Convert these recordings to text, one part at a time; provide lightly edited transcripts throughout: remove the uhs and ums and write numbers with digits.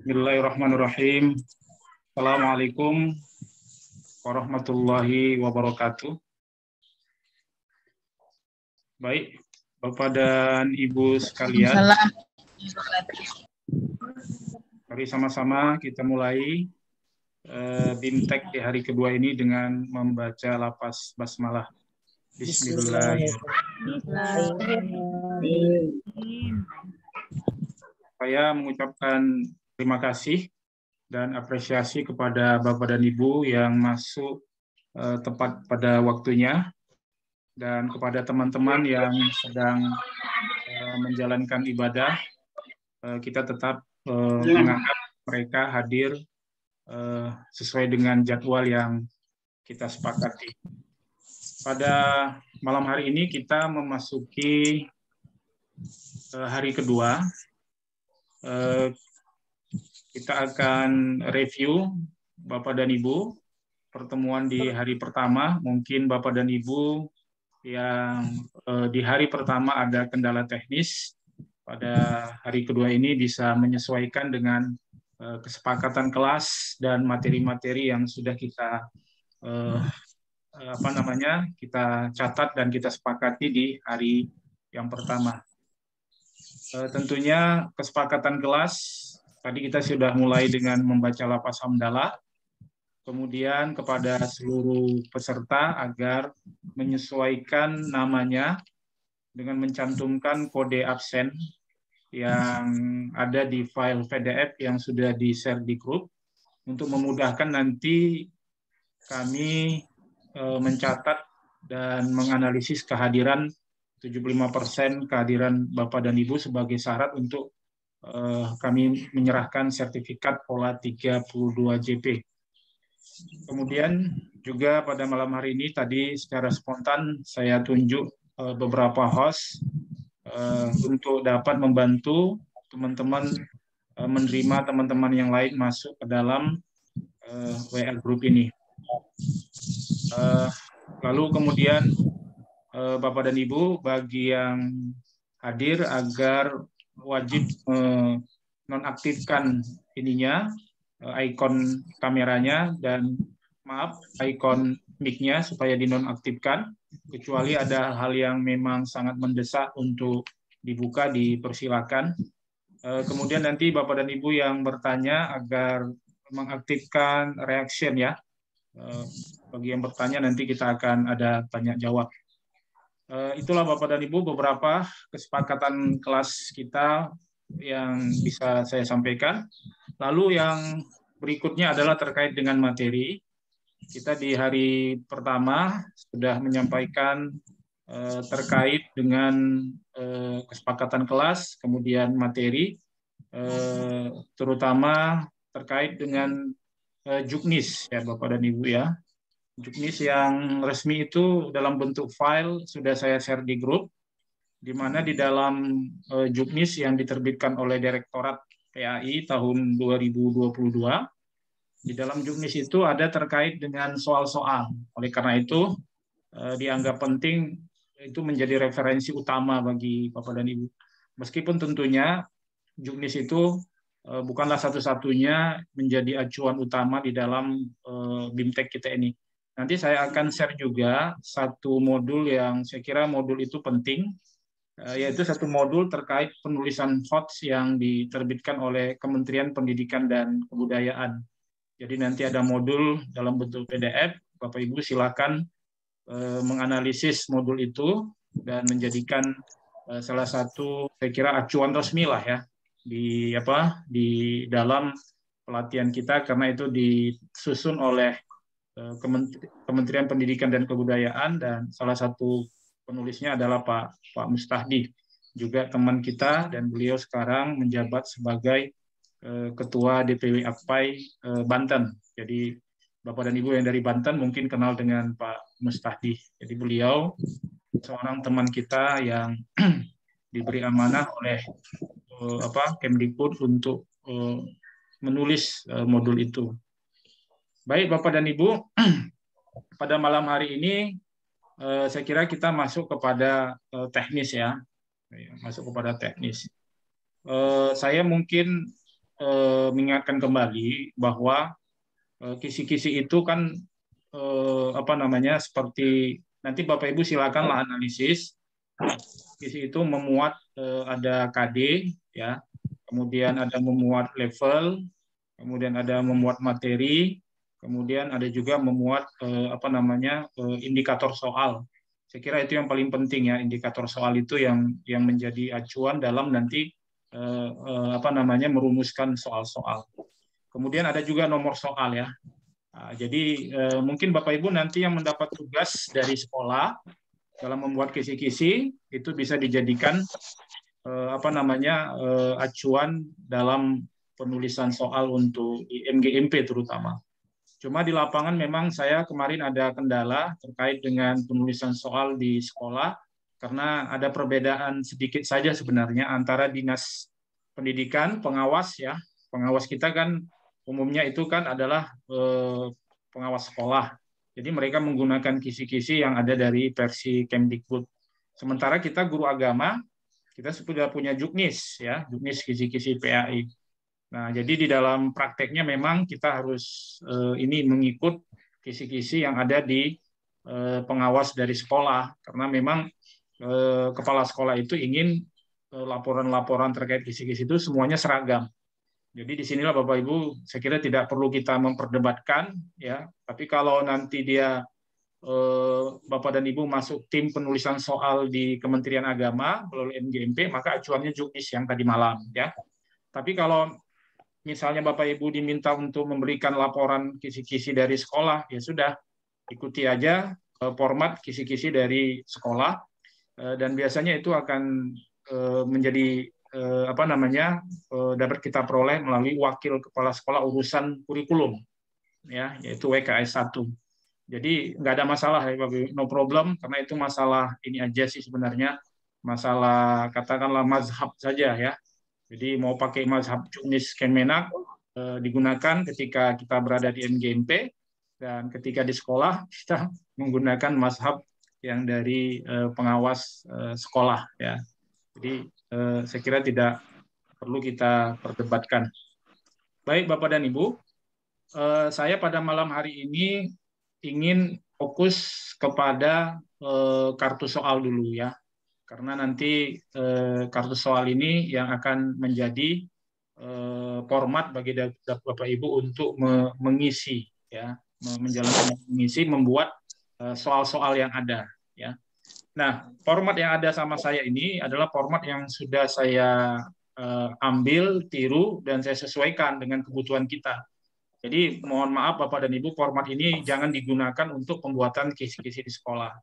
Bismillahirrahmanirrahim. Assalamualaikum warahmatullahi wabarakatuh. Baik, Bapak dan Ibu sekalian, mari sama-sama kita mulai BIMTEK di hari kedua ini dengan membaca lafaz basmalah. Bismillahirrahmanirrahim. Saya mengucapkan terima kasih dan apresiasi kepada Bapak dan Ibu yang masuk tepat pada waktunya, dan kepada teman-teman yang sedang menjalankan ibadah, kita tetap menganggap mereka hadir sesuai dengan jadwal yang kita sepakati. Pada malam hari ini kita memasuki hari kedua. Kita akan review Bapak dan Ibu pertemuan di hari pertama. Mungkin Bapak dan Ibu yang di hari pertama ada kendala teknis, pada hari kedua ini bisa menyesuaikan dengan kesepakatan kelas dan materi-materi yang sudah kita kita catat dan kita sepakati di hari yang pertama. Tentunya kesepakatan kelas tadi kita sudah mulai dengan membaca lafaz hamdalah, kemudian kepada seluruh peserta agar menyesuaikan namanya dengan mencantumkan kode absen yang ada di file PDF yang sudah di-share di grup, untuk memudahkan nanti kami mencatat dan menganalisis kehadiran 75% kehadiran Bapak dan Ibu sebagai syarat untuk kami menyerahkan sertifikat pola 32 JP. Kemudian juga pada malam hari ini tadi secara spontan saya tunjuk beberapa host untuk dapat membantu teman-teman menerima teman-teman yang lain masuk ke dalam WA group ini. Lalu kemudian Bapak dan Ibu, bagi yang hadir agar wajib nonaktifkan ininya, ikon kameranya dan ikon mic-nya supaya dinonaktifkan, kecuali ada hal yang memang sangat mendesak untuk dibuka, dipersilakan. Kemudian nanti Bapak dan Ibu yang bertanya agar mengaktifkan reaction ya. Bagi yang bertanya nanti kita akan ada tanya jawab. Itulah Bapak dan Ibu beberapa kesepakatan kelas kita yang bisa saya sampaikan. Lalu yang berikutnya adalah terkait dengan materi. Kita di hari pertama sudah menyampaikan terkait dengan kesepakatan kelas, kemudian materi, terutama terkait dengan juknis ya Bapak dan Ibu ya. Juknis yang resmi itu dalam bentuk file sudah saya share di grup, di mana di dalam juknis yang diterbitkan oleh Direktorat PAI tahun 2022, di dalam juknis itu ada terkait dengan soal-soal. Oleh karena itu, dianggap penting itu menjadi referensi utama bagi Bapak dan Ibu. Meskipun tentunya juknis itu bukanlah satu-satunya menjadi acuan utama di dalam BIMTEK kita ini. Nanti saya akan share juga satu modul yang saya kira modul itu penting, yaitu satu modul terkait penulisan HOTS yang diterbitkan oleh Kementerian Pendidikan dan Kebudayaan. Jadi nanti ada modul dalam bentuk PDF, Bapak Ibu silakan menganalisis modul itu dan menjadikan salah satu saya kira acuan resmi lah ya di dalam pelatihan kita, karena itu disusun oleh Kementerian Pendidikan dan Kebudayaan dan salah satu penulisnya adalah Pak Mustahdi, juga teman kita, dan beliau sekarang menjabat sebagai Ketua DPW AKPAI Banten. Jadi Bapak dan Ibu yang dari Banten mungkin kenal dengan Pak Mustahdi. Jadi beliau seorang teman kita yang diberi amanah oleh Kemdikbud untuk menulis modul itu. Baik Bapak dan Ibu, pada malam hari ini saya kira kita masuk kepada teknis ya, masuk kepada teknis. Saya mungkin mengingatkan kembali bahwa kisi-kisi itu kan apa namanya, seperti nanti Bapak Ibu silakanlah analisis. Kisi itu memuat ada KD ya, kemudian ada memuat level, kemudian ada memuat materi, kemudian ada juga memuat apa namanya indikator soal. Saya kira itu yang paling penting ya, indikator soal itu yang menjadi acuan dalam nanti apa namanya merumuskan soal-soal. Kemudian ada juga nomor soal ya. Nah, jadi mungkin Bapak Ibu nanti yang mendapat tugas dari sekolah dalam membuat kisi-kisi itu bisa dijadikan apa namanya acuan dalam penulisan soal untuk MGMP terutama. Cuma di lapangan memang saya kemarin ada kendala terkait dengan penulisan soal di sekolah karena ada perbedaan sedikit saja sebenarnya antara dinas pendidikan, pengawas ya. Pengawas kita kan umumnya itu kan adalah pengawas sekolah. Jadi mereka menggunakan kisi-kisi yang ada dari versi Kemdikbud. Sementara kita guru agama, kita sudah punya juknis ya, juknis kisi-kisi PAI. Nah, jadi di dalam prakteknya memang kita harus ini mengikut kisi-kisi yang ada di pengawas dari sekolah karena memang kepala sekolah itu ingin laporan-laporan terkait kisi-kisi itu semuanya seragam. Jadi di sinilah Bapak Ibu, saya kira tidak perlu kita memperdebatkan ya. Tapi kalau nanti dia Bapak dan Ibu masuk tim penulisan soal di Kementerian Agama melalui MGMP, maka acuannya juknis yang tadi malam ya. Tapi kalau misalnya Bapak Ibu diminta untuk memberikan laporan kisi-kisi dari sekolah, ya sudah ikuti aja format kisi-kisi dari sekolah dan biasanya itu akan menjadi apa namanya dapat kita peroleh melalui wakil kepala sekolah urusan kurikulum ya, yaitu WKS 1. Jadi nggak ada masalah ya Bapak, no problem, karena itu masalah ini aja sih sebenarnya, masalah katakanlah mazhab saja ya. Jadi mau pakai mazhab juknis Kemenak digunakan ketika kita berada di MGMP dan ketika di sekolah kita menggunakan mazhab yang dari pengawas sekolah ya. Jadi saya kira tidak perlu kita perdebatkan. Baik Bapak dan Ibu, saya pada malam hari ini ingin fokus kepada kartu soal dulu ya. Karena nanti kartu soal ini yang akan menjadi format bagi Bapak Ibu untuk mengisi ya, menjalankan mengisi, membuat soal-soal yang ada ya. Nah, format yang ada sama saya ini adalah format yang sudah saya ambil, tiru, dan saya sesuaikan dengan kebutuhan kita. Jadi mohon maaf Bapak dan Ibu, format ini jangan digunakan untuk pembuatan kisi-kisi di sekolah.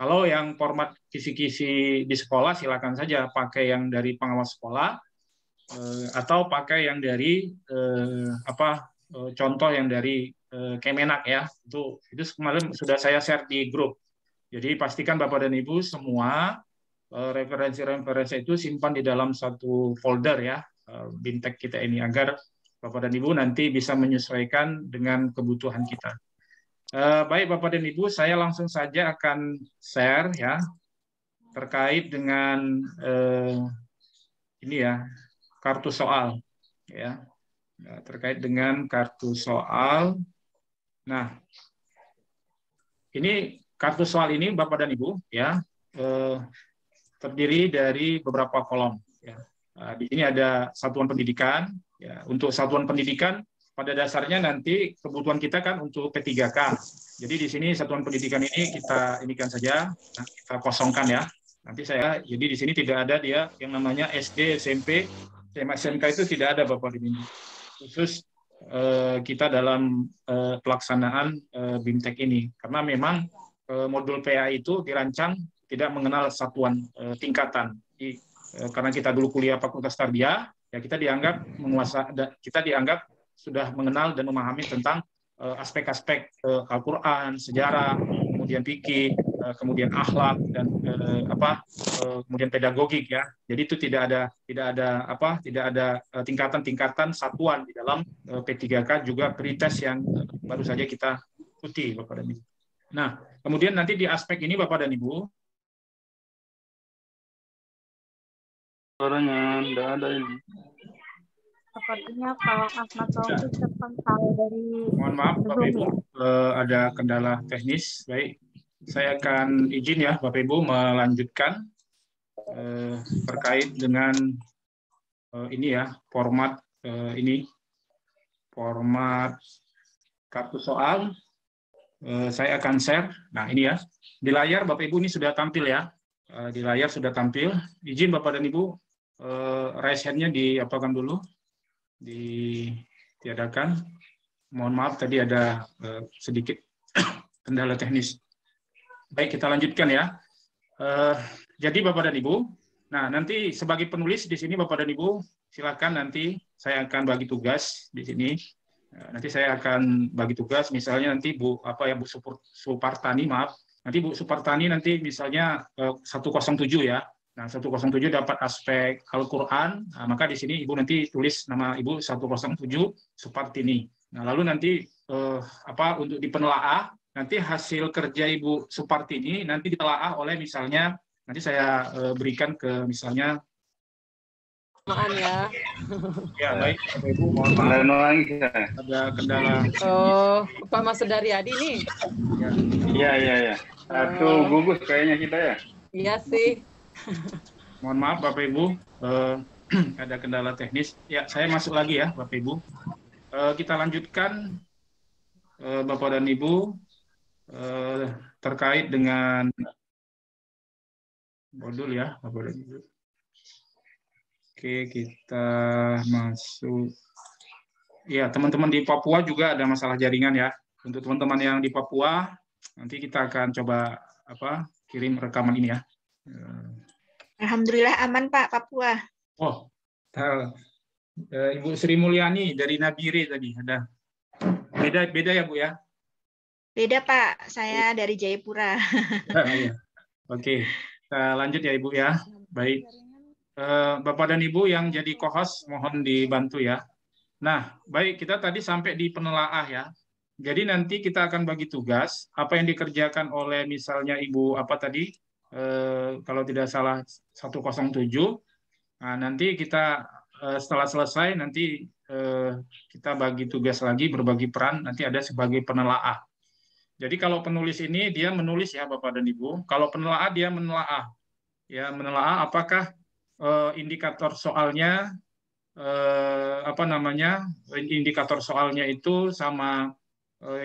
Kalau yang format kisi-kisi di sekolah silakan saja pakai yang dari pengawas sekolah atau pakai yang dari contoh yang dari Kemenak ya. Itu kemarin sudah saya share di grup. Jadi pastikan Bapak dan Ibu semua referensi-referensi itu simpan di dalam satu folder ya, Bintek kita ini, agar Bapak dan Ibu nanti bisa menyesuaikan dengan kebutuhan kita. Baik Bapak dan Ibu, saya langsung saja akan share ya terkait dengan ini ya, kartu soal ya. Terkait dengan kartu soal. Nah, ini kartu soal ini Bapak dan Ibu ya terdiri dari beberapa kolom ya. Di sini ada satuan pendidikan ya. Untuk satuan pendidikan pada dasarnya nanti kebutuhan kita kan untuk P3K. Jadi di sini satuan pendidikan ini kita inikan saja, kita kosongkan ya. Nanti jadi di sini tidak ada dia yang namanya SD, SMP, SMA, SMK itu tidak ada Bapak ini. Khusus kita dalam pelaksanaan BIMTEK ini. Karena memang modul PA itu dirancang tidak mengenal satuan tingkatan. Karena kita dulu kuliah Fakultas Tarbiyah, ya kita dianggap sudah mengenal dan memahami tentang aspek-aspek Al-Qur'an, sejarah, kemudian fikih, kemudian akhlak dan kemudian pedagogik ya. Jadi itu tidak ada tingkatan-tingkatan satuan di dalam P3K, juga pretest yang baru saja kita ikuti Bapak dan Ibu. Nah, Kemudian nanti di aspek ini Bapak dan Ibu, Suaranya tidak ada ini. Sepertinya Pak Ahmad Taufik terpental dari mohon maaf Bapak Zoom Ibu, ya. ada kendala teknis. Baik, saya akan izin ya Bapak Ibu melanjutkan terkait dengan ini ya, format format kartu soal. Saya akan share. Nah, ini ya. Di layar Bapak Ibu ini sudah tampil ya. Di layar sudah tampil. Izin Bapak dan Ibu, raise hand-nya diapakan dulu, ditiadakan. Mohon maaf tadi ada sedikit kendala teknis. Baik, kita lanjutkan ya. Jadi Bapak dan Ibu, nah nanti sebagai penulis di sini Bapak dan Ibu, silakan nanti saya akan bagi tugas di sini. Nanti saya akan bagi tugas, misalnya nanti Bu Supartani, maaf, nanti Bu Supartani nanti misalnya 107 ya. Nah, 107 dapat aspek Al-Qur'an, nah, maka di sini Ibu nanti tulis nama Ibu 107 Supartini. Nah, lalu nanti untuk di penelaah, nanti hasil kerja Ibu Supartini nanti ditelaah oleh misalnya nanti saya berikan ke misalnya ya. Ya, baik Bapak Ibu, mohon maaf ada kendala. Oh, Pak Mas Sudaryadi nih. Iya. Satu gugus kayaknya kita ya. Iya sih. Mohon maaf Bapak Ibu, ada kendala teknis. Ya, saya masuk lagi ya Bapak Ibu. Kita lanjutkan Bapak dan Ibu terkait dengan modul ya Bapak dan Ibu. Oke, kita masuk. Ya, teman-teman di Papua juga ada masalah jaringan ya. Untuk teman-teman yang di Papua, nanti kita akan coba kirim rekaman ini ya. Alhamdulillah aman Pak, Papua. Oh, Ibu Sri Mulyani dari Nabire tadi ada. Beda ya Bu ya? Beda Pak, saya dari Jayapura. Ya. Oke, kita lanjut ya Ibu ya. Baik. Bapak dan Ibu yang jadi co-host mohon dibantu ya. Nah, baik, kita tadi sampai di penelaah ya. Jadi nanti kita akan bagi tugas apa yang dikerjakan oleh misalnya Ibu kalau tidak salah 107. Nah, nanti kita setelah selesai nanti kita bagi tugas lagi, berbagi peran, nanti ada sebagai penelaah. Jadi kalau penulis ini dia menulis ya Bapak dan Ibu, kalau penelaah dia menelaah. Ya, menelaah apakah indikator soalnya indikator soalnya itu sama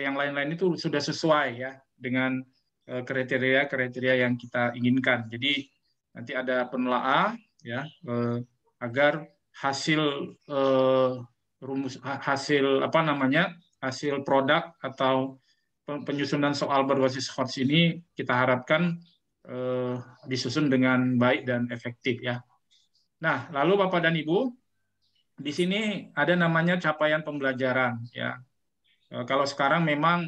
yang lain-lain itu sudah sesuai ya dengan kriteria yang kita inginkan. Jadi nanti ada penelaah ya agar hasil hasil produk atau penyusunan soal berbasis HOTS ini kita harapkan disusun dengan baik dan efektif ya. Nah, lalu Bapak dan Ibu, di sini ada namanya capaian pembelajaran ya. Kalau sekarang memang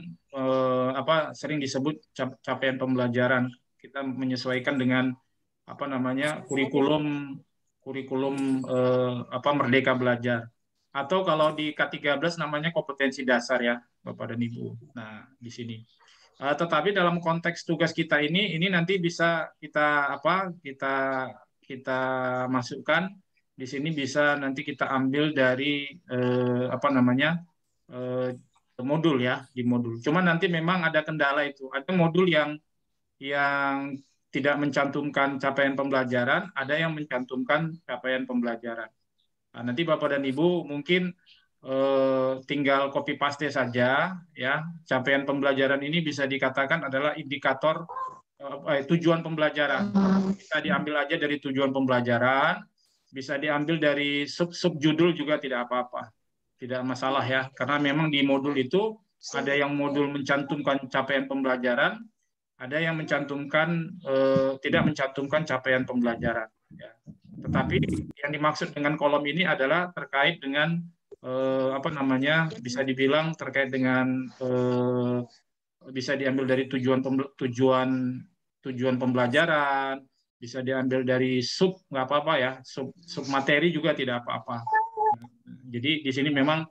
sering disebut capaian pembelajaran. Kita menyesuaikan dengan kurikulum Merdeka Belajar. Atau kalau di K13 namanya kompetensi dasar ya, Bapak dan Ibu. Nah, di sini. Tetapi dalam konteks tugas kita ini nanti bisa kita masukkan di sini, bisa nanti kita ambil dari modul ya, di modul. Cuma nanti memang ada kendala itu. Ada modul yang tidak mencantumkan capaian pembelajaran, ada yang mencantumkan capaian pembelajaran. Nah, nanti Bapak dan Ibu mungkin tinggal copy paste saja ya. Capaian pembelajaran ini bisa dikatakan adalah indikator tujuan pembelajaran. Bisa diambil aja dari tujuan pembelajaran, bisa diambil dari sub-judul juga tidak apa-apa. Tidak masalah ya, karena memang di modul itu ada yang modul mencantumkan capaian pembelajaran, ada yang mencantumkan tidak mencantumkan capaian pembelajaran ya. Tetapi yang dimaksud dengan kolom ini adalah terkait dengan bisa dibilang terkait dengan bisa diambil dari tujuan pembelajaran, bisa diambil dari nggak apa-apa ya, sub materi juga tidak apa-apa. Jadi di sini memang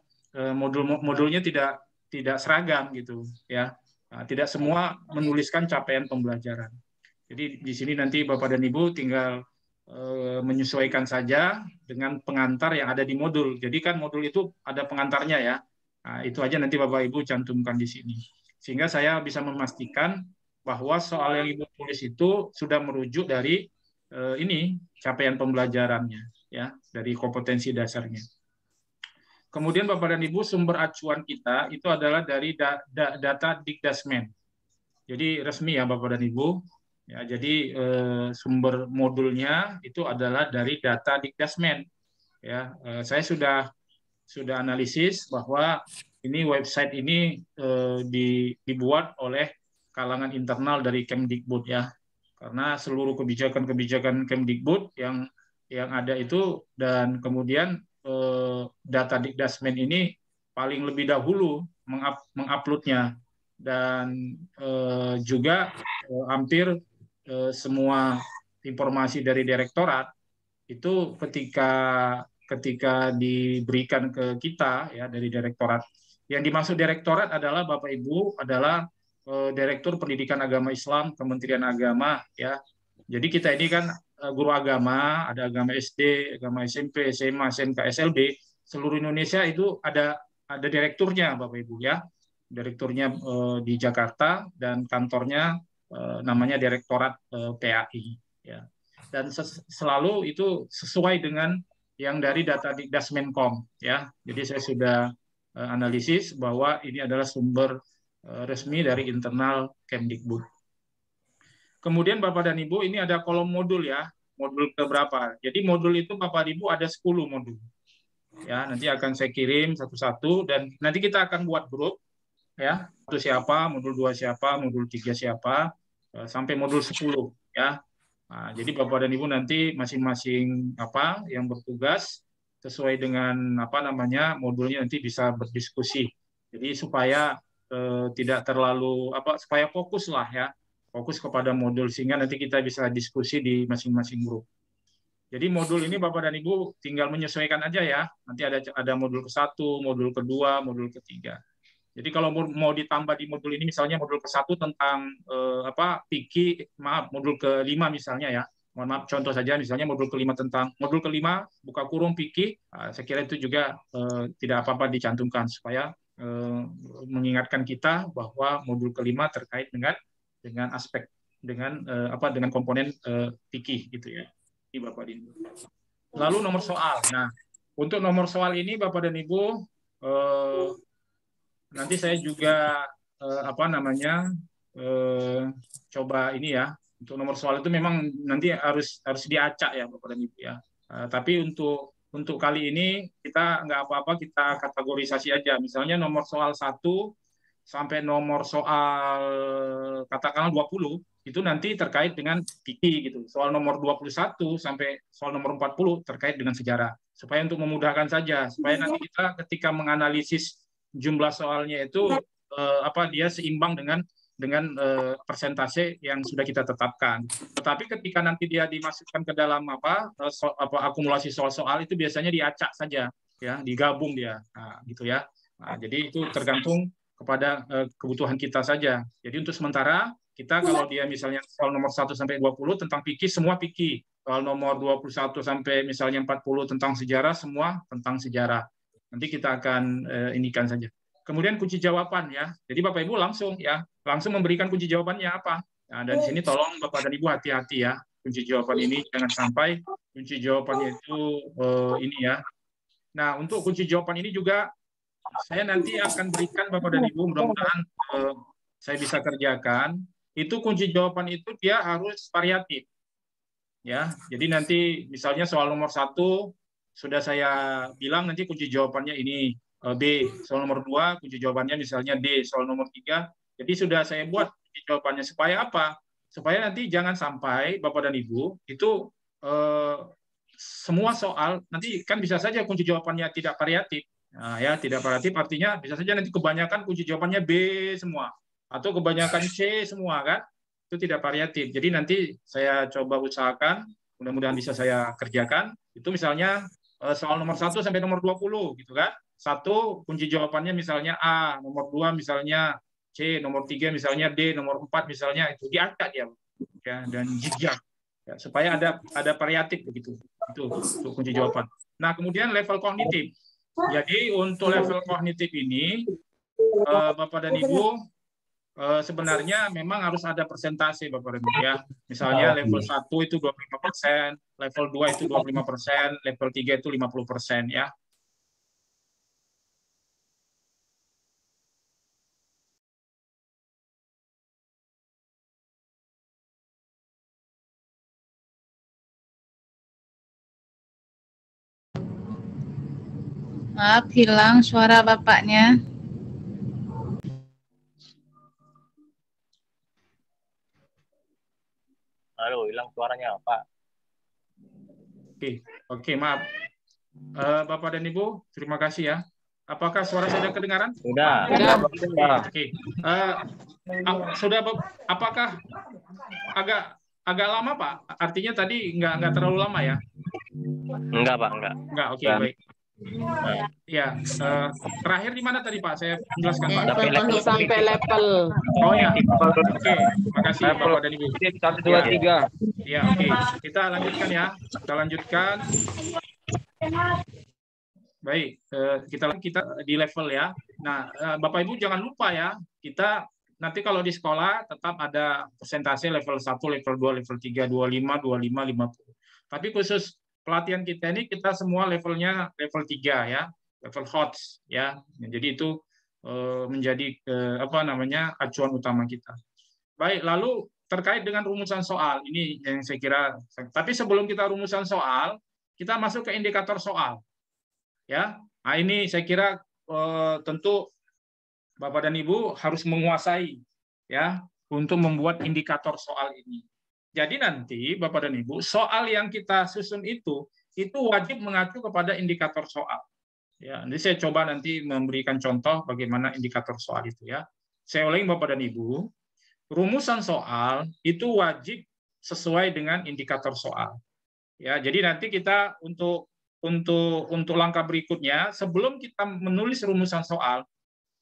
modulnya tidak seragam gitu ya. Nah, tidak semua menuliskan capaian pembelajaran. Jadi di sini nanti Bapak dan Ibu tinggal menyesuaikan saja dengan pengantar yang ada di modul. Jadi kan modul itu ada pengantarnya ya. Nah, itu aja nanti Bapak Ibu cantumkan di sini. Sehingga saya bisa memastikan bahwa soal yang Ibu tulis itu sudah merujuk dari ini capaian pembelajarannya ya, dari kompetensi dasarnya. Kemudian Bapak dan Ibu, sumber acuan kita itu adalah dari data Dikdasmen. Jadi resmi ya Bapak dan Ibu. Ya, jadi sumber modulnya itu adalah dari data Dikdasmen. Ya, saya sudah analisis bahwa ini website ini dibuat oleh kalangan internal dari Kemdikbud ya. Karena seluruh kebijakan-kebijakan Kemdikbud yang ada itu, dan kemudian data Dikdasmen ini paling lebih dahulu menguploadnya, dan juga hampir semua informasi dari direktorat itu ketika diberikan ke kita ya dari direktorat. Yang dimaksud direktorat adalah Bapak Ibu adalah Direktur Pendidikan Agama Islam Kementerian Agama ya. Jadi kita ini kan guru agama, ada agama SD, agama SMP, SMA, SMK, SLB, seluruh Indonesia itu ada direkturnya Bapak Ibu ya. Direkturnya di Jakarta dan kantornya namanya Direktorat PAI ya. Dan selalu itu sesuai dengan yang dari data Dikdasmenkom ya. Jadi saya sudah analisis bahwa ini adalah sumber resmi dari internal Kemdikbud. Kemudian Bapak dan Ibu, ini ada kolom modul ya. Modul keberapa? Jadi modul itu Bapak dan Ibu ada 10 modul. Ya, nanti akan saya kirim satu-satu dan nanti kita akan buat grup ya. Satu siapa, modul 2 siapa, modul 3 siapa, sampai modul 10 ya. Nah, jadi Bapak dan Ibu nanti masing-masing yang bertugas sesuai dengan modulnya nanti bisa berdiskusi. Jadi supaya tidak terlalu supaya fokus lah ya, fokus kepada modul sehingga nanti kita bisa diskusi di masing-masing grup. Jadi modul ini Bapak dan Ibu tinggal menyesuaikan aja ya. Nanti ada modul ke-1, modul ke-2, modul ke-3. Jadi kalau mau ditambah di modul ini misalnya modul ke-1 tentang PIKI, modul ke-5 misalnya ya. Mohon maaf, contoh saja misalnya modul ke-5 tentang modul ke-5 buka kurung PIKI, saya kira itu juga tidak apa-apa dicantumkan supaya mengingatkan kita bahwa modul ke-5 terkait dengan aspek dengan komponen PIKI gitu ya. Ini Bapak dan Ibu. Lalu nomor soal. Nah, untuk nomor soal ini Bapak dan Ibu nanti saya juga coba ini ya. Untuk nomor soal itu memang nanti harus diacak ya Bapak dan Ibu ya. Tapi untuk kali ini kita nggak apa-apa, kita kategorisasi aja. Misalnya nomor soal 1 sampai nomor soal katakanlah 20 itu nanti terkait dengan PIKI gitu. Soal nomor 21 sampai soal nomor 40 terkait dengan sejarah. Supaya untuk memudahkan saja, supaya nanti kita ketika menganalisis jumlah soalnya itu dia seimbang dengan persentase yang sudah kita tetapkan. Tetapi ketika nanti dia dimasukkan ke dalam akumulasi soal-soal itu biasanya diacak saja ya, digabung dia. Nah, gitu ya. Nah, jadi itu tergantung kepada kebutuhan kita saja. Jadi untuk sementara kita kalau dia misalnya soal nomor 1 sampai 20 tentang PIKI, semua PIKI. Soal nomor 21 sampai misalnya 40 tentang sejarah, semua tentang sejarah. Nanti kita akan inikan saja. Kemudian kunci jawaban ya. Jadi Bapak Ibu langsung memberikan kunci jawabannya apa. Nah, dan di sini tolong Bapak dan Ibu hati-hati ya. Kunci jawaban ini jangan sampai kunci jawabannya itu ini ya. Nah, untuk kunci jawaban ini juga saya nanti akan berikan Bapak dan Ibu, mudah-mudahan saya bisa kerjakan. Itu kunci jawaban itu dia harus variatif. Ya. Jadi nanti misalnya soal nomor 1 sudah saya bilang nanti kunci jawabannya ini B, soal nomor 2 kunci jawabannya misalnya D, soal nomor 3. Jadi sudah saya buat kunci jawabannya supaya apa? Supaya nanti jangan sampai Bapak dan Ibu itu semua soal nanti kan bisa saja kunci jawabannya tidak variatif. Nah, ya tidak variatif artinya bisa saja nanti kebanyakan kunci jawabannya B semua atau kebanyakan C semua kan? Itu tidak variatif. Jadi nanti saya coba usahakan, mudah-mudahan bisa saya kerjakan. Itu misalnya soal nomor 1 sampai nomor 20 gitu kan. 1 kunci jawabannya misalnya A, nomor 2 misalnya C, nomor 3 misalnya D, nomor 4 misalnya, itu diangkat ya, ya dan zigzag ya, supaya ada variatif begitu. Itu untuk kunci jawaban. Nah, kemudian level kognitif. Jadi untuk level kognitif ini Bapak dan Ibu sebenarnya memang harus ada persentase Bapak dan Ibu ya. Misalnya level 1 itu 25%, level 2 itu 25%, level 3 itu 50% ya. Maaf, hilang suara Bapaknya. Halo, hilang suaranya, Pak. Oke, maaf. Bapak dan Ibu, terima kasih ya. Apakah suara saya sudah kedengaran? Sudah. Oke. Sudah, apakah agak lama, Pak? Artinya tadi nggak terlalu lama ya? Enggak, Pak, enggak. Enggak, oke, baik. Ya, terakhir di mana tadi Pak? Saya jelaskan Pak. Sampai level. Oh ya, oke. Makasih Bapak dan Ibu. 1, 2, 3. Ya, oke. Kita lanjutkan ya. Kita lanjutkan. Baik, kita di level ya. Nah, Bapak Ibu jangan lupa ya. Kita nanti kalau di sekolah tetap ada persentase level 1, level 2, level 3, 25, 25, 50. Tapi khusus pelatihan kita ini kita semua levelnya level 3 ya, level HOTS ya. Jadi itu menjadi acuan utama kita. Baik, lalu terkait dengan rumusan soal ini yang saya kira. Tapi sebelum kita rumusan soal, kita masuk ke indikator soal. Ya. Nah, ini saya kira tentu Bapak dan Ibu harus menguasai ya untuk membuat indikator soal ini. Jadi nanti Bapak dan Ibu, soal yang kita susun itu wajib mengacu kepada indikator soal. Ya, nanti saya coba nanti memberikan contoh bagaimana indikator soal itu ya. Saya ulangi Bapak dan Ibu, rumusan soal itu wajib sesuai dengan indikator soal. Ya, jadi nanti kita untuk langkah berikutnya, sebelum kita menulis rumusan soal,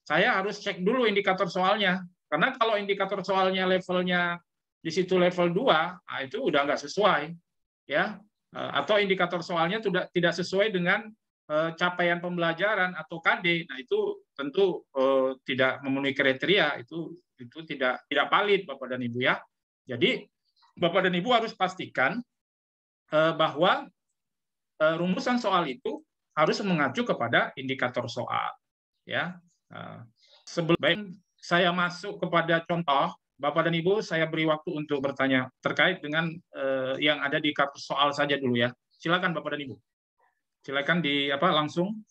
saya harus cek dulu indikator soalnya. Karena kalau indikator soalnya levelnya di situ level 2, nah itu udah nggak sesuai, ya. Atau indikator soalnya tidak sesuai dengan capaian pembelajaran atau KD, nah itu tentu tidak memenuhi kriteria, itu tidak valid Bapak dan Ibu ya. Jadi Bapak dan Ibu harus pastikan bahwa rumusan soal itu harus mengacu kepada indikator soal, ya. Sebelum saya masuk kepada contoh, Bapak dan Ibu, saya beri waktu untuk bertanya terkait dengan yang ada di kartu soal saja dulu ya. Silakan Bapak dan Ibu. Silakan langsung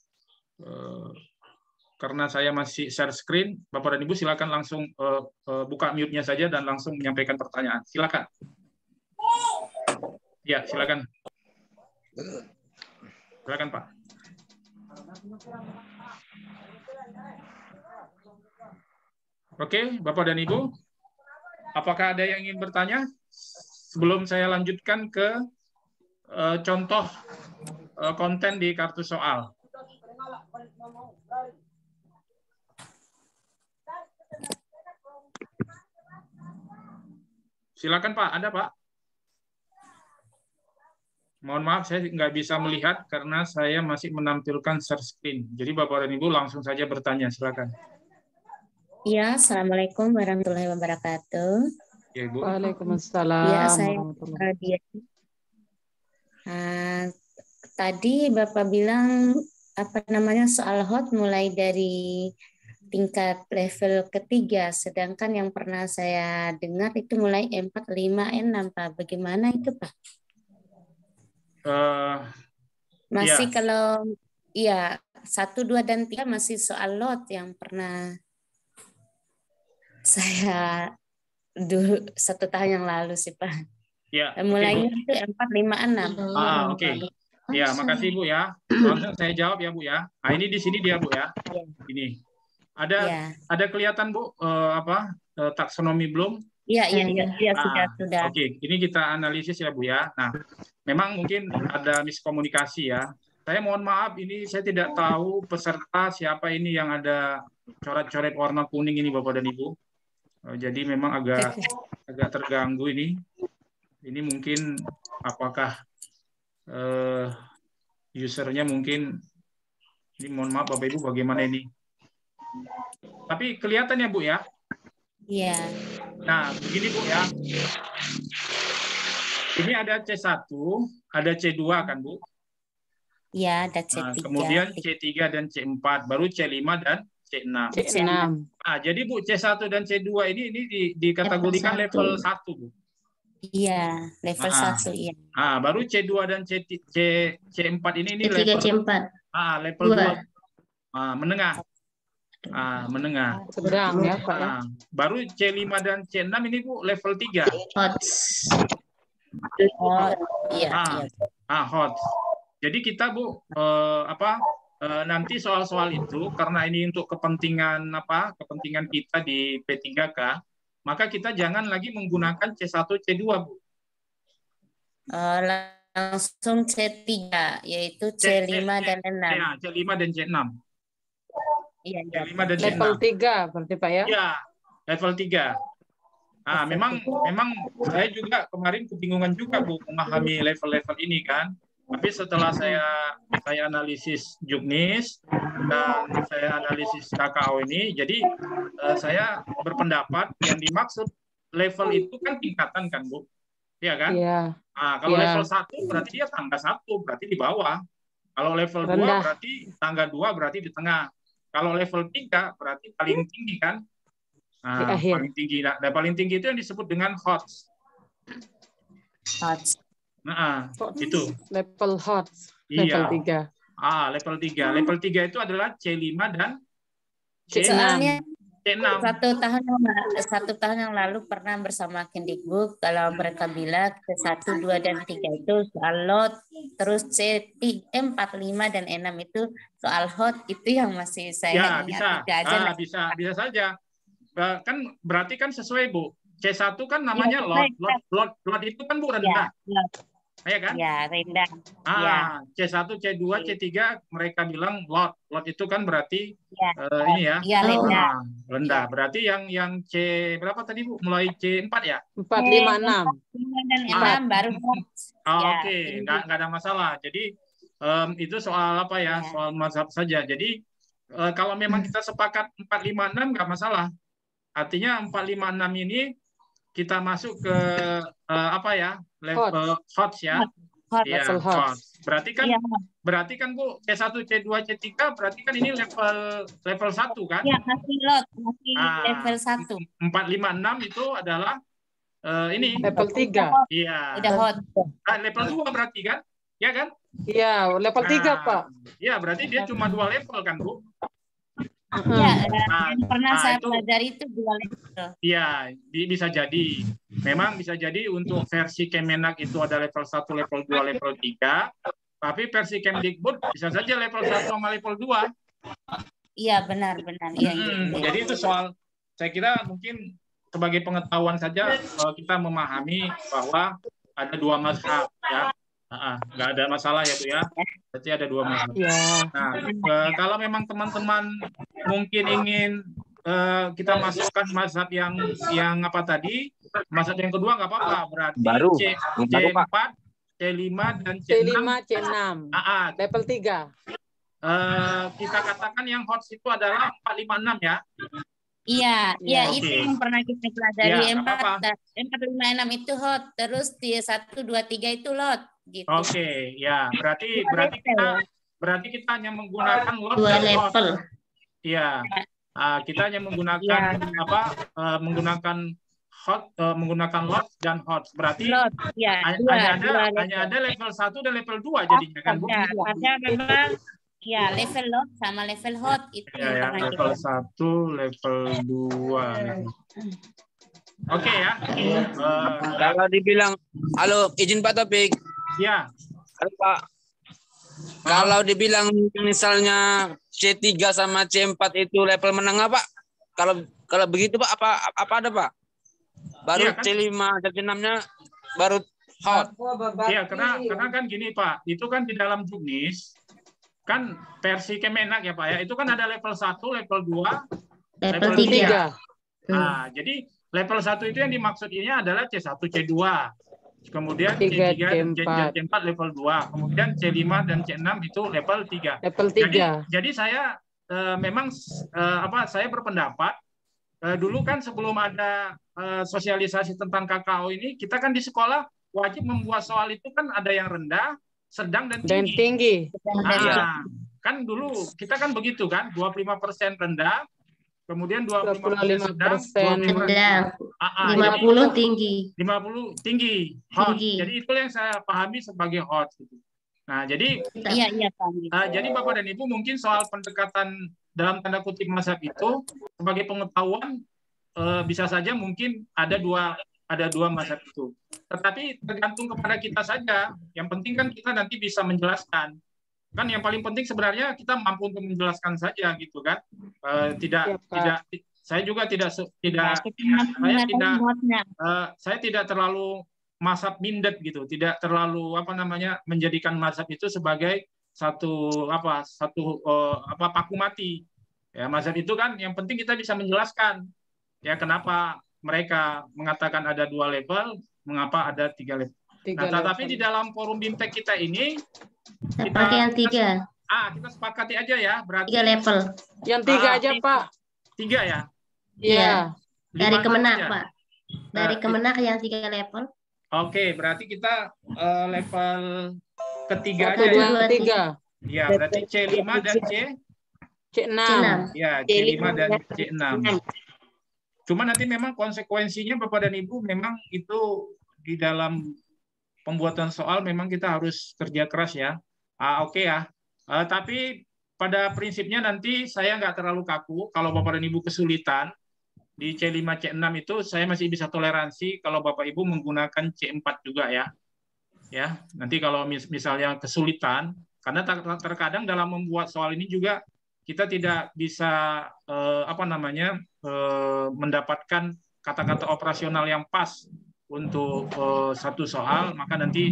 karena saya masih share screen, Bapak dan Ibu silakan langsung buka mute-nya saja dan langsung menyampaikan pertanyaan. Silakan. Ya, silakan. Silakan Pak. Oke, Bapak dan Ibu. Apakah ada yang ingin bertanya? Sebelum saya lanjutkan ke contoh konten di kartu soal. Silakan Pak, ada Pak? Mohon maaf, saya nggak bisa melihat karena saya masih menampilkan share screen. Jadi Bapak dan Ibu langsung saja bertanya, silakan. Ya, Assalamualaikum warahmatullahi wabarakatuh. Ya, Ibu. Waalaikumsalam. Ya, saya tadi Bapak bilang soal hot mulai dari tingkat level ketiga, sedangkan yang pernah saya dengar itu mulai 4, 5, 6, Pak. Bagaimana itu, Pak? Masih ya. Kalau 1, 2, dan 3 masih soal lot yang pernah saya dulu 1 tahun yang lalu sih Pak. Ya. Mulainya itu 4, 5, 6. Oke. Ya, makasih Bu ya. Langsung saya jawab ya Bu ya. Nah, ini di sini dia Bu ya. Ini. Ada kelihatan Bu taksonomi belum? Iya, sudah. Oke, ini kita analisis ya Bu ya. Nah, memang mungkin ada miskomunikasi ya. Saya mohon maaf, ini saya tidak tahu peserta siapa ini yang ada coret-coret warna kuning ini Bapak dan Ibu. Jadi memang agak terganggu ini. Ini mungkin apakah usernya mungkin, ini mohon maaf Bapak Ibu bagaimana ini. Tapi kelihatan ya Bu ya? Iya. Nah, begini Bu ya. Ini ada C1, ada C2 kan Bu? Iya, ada Nah, C3. kemudian C3 dan C4, baru C5 dan C6. C6. Nah, jadi Bu, C1 dan C2 ini dikategorikan level 1 Bu. Iya, level 1 iya. Ah, baru C2 dan C4 ini C3, level C4. level 2. Menengah. Menengah. Sedang ya Pak ya. Baru C5 dan C6 ini Bu level 3. Hot. Oh, iya, iya. Hot. Jadi kita Bu nanti soal-soal itu karena ini untuk kepentingan kita di P3K, maka kita jangan lagi menggunakan C1, C2 Bu. Langsung C3 yaitu C5 dan 6. Ya, C5 dan C6. Iya, C5 dan C6. Level 3 berarti Pak ya? Iya, level 3. Memang saya juga kemarin kebingungan juga Bu memahami level-level ini kan. Tapi setelah saya analisis juknis dan saya analisis KKO ini, jadi saya berpendapat yang dimaksud level itu kan tingkatan kan Bu, iya kan? Iya. Kalau level 1 berarti dia tangga 1 berarti di bawah. Kalau level 2 berarti tangga 2 berarti di tengah. Kalau level 3 berarti paling tinggi kan? Paling tinggi. Nah, paling tinggi itu yang disebut dengan hot. Itu level hot. Iya. Level 3. Level 3. Level 3 itu adalah C5 dan C6. Soalnya C6. Satu tahun yang lalu pernah bersama Kemdikbud, kalau mereka bilang ke 1, 2, dan 3 itu soal lot, terus C3, 4, 5, dan 6 itu soal hot, itu yang masih saya ingat. Bisa saja. Kan berarti kan sesuai Bu. C1 kan namanya lot itu kan Bu rendah. Ya kan? Ya, rendah. C1, C2, C3 mereka bilang lot. Lot itu kan berarti ini ya. Iya, rendah. Rendah. Berarti yang C berapa tadi Bu? Mulai C4 ya? 4, 5, 6. 5 dan 6 baru hot. Oke, nggak ada masalah. Jadi itu soal apa ya? Soal mazhab saja. Jadi kalau memang kita sepakat 4, 5, 6 nggak masalah. Artinya 4, 5, 6 ini kita masuk ke level hot ya. Level hot. Berarti kan Bu C1, C2, C3 berarti kan ini level 1 kan? Iya, masih lot, masih level 1. 4, 5, 6 itu adalah ini level 3. Iya. Udah hot. Level 2 berarti kan? Ya kan? Iya, level 3 Pak. Iya, berarti dia cuma 2 level kan Bu? Iya, yang pernah saya pelajari itu 2 level. Iya, bisa jadi. Memang bisa jadi untuk versi Kemenak itu ada level 1, level 2, level 3. Tapi versi Kemdikbud bisa saja level 1 sama level 2. Iya, benar. Iya, jadi itu soal, saya kira mungkin sebagai pengetahuan saja kita memahami bahwa ada 2 mazhab ya. Nggak ada masalah ya Bu ya. Berarti ada 2 mazhab. Nah, kalau memang teman-teman mungkin ingin kita masukkan mazhab yang apa tadi, mazhab yang kedua nggak apa-apa. Berarti C4, C5 dan C6. C5, C6. Level 3. Kita katakan yang hot itu adalah 4, 5, 6 ya. Iya, itu yang pernah kita pelajari. 4, 5, 6 itu hot, terus 1, 2, 3 itu lot. Gitu. Oke, ya berarti kita hanya menggunakan lot 2 level. Iya, kita hanya menggunakan menggunakan hot, menggunakan lot dan hot. Berarti lot, hanya ada level 1 dan level 2 jadinya kan Bu? Ada memang level lot sama level hot itu yang pernah level kita. 1, level 2. Oke ya. Kalau dibilang, halo, izin Pak Taufik. Ya. Halo Pak. Kalau dibilang misalnya C3 sama C4 itu level menengah Pak. Kalau begitu Pak, apa ada Pak? Baru kan? C5, C6-nya baru hot. Iya, karena kan gini Pak, itu kan di dalam juknis kan versi Kemenak ya Pak ya, itu kan ada level 1, level 2, Level 3. Nah, jadi level 1 itu yang dimaksud ini adalah C1, C2. Kemudian Tiga, C3 dan C4. C4 level 2. Kemudian C5 dan C6 itu level 3. Level 3. Jadi saya memang saya berpendapat dulu kan sebelum ada sosialisasi tentang KKO ini, kita kan di sekolah wajib membuat soal itu kan ada yang rendah, sedang dan tinggi. Nah, kan dulu kita kan begitu kan, 25% rendah, kemudian 25% sedang, 50 tinggi. 50 tinggi, hot. Jadi itu yang saya pahami sebagai hot. Nah, jadi jadi Bapak dan Ibu mungkin soal pendekatan dalam tanda kutip mazhab itu sebagai pengetahuan bisa saja mungkin ada dua mazhab itu. Tetapi tergantung kepada kita saja. Yang penting kan kita nanti bisa menjelaskan. Kan yang paling penting sebenarnya kita mampu untuk menjelaskan saja gitu kan. Saya juga tidak saya tidak terlalu mazhab mindet gitu, tidak terlalu menjadikan mazhab itu sebagai satu paku mati. Ya, mazhab itu kan yang penting kita bisa menjelaskan ya kenapa mereka mengatakan ada 2 level, mengapa ada 3 level. Tetapi di dalam forum BIMTEK kita ini pakai yang 3. Kita sepakati aja ya, berarti 3 level. Yang 3 aja, Pak. 3 ya? Iya. Dari Kemenak, Pak. Dari Kemenak yang 3 level. Oke, berarti kita level ketiga 1, aja 2, 3. Ya, berarti C5 dan C6. Ya, C5 dan C6. Cuma nanti memang konsekuensinya Bapak dan Ibu memang itu di dalam pembuatan soal memang kita harus kerja keras ya. Oke ya. Tapi pada prinsipnya nanti saya nggak terlalu kaku. Kalau Bapak dan Ibu kesulitan di C5, C6 itu saya masih bisa toleransi kalau Bapak Ibu menggunakan C4 juga ya. Ya, nanti kalau misalnya kesulitan, karena terkadang dalam membuat soal ini juga kita tidak bisa mendapatkan kata-kata operasional yang pas untuk satu soal, maka nanti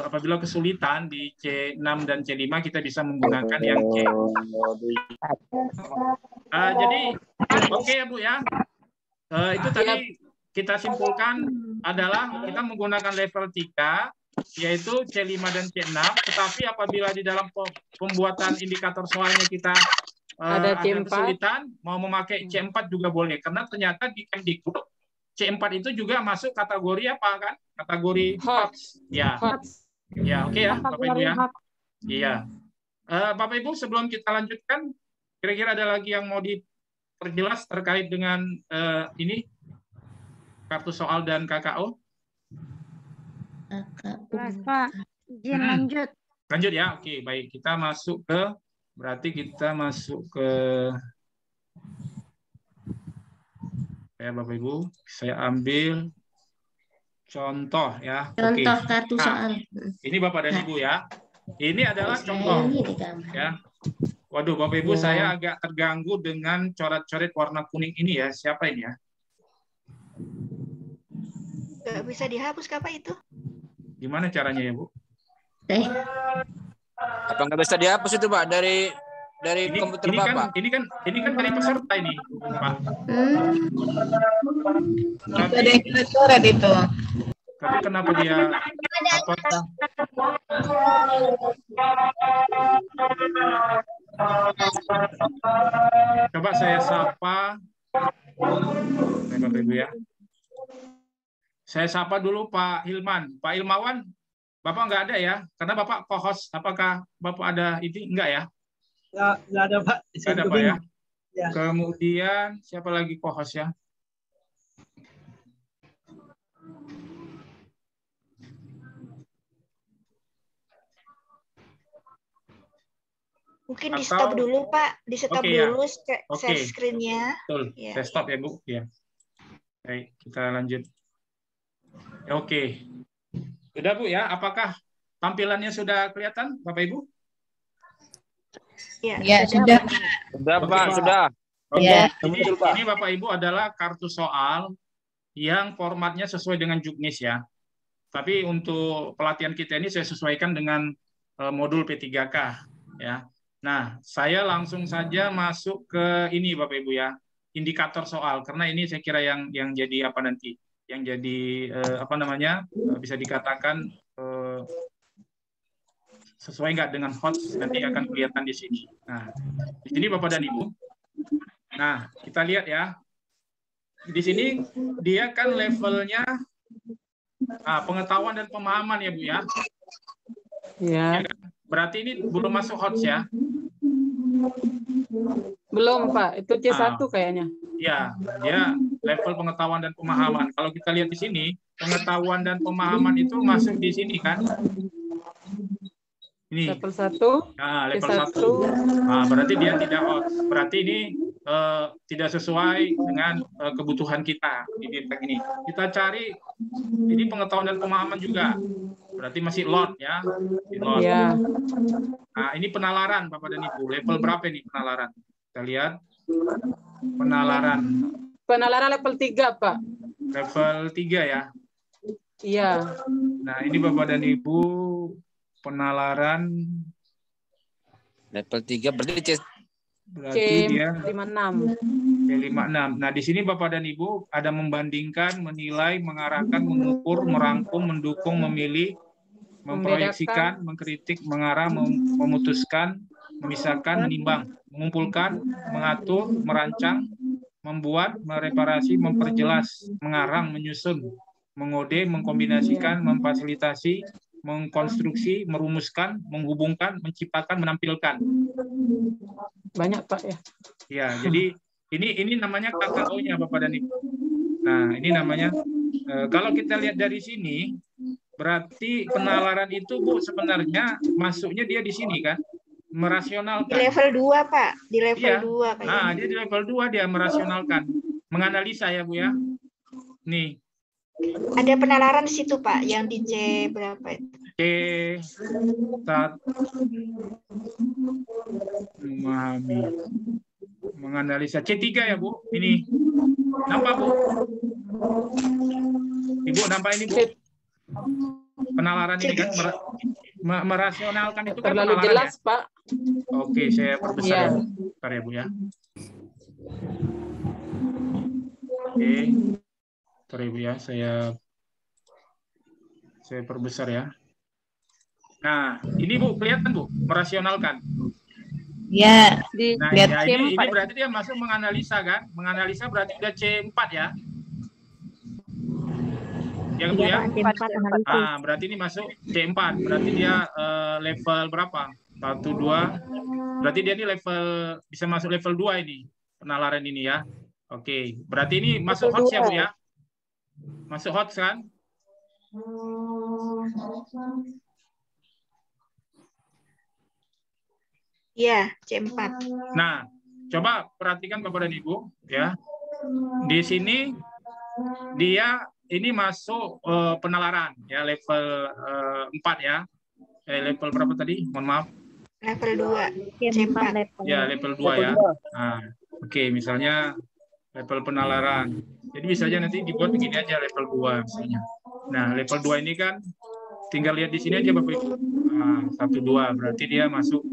apabila kesulitan di C6 dan C5 kita bisa menggunakan yang C. Jadi oke ya Bu ya. Itu tadi kita simpulkan adalah kita menggunakan level 3 yaitu C5 dan C6, tetapi apabila di dalam pembuatan indikator soalnya kita ada kesulitan, mau memakai C4 juga boleh, karena ternyata di Kemdikbud C4 itu juga masuk kategori apa kan? Kategori hot. Ya. Ya, oke ya, Bapak Ibu ya. Iya. Bapak Ibu, sebelum kita lanjutkan, kira-kira ada lagi yang mau diperjelas terkait dengan ini kartu soal dan KKO? Pak, izin lanjut. Lanjut ya, oke, baik. Kita masuk ke Bapak Ibu, saya ambil contoh ya. Contoh kartu soal. Ini Bapak dan Ibu ya. Ini adalah contoh. Ya. Waduh, Bapak Ibu, saya agak terganggu dengan coret-coret warna kuning ini ya. Siapa ini ya? Nggak bisa dihapus Pak itu? Gimana caranya ya, Bu? Apa nggak bisa dihapus itu Pak dari komputer Bapak? Ini kan dari peserta ini, Pak. Ada yang kita coret itu. Tapi kenapa dia Coba saya sapa Bapak Ibu ya. Saya sapa dulu Pak Hilman. Pak Ilmawan, Bapak nggak ada ya? Karena Bapak co-host. Apakah Bapak ada ini? Enggak ya? Nggak ada Pak. Nggak ada Pak ya? Ya. Kemudian siapa lagi co-host ya? Mungkin di stop dulu Pak, di stop dulu share screen-nya. Betul, saya stop ya Bu. Ya. Baik, kita lanjut. Oke. Sudah Bu ya, apakah tampilannya sudah kelihatan Bapak Ibu? Ya, sudah. Sudah Pak, sudah. Ya. Ini Bapak Ibu adalah kartu soal yang formatnya sesuai dengan Juknis ya. Tapi untuk pelatihan kita ini saya sesuaikan dengan modul P3K. ya. Nah, saya langsung saja masuk ke ini Bapak Ibu ya, indikator soal, karena ini saya kira yang jadi apa nanti, yang jadi apa namanya, bisa dikatakan sesuai nggak dengan HOTS, nanti akan kelihatan di sini. Nah, di sini Bapak dan Ibu. Nah, kita lihat ya. Di sini dia kan levelnya pengetahuan dan pemahaman ya Bu ya. Ya. Berarti ini belum masuk HOTS ya. Belum Pak, itu C1 kayaknya. Ya, dia level pengetahuan dan pemahaman. Kalau kita lihat di sini, pengetahuan dan pemahaman itu masuk di sini kan. Ini. Level 1. Nah, level C1. 1. Nah, berarti dia tidak HOTS. Berarti ini tidak sesuai dengan kebutuhan kita di BMTek ini. Kita cari ini pengetahuan dan pemahaman juga. Berarti masih lot ya. Lot. Ya. Nah, ini penalaran Bapak dan Ibu. Level berapa ini penalaran? Kita lihat. Penalaran. Penalaran level 3, Pak. Level 3 ya. Iya. Nah, ini Bapak dan Ibu penalaran level 3 berarti dia C56. C56. Nah, di sini Bapak dan Ibu ada membandingkan, menilai, mengarahkan, mengukur, merangkum, mendukung, memilih, memproyeksikan, mengkritik, mengarah, memutuskan, memisahkan, menimbang, mengumpulkan, mengatur, merancang, membuat, mereparasi, memperjelas, mengarang, menyusun, mengode, mengkombinasikan, memfasilitasi, mengkonstruksi, merumuskan, menghubungkan, menciptakan, menampilkan. Banyak Pak ya. Ya, jadi ini namanya KKO-nya Bapak dan Ibu. Nah, ini namanya kalau kita lihat dari sini berarti penalaran itu Bu sebenarnya masuknya dia di sini kan? Merasionalkan. Di level 2, Pak. Di level 2 kayaknya. Nah, dia di level 2 dia merasionalkan. Menganalisa ya Bu ya. Nih. Ada penalaran di situ Pak, yang di C berapa itu? C1 memahami, menganalisa. C3 ya Bu, ini nampak Bu? Ibu nampak ini Bu? Penalaran ini kan merasionalkan itu kan terlalu penalaran jelas ya? Pak. Oke, saya perbesar ya. Bentar ya Bu ya. Oke. Bentar ya Bu ya, saya perbesar ya. Nah, ini Bu, kelihatan Bu, merasionalkan. Ya, Nah, ya, ini berarti dia masuk menganalisa kan? Menganalisa berarti udah C4 ya. Ya Bu ya? Ah, berarti ini masuk C4. Berarti dia level berapa? 1, 2. Berarti dia ini level, bisa masuk level 2 ini. Penalaran ini ya. Oke, berarti ini masuk HOTS ya Bu ya? Masuk HOTS kan? Iya, C4. Nah, coba perhatikan Bapak dan Ibu ya. Di sini dia ini masuk penalaran ya level 4 ya. Level berapa tadi? Mohon maaf. Level 2. C4. Ya, level 2 ya. Nah, oke, misalnya level penalaran. Jadi misalnya nanti dibuat begini aja level 2 misalnya. Nah, level 2 ini kan tinggal lihat di sini aja Bapak Ibu. Nah, 1, 2 berarti dia masuk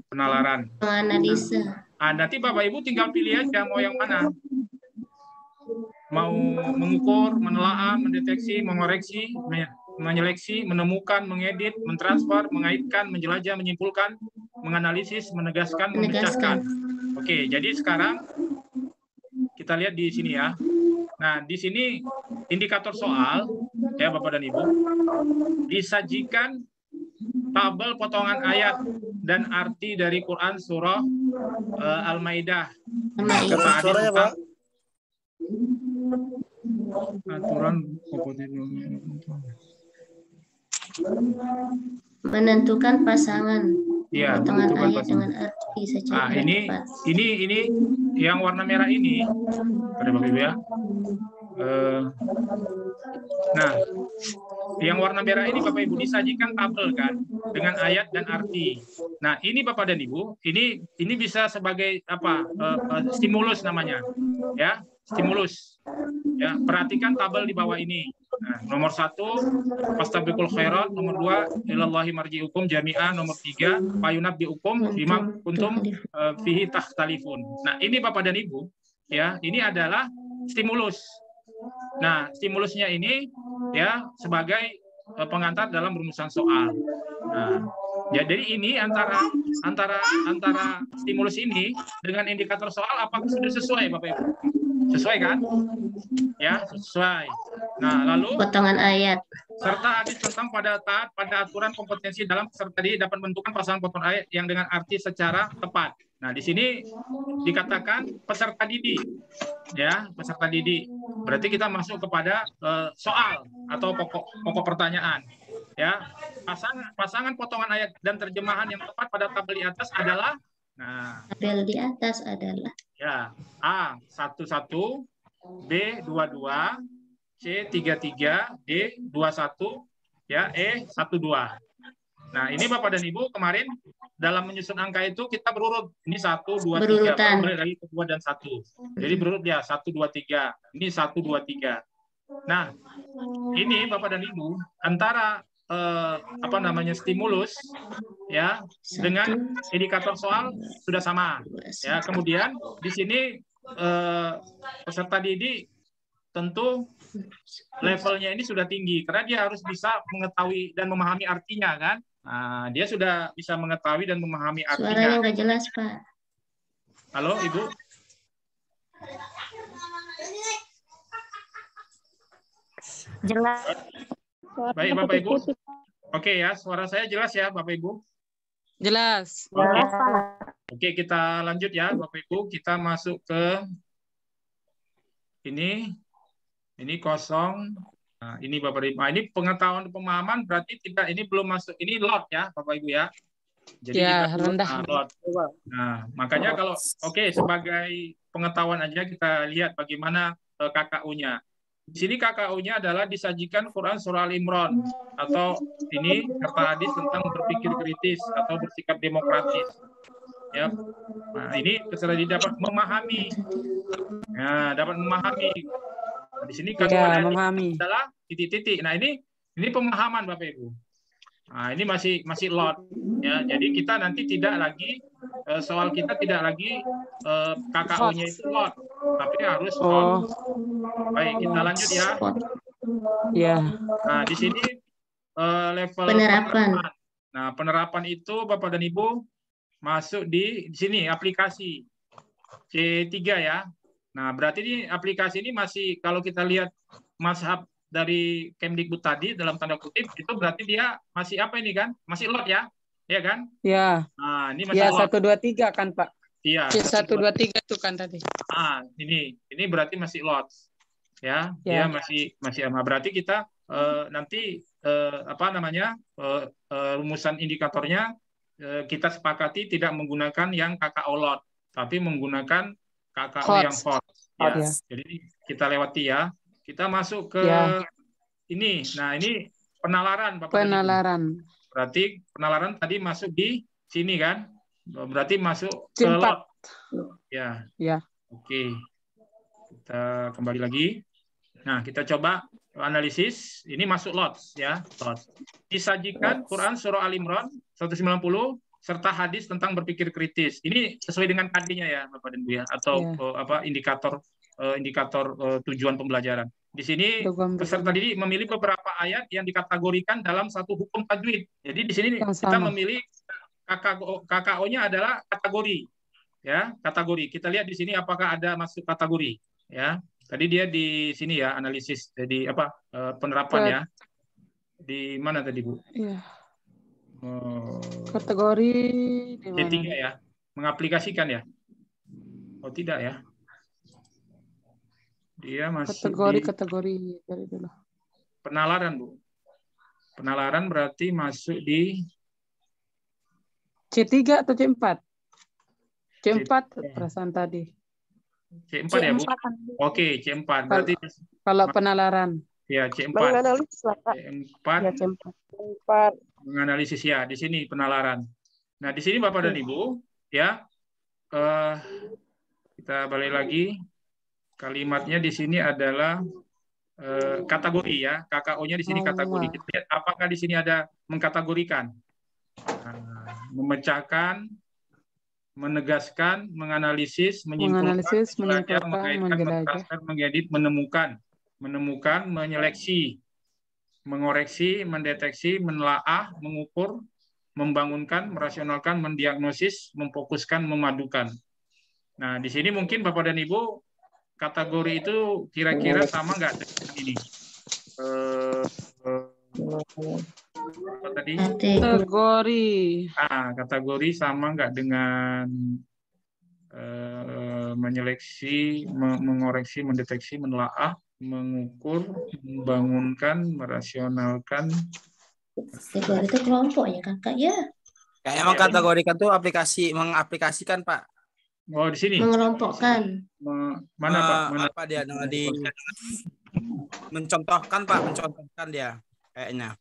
penalaran. Menganalisa. Nanti Bapak Ibu tinggal pilih aja mau yang mana. Mau mengukur, menelaah, mendeteksi, mengoreksi, menyeleksi, menemukan, mengedit, mentransfer, mengaitkan, menjelajah, menyimpulkan, menganalisis, menegaskan, memecahkan. Oke, jadi sekarang kita lihat di sini ya. Nah, di sini indikator soal ya Bapak dan Ibu disajikan tabel potongan ayat dan arti dari Quran surah Al-Maidah. Suaranya Pak. Aturan menentukan pasangan. Ya, potongan menentukan ayat pasangan. dengan arti secara ini yang warna merah ini pada Bapak Ibu ya. Nah, yang warna merah ini Bapak Ibu disajikan tabel kan dengan ayat dan arti. Nah, ini Bapak dan Ibu, ini bisa sebagai apa? Stimulus namanya. Ya, stimulus. Ya, perhatikan tabel di bawah ini. Nah, nomor 1, fastabiqul khairat. Nomor 2, ilallahi marji'ukum jami'an. Nomor 3, fayunabbi'ukum bima kuntum fihi takhtalifun. Nah, ini Bapak dan Ibu, ya, ini adalah stimulus. Nah, stimulusnya ini ya sebagai pengantar dalam rumusan soal. Nah, ya, jadi ini antara stimulus ini dengan indikator soal apakah sudah sesuai Bapak Ibu? Sesuai kan? Ya, sesuai. Nah, lalu Potongan ayat. serta hadis tentang pada aturan kompetensi dalam peserta didik dapat menentukan pasangan potongan ayat yang dengan arti secara tepat. Nah, di sini dikatakan peserta didik. Ya, peserta didik. Berarti kita masuk kepada soal atau pokok pertanyaan. Ya, pasangan potongan ayat dan terjemahan yang tepat pada tabel di atas adalah, nah, Tabel di atas adalah ya, A 11, B 22, C 33, D 21, ya, E 12. Nah, ini Bapak dan Ibu kemarin dalam menyusun angka itu kita berurut. Ini 1, 2, 3, kembali lagi ke 2 dan 1. Jadi berurut ya 1, 2, 3. Ini 1, 2, 3. Nah, ini Bapak dan Ibu antara stimulus ya dengan indikator soal sudah sama. Ya, kemudian di sini peserta didik tentu levelnya ini sudah tinggi karena dia harus bisa mengetahui dan memahami artinya kan. Nah, dia sudah bisa mengetahui dan memahami artinya. Suaranya nggak jelas, Pak. Halo, Ibu? Jelas. Baik, Bapak Ibu. Oke ya, suara saya jelas ya, Bapak Ibu? Jelas. Oke, kita lanjut ya, Bapak Ibu. Kita masuk ke ini kosong. Nah, ini Bapak Ibu. Nah, ini pengetahuan pemahaman berarti tidak, ini belum masuk. Ini lot ya, Bapak Ibu ya. Jadi ya, rendah. Lot. Nah, makanya kalau sebagai pengetahuan aja kita lihat bagaimana KKU-nya. Di sini KKU-nya adalah disajikan Quran Surah Al-Imran atau ini serta hadis tentang berpikir kritis atau bersikap demokratis. Ya. Nah, ini peserta didik dapat memahami. Nah, dapat memahami. Nah, di sini KKU adalah titik-titik. Nah, ini pemahaman Bapak Ibu. Nah, ini masih lot ya. Jadi kita nanti tidak lagi soal kita tidak lagi KKU-nya itu lot, tapi harus lot. Baik, kita lanjut ya. Ya. Nah, di sini level penerapan. Nah, penerapan itu Bapak dan Ibu masuk di sini aplikasi C3 ya. Nah, berarti ini aplikasi ini masih kalau kita lihat mazhab dari Kemdikbud tadi dalam tanda kutip itu berarti dia masih apa ini kan? Masih lot ya? Iya kan? Ya. Nah, ini masih ya, lot. 1, 2, 3 kan, Pak? Iya. 1, 2, 3 itu kan tadi. Ah, ini berarti masih lot. Ya, dia masih sama. Berarti kita nanti rumusan indikatornya kita sepakati tidak menggunakan yang KKO lot, tapi menggunakan KKO yang hot. Ya. Jadi kita lewati ya. Kita masuk ke ini. Nah, ini penalaran Bapak. Penalaran. Berarti penalaran tadi masuk di sini kan? Berarti masuk ke lot. Ya. Ya. Oke. Kita kembali lagi. Nah, kita coba analisis. Ini masuk lot ya, lot. Disajikan Quran Surah Al-Imran 190 serta hadis tentang berpikir kritis. Ini sesuai dengan KD-nya ya, Bapak dan Bu ya, atau indikator tujuan pembelajaran. Di sini peserta didik memilih beberapa ayat yang dikategorikan dalam satu hukum tajwid. Jadi di sini kita memilih KKO-nya adalah kategori. Ya, kategori. Kita lihat di sini apakah ada masuk kategori, ya. Tadi dia di sini ya analisis jadi penerapan ya. Di mana tadi, Bu? Iya. Kategori D3 ya. Mengaplikasikan ya. Oh, tidak ya. Dia masih kategori dari dulu. Penalaran, Bu. Penalaran berarti masuk di C3 atau C4? C4 perasaan tadi. C4 ya, Bu? Oke, C4. Berarti kalau penalaran. Ya, C4. Menganalisis, Pak. C4. Ya, C4. Menganalisis ya, di sini penalaran. Nah, di sini Bapak dan Ibu, ya. Kita balik lagi. Kalimatnya di sini adalah kategori ya. KKO-nya di sini kategori. Kita lihat apakah di sini ada mengkategorikan. Memecahkan, menegaskan, menganalisis, menyimpulkan, mengajar, mengaitkan, mentransfer, mengedit, menemukan, menyeleksi, mengoreksi, mendeteksi, menelaah, mengukur, membangunkan, merasionalkan, mendiagnosis, memfokuskan, memadukan. Nah, di sini mungkin Bapak dan Ibu kategori itu kira-kira sama nggak dengan ini? Apa tadi? Kategori. Kategori sama nggak dengan menyeleksi, mengoreksi, mendeteksi, menelaah, mengukur, membangunkan, merasionalkan. Kategori itu kelompok ya kakak ya. Kayaknya mengkategorikan tuh mengaplikasikan Pak. Oh di sini. Mengelompokkan. Mana Pak? Mana? Apa dia mencontohkan Pak, mencontohkan dia kayaknya.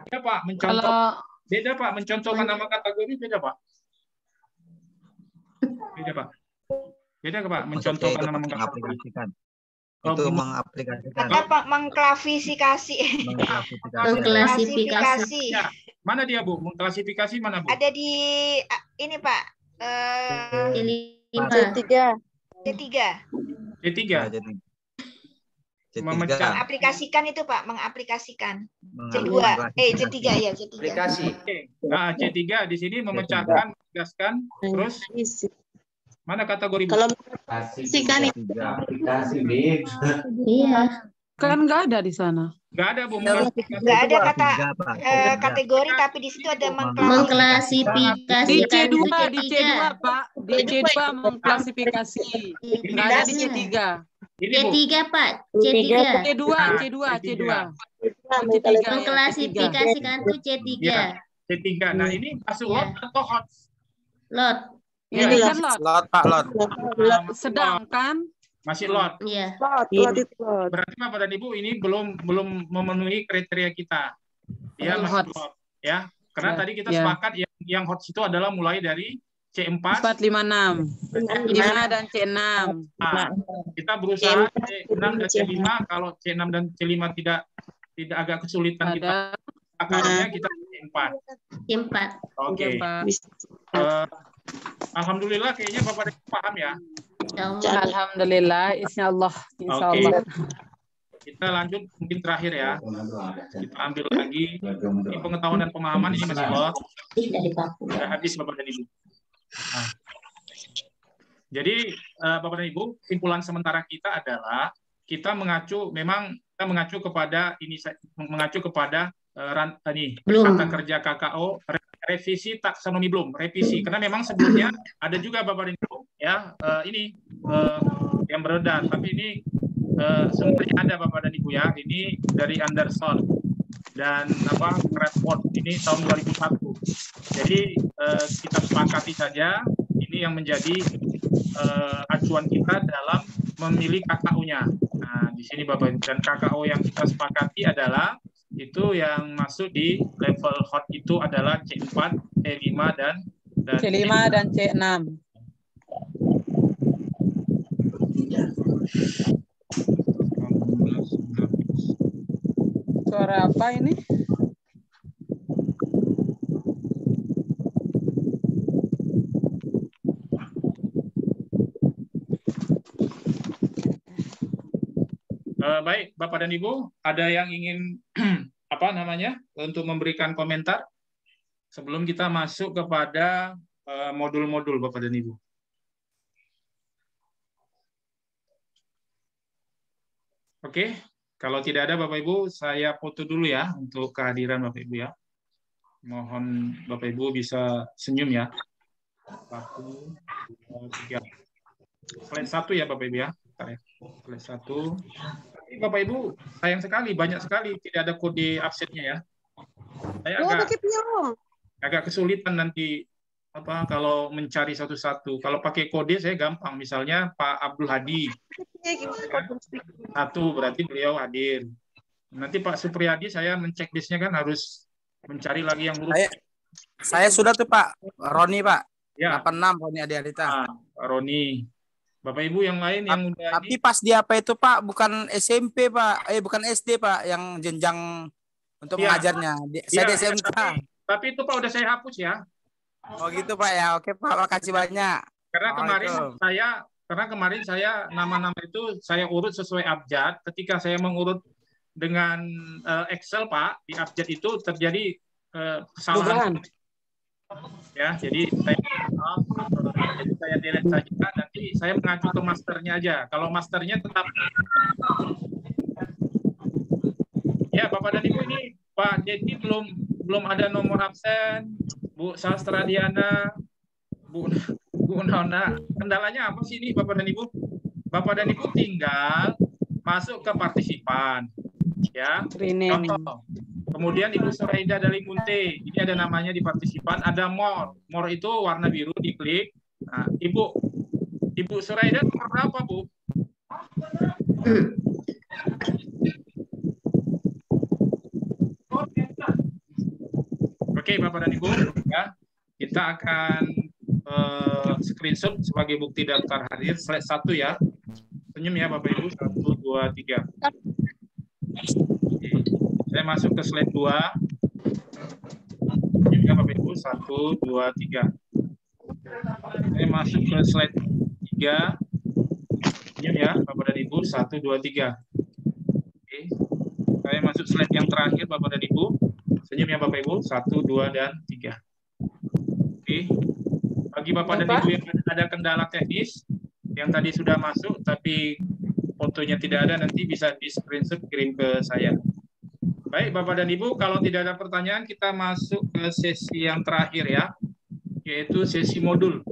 Beda Pak, mencontoh. Beda Pak, mencontohkan nama kategori beda Pak. Beda Pak. Beda Pak, mencontohkan nama kategori. Itu mengaplikasikan. Apa mengklasifikasi? Mengklasifikasi. Ya, mana dia Bu? Mengklasifikasi mana Bu? Ada di ini Pak. C3. Mengaplikasikan itu Pak, mengaplikasikan. C2, C3 ya, C3. Aplikasi. Nah, C3 di sini memecahkan, menegaskan, terus mana kategori Bu? Kalau aplikasi, Iya. Kan nggak ada di sana. Nggak ada Bu. Nggak ada kata kategori, tapi di situ ada mengklasifikasikan. Di C2 Pak. Di C2 mengklasifikasi. Nggak ada di C3. C3 Pak. C3. C2. Mengklasifikasikan itu C3. C3. Nah ini masuk lot atau hot? Lot. Ini kan lot. Lot Pak, lot. Sedangkan masih lot. Iya. Lot. Berarti Bapak dan Ibu ini belum memenuhi kriteria kita. Ya, masih lot. Ya, karena tadi kita sepakat yang hot itu adalah mulai dari C4, 4, 5, 6. 5 dan C6. Nah, kita berusaha C6 dan C5. Kalau C6 dan C5 tidak agak kesulitan kita akarnya, kita C4. C4. Oke. Alhamdulillah kayaknya Bapak paham ya. Alhamdulillah, insyaallah. Oke. Kita lanjut mungkin terakhir ya. Kita ambil lagi. Ini pengetahuan dan pemahaman ini masih lot. Sudah habis Bapak dan Ibu. Nah. Jadi Bapak dan Ibu, simpulan sementara kita adalah kita mengacu kepada kata kerja KKO revisi taksonomi belum revisi karena memang sebelumnya ada juga Bapak dan Ibu ya yang beredar, tapi ini sumbernya ada Bapak dan Ibu ya, ini dari Anderson dan Redford ini tahun 2001. Jadi kita sepakati saja ini yang menjadi acuan kita dalam memilih KKO-nya. Nah, di sini Bapak, dan KKO yang kita sepakati adalah itu yang masuk di level hot itu adalah C4, C5 dan C5 dan C6. Suara apa ini? Baik, Bapak dan Ibu, ada yang ingin untuk memberikan komentar sebelum kita masuk kepada modul-modul Bapak dan Ibu. Oke, kalau tidak ada Bapak Ibu, saya foto dulu ya untuk kehadiran Bapak Ibu ya. Mohon Bapak Ibu bisa senyum ya. 1, 2, 3. Slide 1 ya Bapak Ibu ya. Slide 1. Bapak Ibu, sayang sekali, banyak sekali tidak ada kode absennya ya. Saya agak kesulitan nanti kalau mencari satu-satu. Kalau pakai kode saya gampang. Misalnya Pak Abdul Hadi. 1 berarti beliau hadir. Nanti Pak Supriyadi saya mencek listnya kan harus mencari lagi yang huruf. Saya sudah tuh Pak. Roni Pak. Ya. 86 Roni Adiarita. Pak Roni. Bapak Ibu yang lain yang udah Tapi pas dia apa itu Pak, bukan SMP Pak, bukan SD Pak, yang jenjang untuk Iya. mengajarnya. Saya di SMK. Tapi itu Pak udah saya hapus ya. Oh gitu Pak ya. Oke Pak, makasih banyak. Karena kemarin Waalaikumsalam. saya nama-nama itu saya urut sesuai abjad. Ketika saya mengurut dengan Excel Pak, di abjad itu terjadi kesalahan. Ya, jadi saya delete saja. Nanti saya mengacu ke masternya aja. Kalau masternya tetap. Ya, Bapak dan Ibu, ini Pak Dedi belum ada nomor absen. Bu Sastradiana, Bu Nona. Kendalanya apa sih ini Bapak dan Ibu? Bapak dan Ibu tinggal masuk ke partisipan. Ya. Contoh. Kemudian Ibu Suraida dari Munte, ini ada namanya di partisipan, ada more. More itu warna biru, diklik. Nah, Ibu Suraida nomor berapa, Bu? Oke, Bapak dan Ibu, ya. Kita akan screenshot sebagai bukti daftar hadir slide 1 ya. Senyum ya Bapak Ibu, 1, 2, 3. Saya masuk ke slide 2. Senyum ya Bapak Ibu, 1, 2, 3. Saya masuk ke slide 3. Senyum ya Bapak dan Ibu, 1, 2, 3. Oke. Saya masuk slide yang terakhir Bapak dan Ibu. Senyum ya Bapak Ibu, 1, 2, dan 3. Oke. Bagi Bapak dan Ibu yang ada kendala teknis, yang tadi sudah masuk tapi fotonya tidak ada, nanti bisa di screenshot kirim ke saya. Baik Bapak dan Ibu, kalau tidak ada pertanyaan kita masuk ke sesi yang terakhir ya, yaitu sesi modul.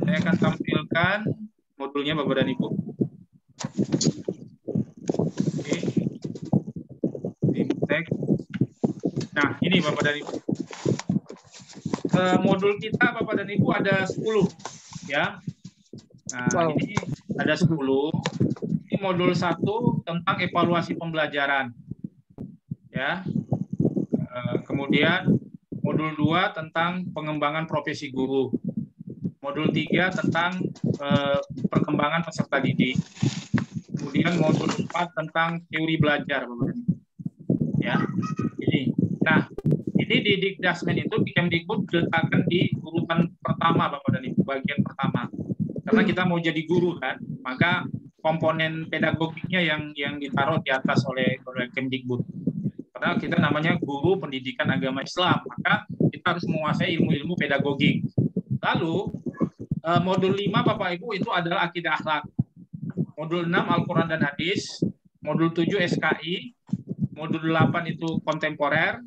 Saya akan tampilkan modulnya Bapak dan Ibu. Oke. Nah, ini Bapak dan Ibu. Modul kita Bapak dan Ibu ada 10 ya. Nah, ini ada 10. Ini modul 1 tentang evaluasi pembelajaran. Ya. Kemudian modul 2 tentang pengembangan profesi guru. Modul 3 tentang perkembangan peserta didik. Kemudian modul 4 tentang teori belajar, Bapak. Ya. Ini. Nah, ini di Dikdasmen itu di Kemdikbud diletakkan di urutan pertama Bapak dan Ibu, bagian pertama. Karena kita mau jadi guru kan, maka komponen pedagogiknya yang ditaruh di atas oleh Kemdikbud. Karena kita namanya guru pendidikan agama Islam, maka kita harus menguasai ilmu-ilmu pedagogik. Lalu modul 5 Bapak Ibu itu adalah akidah akhlak. Modul 6 Al-Quran dan Hadis, modul 7 SKI, modul 8 itu kontemporer,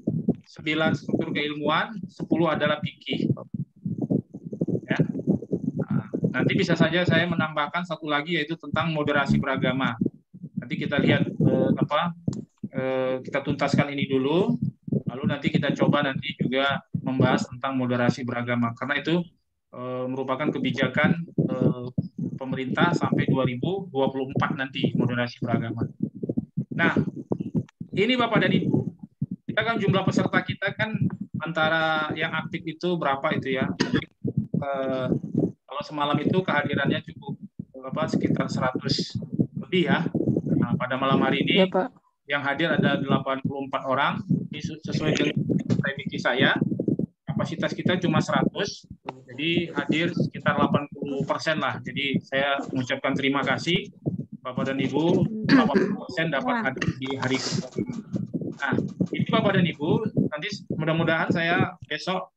9 struktur keilmuan, 10 adalah fikih. Ya. Nanti bisa saja saya menambahkan satu lagi yaitu tentang moderasi beragama. Nanti kita lihat kita tuntaskan ini dulu, lalu nanti kita coba nanti juga membahas tentang moderasi beragama karena itu merupakan kebijakan pemerintah sampai 2024 nanti moderasi beragama. Nah, ini Bapak dan Ibu, kita kan jumlah peserta kita kan antara yang aktif itu berapa itu ya? Kalau semalam itu kehadirannya cukup sekitar 100 lebih ya. Nah, pada malam hari ini ya, yang hadir ada 84 orang. Ini sesuai dengan prediksi saya. Kapasitas kita cuma 100. Jadi hadir sekitar 80% lah. Jadi saya mengucapkan terima kasih Bapak dan Ibu, 80% dapat hadir di hari ini. Nah, ini Bapak dan Ibu, nanti mudah-mudahan saya besok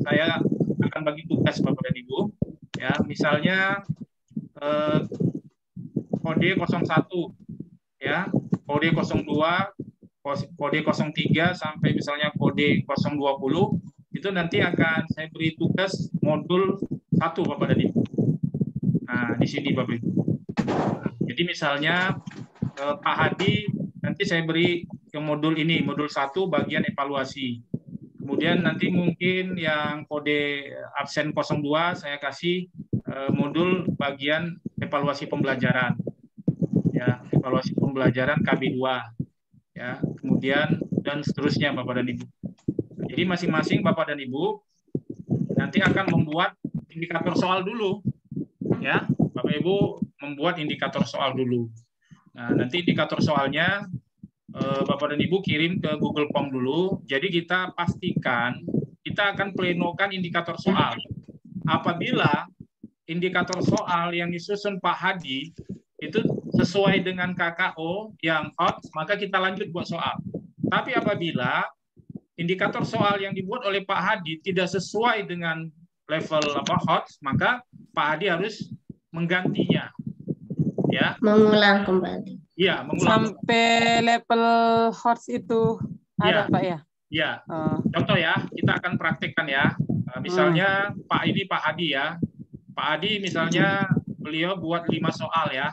saya akan bagi tugas Bapak dan Ibu. Ya, misalnya kode 01 ya, kode 02, kode 03 sampai misalnya kode 020 itu nanti akan saya beri tugas modul 1 Bapak dan Ibu. Nah, di sini Bapak Ibu. Jadi misalnya Pak Hadi nanti saya beri ke modul ini, modul 1 bagian evaluasi. Kemudian nanti mungkin yang kode absen 02 saya kasih modul bagian evaluasi pembelajaran. Ya, evaluasi pembelajaran KB2. Ya, kemudian dan seterusnya Bapak dan Ibu. Jadi masing-masing Bapak dan Ibu nanti akan membuat indikator soal dulu. Ya, Bapak Ibu membuat indikator soal dulu. Nah, nanti indikator soalnya Bapak dan Ibu kirim ke Google Form dulu. Jadi kita pastikan kita akan plenokan indikator soal. Apabila indikator soal yang disusun Pak Hadi itu sesuai dengan KKO yang hot, maka kita lanjut buat soal. Tapi apabila indikator soal yang dibuat oleh Pak Hadi tidak sesuai dengan level hot, maka Pak Hadi harus menggantinya. Ya. Mengulang kembali. Iya, mengulang. Sampai level hot itu ada, Pak ya? Ya. Contoh ya, kita akan praktekkan ya. Misalnya Pak Hadi ya. Pak Hadi misalnya beliau buat 5 soal ya.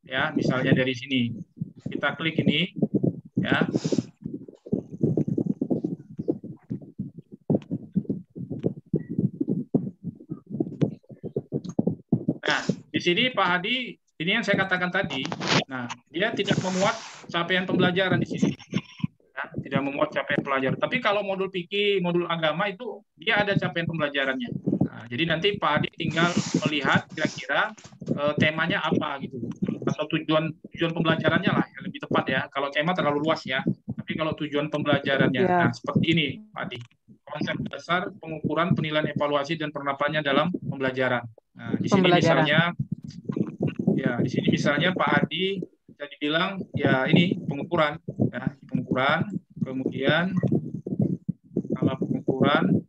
Ya, misalnya dari sini. Kita klik ini ya. Nah, di sini Pak Hadi, ini yang saya katakan tadi. Nah, dia tidak memuat capaian pembelajaran di sini. Ya, tidak memuat capaian pelajaran. Tapi kalau modul fikih, modul agama itu dia ada capaian pembelajarannya. Nah, jadi nanti Pak Hadi tinggal melihat kira-kira temanya apa gitu, atau tujuan pembelajarannya lah yang lebih tepat ya. Kalau tema terlalu luas ya. Tapi kalau tujuan pembelajarannya, nah seperti ini Pak Hadi. Konsep dasar pengukuran penilaian evaluasi dan penerapannya dalam pembelajaran. Nah, di sini misalnya, ya di sini misalnya Pak Hadi bisa dibilang ya ini pengukuran, ya pengukuran, kemudian skala pengukuran,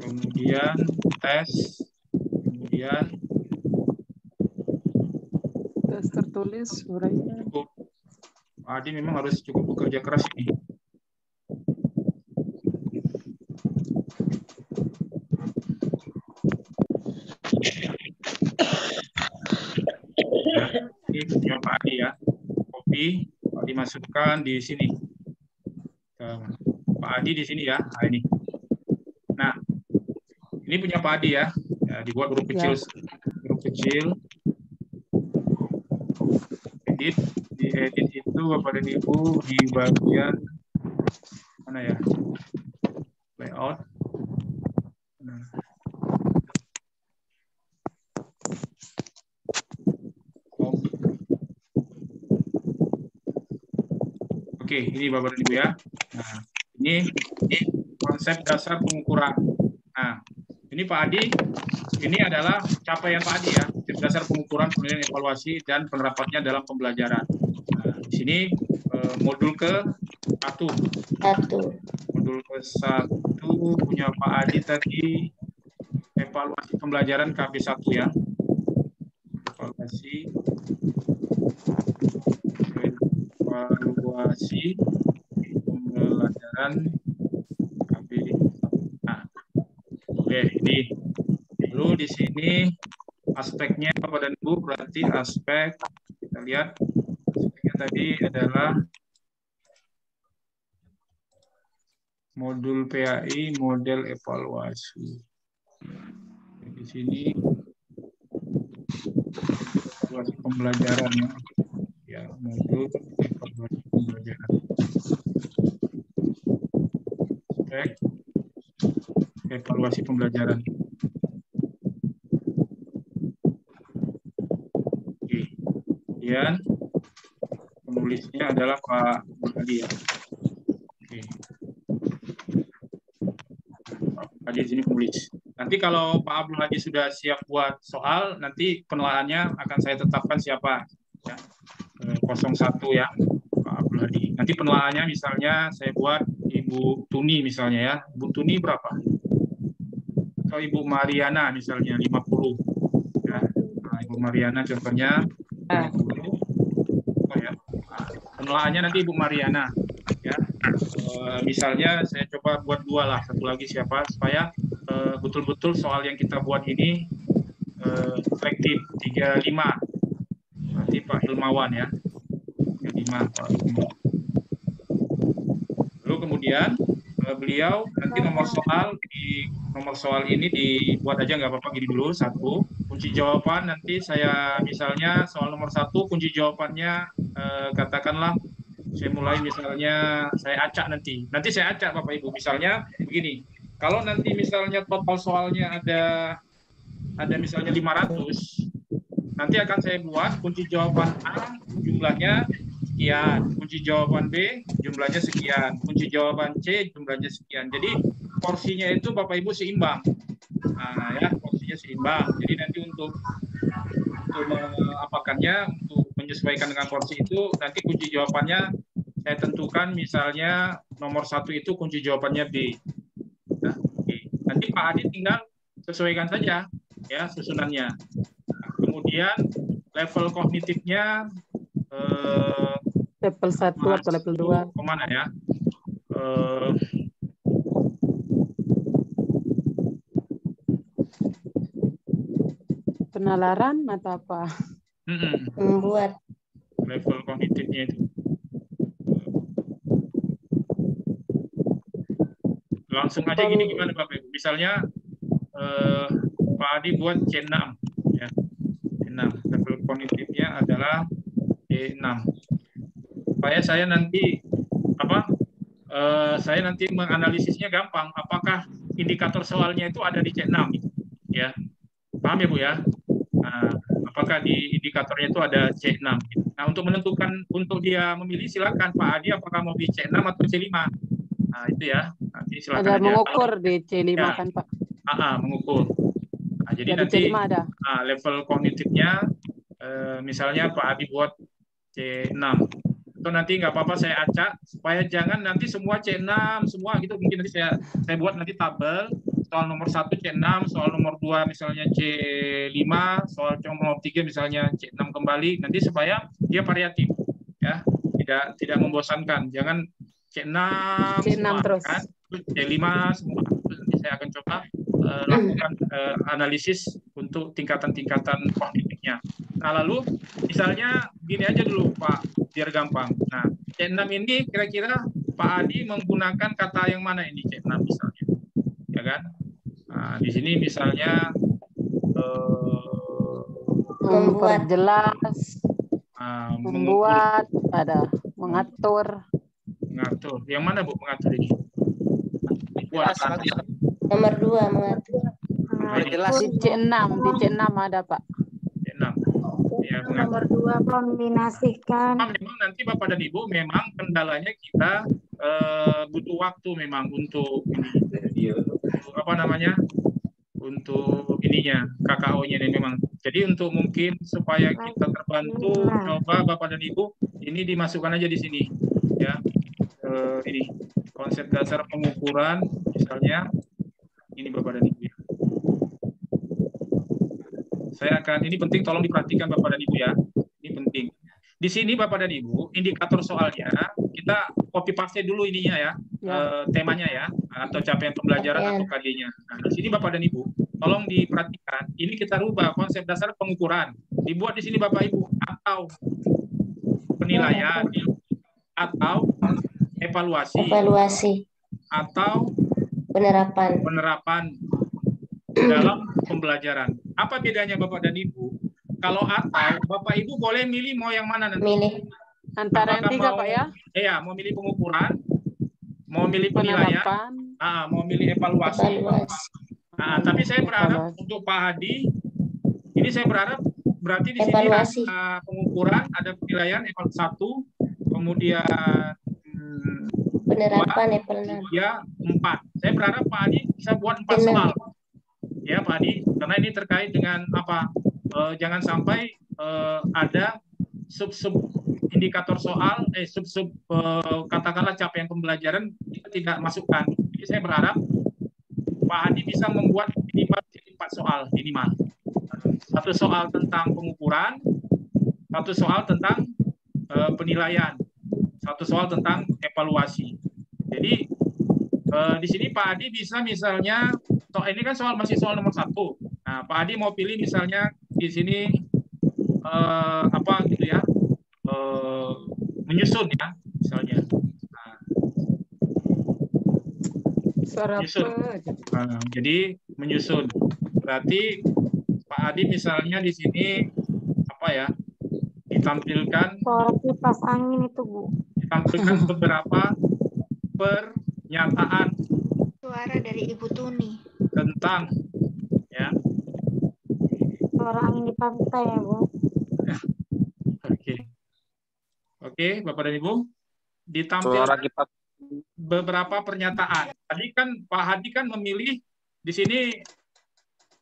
kemudian tes, kemudian tes tertulis, uraian. Pak Hadi memang harus cukup bekerja keras ini. Ini punya Pak Hadi ya, kopi dimasukkan di sini. Pak Hadi di sini ya, nah ini. Nah, ini punya Pak Hadi ya, dibuat huruf kecil, diedit itu Bapak dan Ibu di bagian mana ya, layout. Nah. Oke, ini Bapak dan Ibu ya. Nah, ini konsep dasar pengukuran. Nah, ini Pak Hadi, ini adalah capaian Pak Hadi ya, konsep dasar pengukuran penilaian evaluasi dan penerapannya dalam pembelajaran. Nah, di sini modul ke-1. Modul ke-1 punya Pak Hadi tadi, evaluasi pembelajaran KB1 ya. Evaluasi pembelajaran KB. Nah, oke, ini. Lalu di sini aspeknya Bapak dan Ibu, berarti aspek, kita lihat aspeknya tadi adalah modul PAI, model evaluasi. Di sini evaluasi pembelajarannya. Ya, modul evaluasi pembelajaran. Aspek evaluasi pembelajaran. Oke. Kemudian penulisnya adalah Pak Hadi ya. Oke. Pak Hadi di sini penulis. Nanti kalau Pak Abdul Hadi sudah siap buat soal, nanti penelaahannya akan saya tetapkan siapa. Ya. 01 ya, Pak Abdul Hadi. Nanti penelaahannya misalnya saya buat Ibu Tuni misalnya ya. Ibu Tuni berapa? Atau Ibu Mariana misalnya 50. Ya. Nah, Ibu Mariana contohnya 50. Oh ya. Nah, penelaahannya nanti Ibu Mariana ya. Misalnya saya coba buat 2 lah, satu lagi siapa supaya betul-betul soal yang kita buat ini selektif 35. Nanti Pak Ilmawan ya. 35 Pak Ilmawan. Lalu kemudian beliau nanti nomor soal ini dibuat aja nggak apa-apa gini dulu 1. Kunci jawaban nanti saya misalnya soal nomor 1 kunci jawabannya katakanlah saya mulai misalnya saya acak nanti saya acak Bapak Ibu misalnya begini. Kalau nanti misalnya total soalnya ada misalnya 500 nanti akan saya buat kunci jawaban A jumlahnya sekian, kunci jawaban B jumlahnya sekian, kunci jawaban C jumlahnya sekian. Jadi porsinya itu Bapak Ibu seimbang. Nah, ya, porsinya seimbang. Jadi nanti untuk mengapakannya, untuk menyesuaikan dengan porsi itu, nanti kunci jawabannya saya tentukan, misalnya nomor 1 itu kunci jawabannya B. Nah, okay. Nanti Pak Adi tinggal sesuaikan saja ya susunannya. Nah, kemudian level kognitifnya level 1 atau level 2 kemana ya? Penalaran atau apa? Membuat level kognitifnya itu. Langsung aja gini, gimana Bapak Ibu? Misalnya Pak Adi buat C6 ya. C6 level kognitifnya adalah C6. Supaya saya nanti saya nanti menganalisisnya gampang, apakah indikator soalnya itu ada di C6 ya. Paham ya Bu ya? Nah, apakah di indikatornya itu ada C6? Nah, untuk menentukan, untuk dia memilih, silakan Pak Adi apakah mau di C6 atau C5. Nah, itu ya. Nanti silakan ada aja. mengukur di C5 ya, kan Pak? Mengukur. Nah, jadi ya, nanti C5 ada. Level kognitifnya misalnya Pak Adi buat C6. Itu nanti nggak apa-apa saya acak supaya jangan nanti semua C6 semua gitu. Mungkin nanti saya buat nanti tabel. Soal nomor 1 C6, soal nomor 2 misalnya C5, soal nomor 3 misalnya C6 kembali, nanti supaya dia variatif ya, tidak membosankan. Jangan C6 semua, terus kan? C5 semua. Terus nanti saya akan coba lakukan analisis untuk tingkatan-tingkatan kognitifnya. Nah, lalu misalnya gini aja dulu Pak, biar gampang. Nah, C6 ini kira-kira Pak Adi menggunakan kata yang mana ini C6 misalnya? Ya kan? Nah, di sini misalnya memperjelas, membuat, ada mengatur. Mengatur. Yang mana Bu mengatur ini? Buat nomor 2 mengatur. Jelas di C6, ada Pak. C6. Ya, nomor 2 kombinasikan. Memang nanti Bapak dan Ibu memang kendalanya kita butuh waktu memang untuk ini. Apa namanya, untuk ininya KKO-nya ini memang. Jadi untuk mungkin supaya kita terbantu, coba Bapak dan Ibu ini dimasukkan aja di sini ya. Ini konsep dasar pengukuran misalnya ini Bapak dan Ibu ya. Saya akan, ini penting, tolong diperhatikan Bapak dan Ibu ya. Ini penting. Di sini Bapak dan Ibu, indikator soalnya kita copy paste dulu ininya ya, temanya ya, atau capaian pembelajaran atau KD-nya. Nah, di sini Bapak dan Ibu, tolong diperhatikan. Ini kita rubah konsep dasar pengukuran. Dibuat di sini Bapak Ibu, atau penilaian, atau evaluasi, atau penerapan dalam pembelajaran. Apa bedanya Bapak dan Ibu? Kalau atau, Bapak Ibu boleh milih mau yang mana nanti? Milih. Antara yang 3 Pak ya? Iya, mau milih pengukuran, mau milih penilaian, mau milih evaluasi. Nah, tapi saya berharap untuk Pak Hadi, ini saya berharap berarti di sini ada pengukuran, ada penilaian level 1, kemudian penerapan level 6. Ya, 4. Saya berharap Pak Hadi bisa buat 4 soal. Ya, Pak Hadi, karena ini terkait dengan apa? Jangan sampai ada sub-sub indikator soal, katakanlah capaian pembelajaran kita tidak masukkan. Jadi saya berharap Pak Hadi bisa membuat minimal 4 soal minimal. 1 soal tentang pengukuran, 1 soal tentang penilaian, 1 soal tentang evaluasi. Jadi di sini Pak Hadi bisa misalnya, ini kan masih soal nomor 1. Nah, Pak Hadi mau pilih misalnya di sini apa gitu ya, menyusun ya misalnya. Nah, menyusun. Jadi menyusun. Berarti Pak Hadi misalnya di sini apa ya, ditampilkan suara kipas angin itu Bu. Ditampilkan beberapa pernyataan. Suara dari Ibu Tuni. Tentang ya. Suara angin yang dipaksa ya, Bu. Oke. Oke, Bapak dan Ibu. Suara Ditampilkan kita. beberapa pernyataan. Tadi kan Pak Hadi kan memilih di sini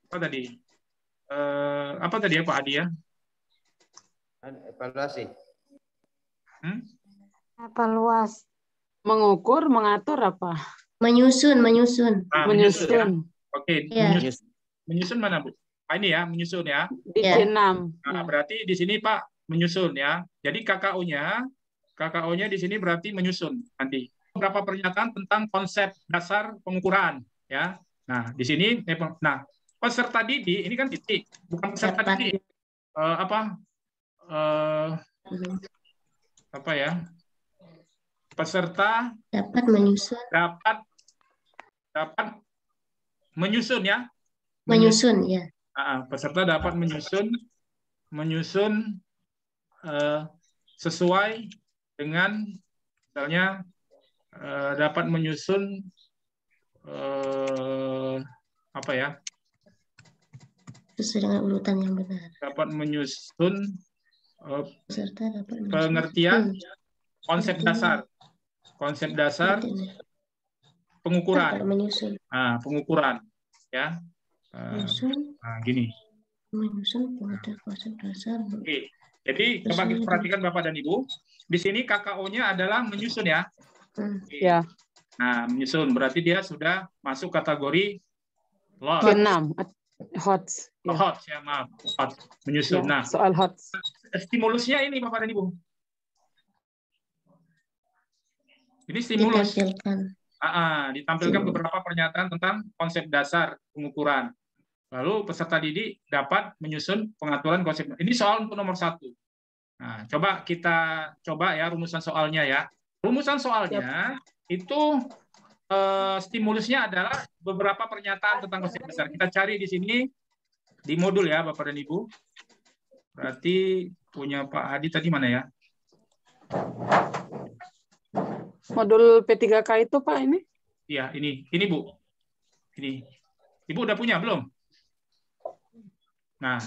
apa tadi? Apa tadi ya Pak Hadi ya? Evaluasi. Evaluasi. Mengukur, mengatur apa? Menyusun. Nah, Menyusun. Oke, Ya. menyusun mana Bu? Ini ya, menyusun ya. Di Ya. C6. Nah, berarti di sini Pak menyusun ya. Jadi KKO-nya di sini berarti menyusun nanti. Beberapa pernyataan tentang konsep dasar pengukuran ya. Nah, di sini peserta didik ini kan titik, bukan peserta Dapat. didik. Apa ya? Peserta Dapat menyusun. dapat menyusun ya. Menyusun ya. Peserta dapat menyusun sesuai dengan misalnya dapat menyusun apa ya? Sesuai dengan urutan yang benar. Dapat menyusun Peserta dapat menyusun. pengertian konsep dasar pengukuran. Kalau menyusun. Pengukuran ya. Menyusun. Gini. Menyusun pengertian konsep dasar. Oke. Jadi coba kita perhatikan Bapak dan Ibu. Di sini KKO-nya adalah menyusun ya. Ya. Nah, menyusun berarti dia sudah masuk kategori lot. C6. Hot. Ya. Hot ya, maaf. Hot. Menyusun. Ya, Nah, soal hot. stimulusnya ini Bapak dan Ibu. Ini stimulus. Ditampilkan beberapa pernyataan tentang konsep dasar pengukuran. Lalu peserta didik dapat menyusun pengaturan konsep. Ini soal untuk nomor 1. Nah, coba kita ya rumusan soalnya ya. Rumusan soalnya itu stimulusnya adalah beberapa pernyataan tentang konsep dasar. Kita cari di sini di modul ya Bapak dan Ibu. Berarti punya Pak Hadi tadi mana ya? Modul P3K itu Pak ini? Iya, ini Bu. Ini. Ibu udah punya belum? Nah,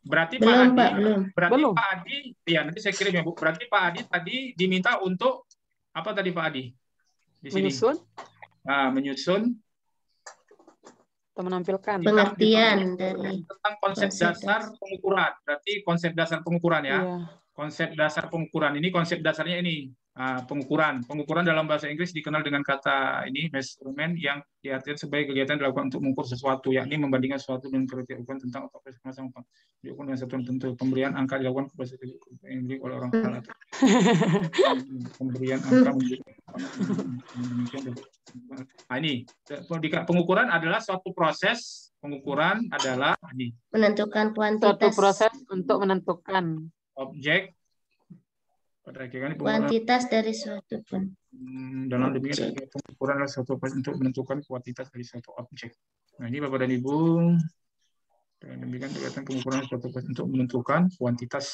berarti belum, Pak Hadi, belum. berarti Belum. Pak Hadi, ya nanti saya kirim ya Bu. Berarti Pak Hadi tadi diminta untuk apa tadi Pak Hadi? Di sini. Menyusun Nah, menyusun atau menampilkan. Pengertian dari tentang konsep dasar pengukuran. Berarti konsep dasar pengukuran ya. Iya. Konsep dasar pengukuran ini konsep dasarnya ini. Pengukuran. Pengukuran dalam bahasa Inggris dikenal dengan kata ini measurement yang diartikan sebagai kegiatan dilakukan untuk mengukur sesuatu, yakni membandingkan sesuatu dengan kriteria ukuran tentang operasi masing diukur dengan satuan tertentu. Pemberian angka dilakukan kepada yang diberi oleh orang salah. Pemberian angka nah, ini pengukuran adalah suatu proses. Pengukuran adalah ini. Menentukan kuantitas. Suatu proses untuk menentukan Objek kuantitas dari suatu pun. Dalam demikian pengukuran adalah suatu proses untuk menentukan kuantitas dari suatu objek. Nah, ini Bapak dan Ibu. Dengan demikian kegiatan pengukuran suatu proses untuk menentukan kuantitas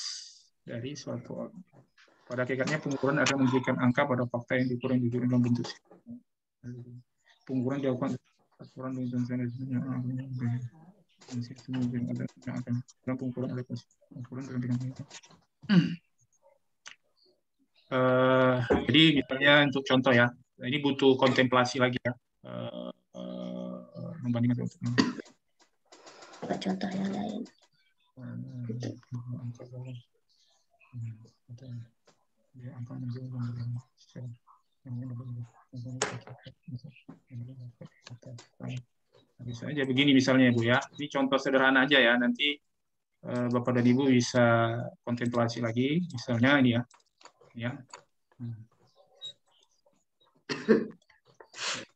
dari suatu objek. Pada hakikatnya pengukuran adalah memberikan angka pada fakta yang diukur yang diukur dalam bentuk. Pengukuran dilakukan ukuran dalam pengukuran ada pengukuran dalam bidang itu. Jadi misalnya untuk contoh ya, ini butuh kontemplasi lagi ya, membandingkan contoh yang lain. Bisa aja begini misalnya Bu ya, ini contoh sederhana aja ya, nanti Bapak dan Ibu bisa kontemplasi lagi, misalnya ini ya.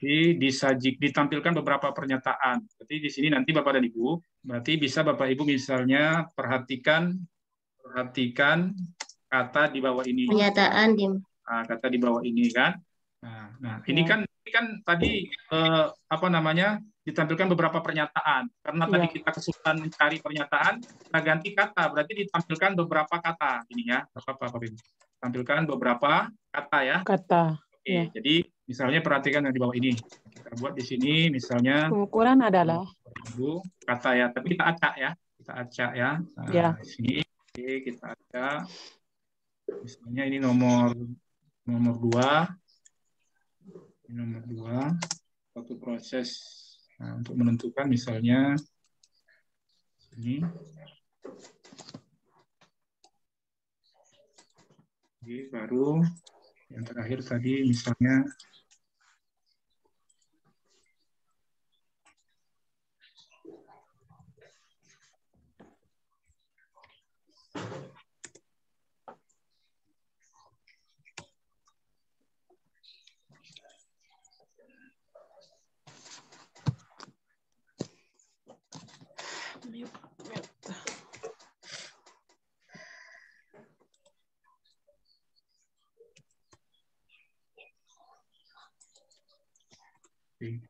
Jadi ditampilkan beberapa pernyataan. Jadi di sini nanti Bapak dan Ibu, berarti bisa Bapak Ibu misalnya perhatikan kata di bawah ini. Pernyataan di kata di bawah ini kan. Nah, ini kan tadi ditampilkan beberapa pernyataan. Karena tadi kita kesulitan mencari pernyataan, kita ganti kata. Berarti ditampilkan beberapa kata ini ya, Bapak Ibu. Tampilkan beberapa kata ya. Kata. Oke, jadi misalnya perhatikan yang di bawah ini. Kita buat di sini misalnya pengukuran adalah kata ya, tapi kita acak ya. kita acak ya. Nah, Ya. di sini kita acak. Misalnya ini nomor 2. Ini nomor 2. Suatu proses untuk menentukan misalnya ini. Jadi baru yang terakhir tadi misalnya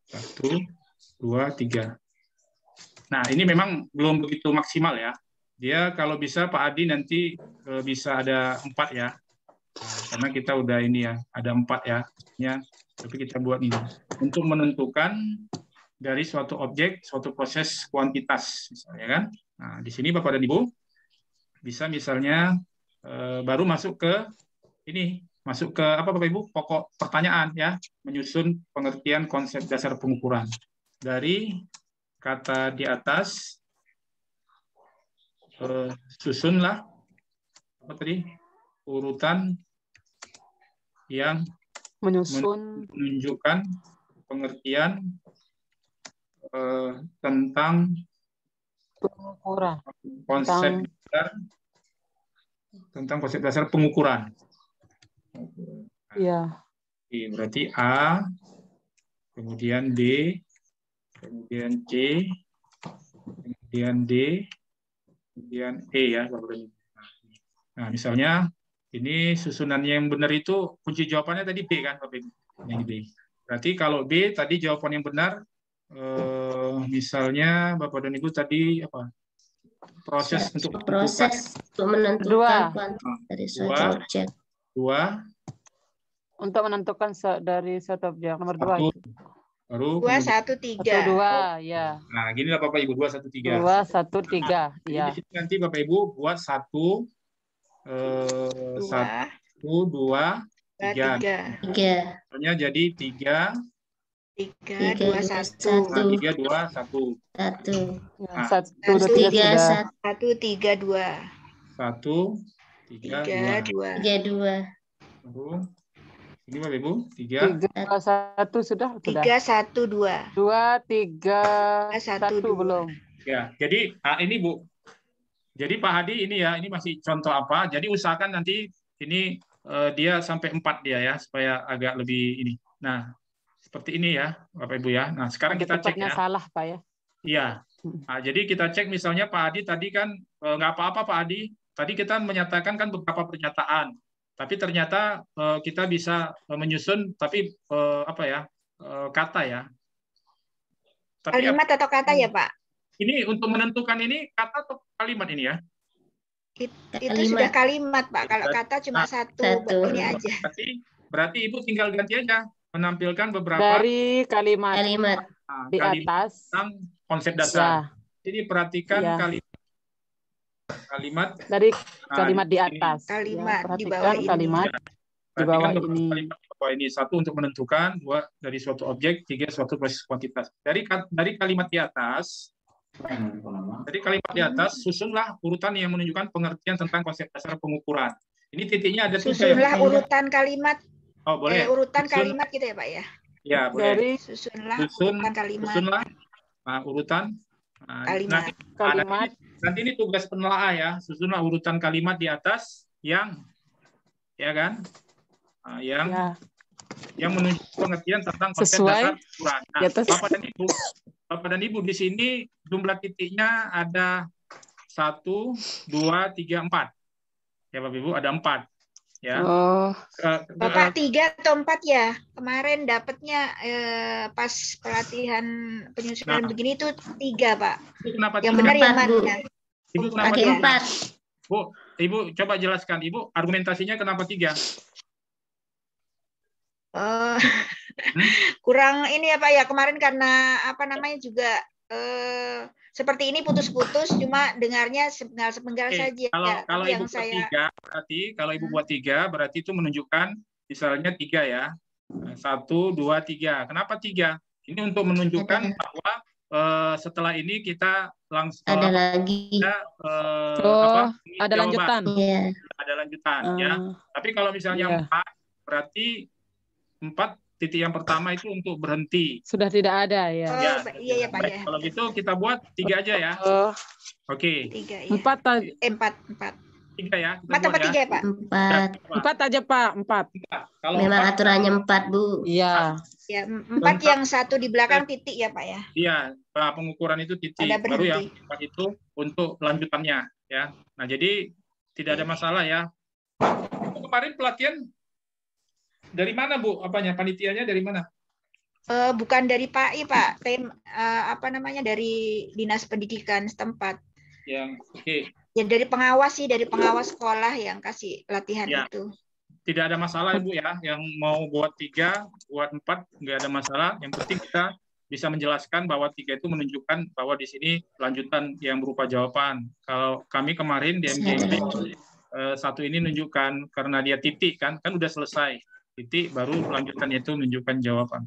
satu, dua, tiga. Nah, ini memang belum begitu maksimal ya. Dia kalau bisa Pak Adi nanti bisa ada 4 ya. Nah, karena kita udah ini ya, ada 4 ya. Tapi kita buat ini untuk menentukan dari suatu objek, suatu proses kuantitas, misalnya kan. Nah, di sini Bapak dan Ibu bisa misalnya baru masuk ke ini, masuk ke apa Bapak Ibu? Pokok pertanyaan ya, menyusun pengertian konsep dasar pengukuran. Dari kata di atas, susunlah apa tadi? Urutan yang menunjukkan pengertian tentang pengukuran, konsep dasar, tentang konsep dasar pengukuran. Iya. Berarti A, kemudian B, kemudian C, kemudian D, kemudian E ya. Nah, misalnya ini susunannya yang benar itu kunci jawabannya tadi B kan, Bapak Ibu. Yang B. Berarti kalau B tadi jawaban yang benar, misalnya Bapak dan Ibu tadi apa? Proses untuk menentukan kuantitas dari suatu objek. 2 untuk menentukan dari suatu objek. Nomor 2 itu. Baru 2, 1, 3. 2, ya. Nah, gini lah Bapak Ibu, 2, 1, 3. 2, 1, 3, ya. Jadi nanti Bapak Ibu buat 1, 2, 3. Soalnya jadi 3, 2, 1. Nah, 3, 2, 1. 1. 1, 3, 2. 1, 3, 2. 3, 2. Ini Bapak Ibu, 3. 1 sudah. 3, 1, 2. 2, 3, 1 belum. Ya, jadi ini Bu. Jadi Pak Hadi ini ya, ini masih contoh apa. Jadi usahakan nanti ini dia sampai 4 dia ya, supaya agak lebih ini. Nah, seperti ini ya, Bapak Ibu ya. Nah, sekarang kita cek ya. Salah, Pak ya. Iya. Nah, jadi kita cek misalnya Pak Hadi tadi kan nggak apa-apa Pak Hadi. Tadi kita menyatakan kan beberapa pernyataan. Tapi ternyata kita bisa menyusun tapi kata ya. Tapi kalimat atau kata ya, Pak? Ini untuk menentukan ini kata atau kalimat ini ya? Itu sudah kalimat, Pak. Kalau kata cuma satu ini aja. Berarti Ibu tinggal ganti aja, menampilkan beberapa dari kalimat di atas tentang konsep dasar. Jadi perhatikan kalimat dari kalimat di atas. Kalimat ya, di bawah ini. Kalimat di bawah ini. Kalimat di bawah ini. 1 untuk menentukan, 2 dari suatu objek, 3 suatu proses kuantitas. Dari kalimat di atas. Jadi kalimat di atas, susunlah urutan yang menunjukkan pengertian tentang konsep dasar pengukuran. Ini titiknya ada 3. Susunlah urutan kalimat. Oh, boleh. Urutan kalimat gitu ya, Pak ya? Ya, boleh. Dari susunlah urutan kalimat. Susunlah urutan kalimat. Nanti ini tugas penelaah ya. Susunlah urutan kalimat di atas yang yang menunjukkan pengertian tentang konsep dasar pengukuran. Nah, Bapak dan Ibu di sini jumlah titiknya ada 1, 2, 3, 4. Ya Bapak Ibu ada 4. Ya. Bapak 3 atau 4 ya? Kemarin dapatnya pas pelatihan penyusunan begini itu 3, Pak. Kenapa yang benar yang mana? Ibu kenapa 4? Bu, Ibu coba jelaskan. Ibu argumentasinya kenapa 3? Kurang ini ya Pak ya, kemarin karena juga seperti ini putus-putus, cuma dengarnya sepenggal Oke, saja. kalau Yang Ibu buat 3, berarti kalau Ibu buat 3, berarti itu menunjukkan misalnya 3 ya. 1, 2, 3. Kenapa 3? Ini untuk menunjukkan bahwa setelah ini kita langsung Ada lagi. Ada lanjutan. Iya. Ada lanjutan ya. Tapi kalau misalnya 4, berarti 4 titik yang pertama itu untuk berhenti. Sudah tidak ada ya. Iya Pak ya. Kalau gitu kita buat 3 aja ya. Oke. 3 ya. 4 3 ya. 4 apa 3 ya Pak? 4 aja Pak, 4. Kalau memang aturannya 4 Bu. Iya. Ya, 4 yang 1 di belakang titik ya Pak ya. Iya, pengukuran itu titik. Baru yang 4 itu untuk lanjutannya ya. Nah, jadi tidak ada masalah ya. Kemarin pelatihan dari mana Bu? Apanya? Panitianya dari mana? Bukan dari PAI Pak. Dari Dinas Pendidikan setempat. Oke. Ya dari pengawas sih, dari pengawas sekolah yang kasih latihan itu. Tidak ada masalah Bu ya. Yang mau buat 3, buat 4 nggak ada masalah. Yang penting kita bisa menjelaskan bahwa 3 itu menunjukkan bahwa di sini lanjutan yang berupa jawaban. Kalau kami kemarin di MGMP 1 ini menunjukkan karena dia titik kan udah selesai. Titik baru lanjutannya itu menunjukkan jawaban.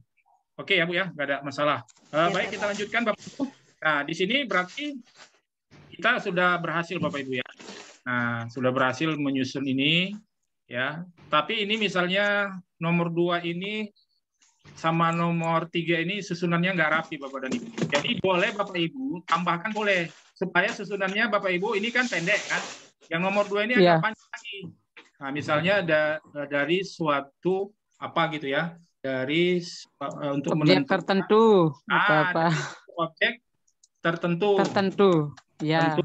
Oke ya Bu ya, nggak ada masalah. Baik, kita lanjutkan Bapak Ibu. Nah, di sini berarti kita sudah berhasil Bapak Ibu ya. Nah, sudah berhasil menyusun ini ya. Tapi ini misalnya nomor 2 ini sama nomor 3 ini susunannya nggak rapi Bapak dan Ibu. Jadi boleh Bapak Ibu tambahkan boleh supaya susunannya Bapak Ibu ini kan pendek kan. Yang nomor 2 ini agak panjang lagi. Nah, misalnya dari suatu apa gitu ya, dari untuk objek tertentu, objek tertentu, ya.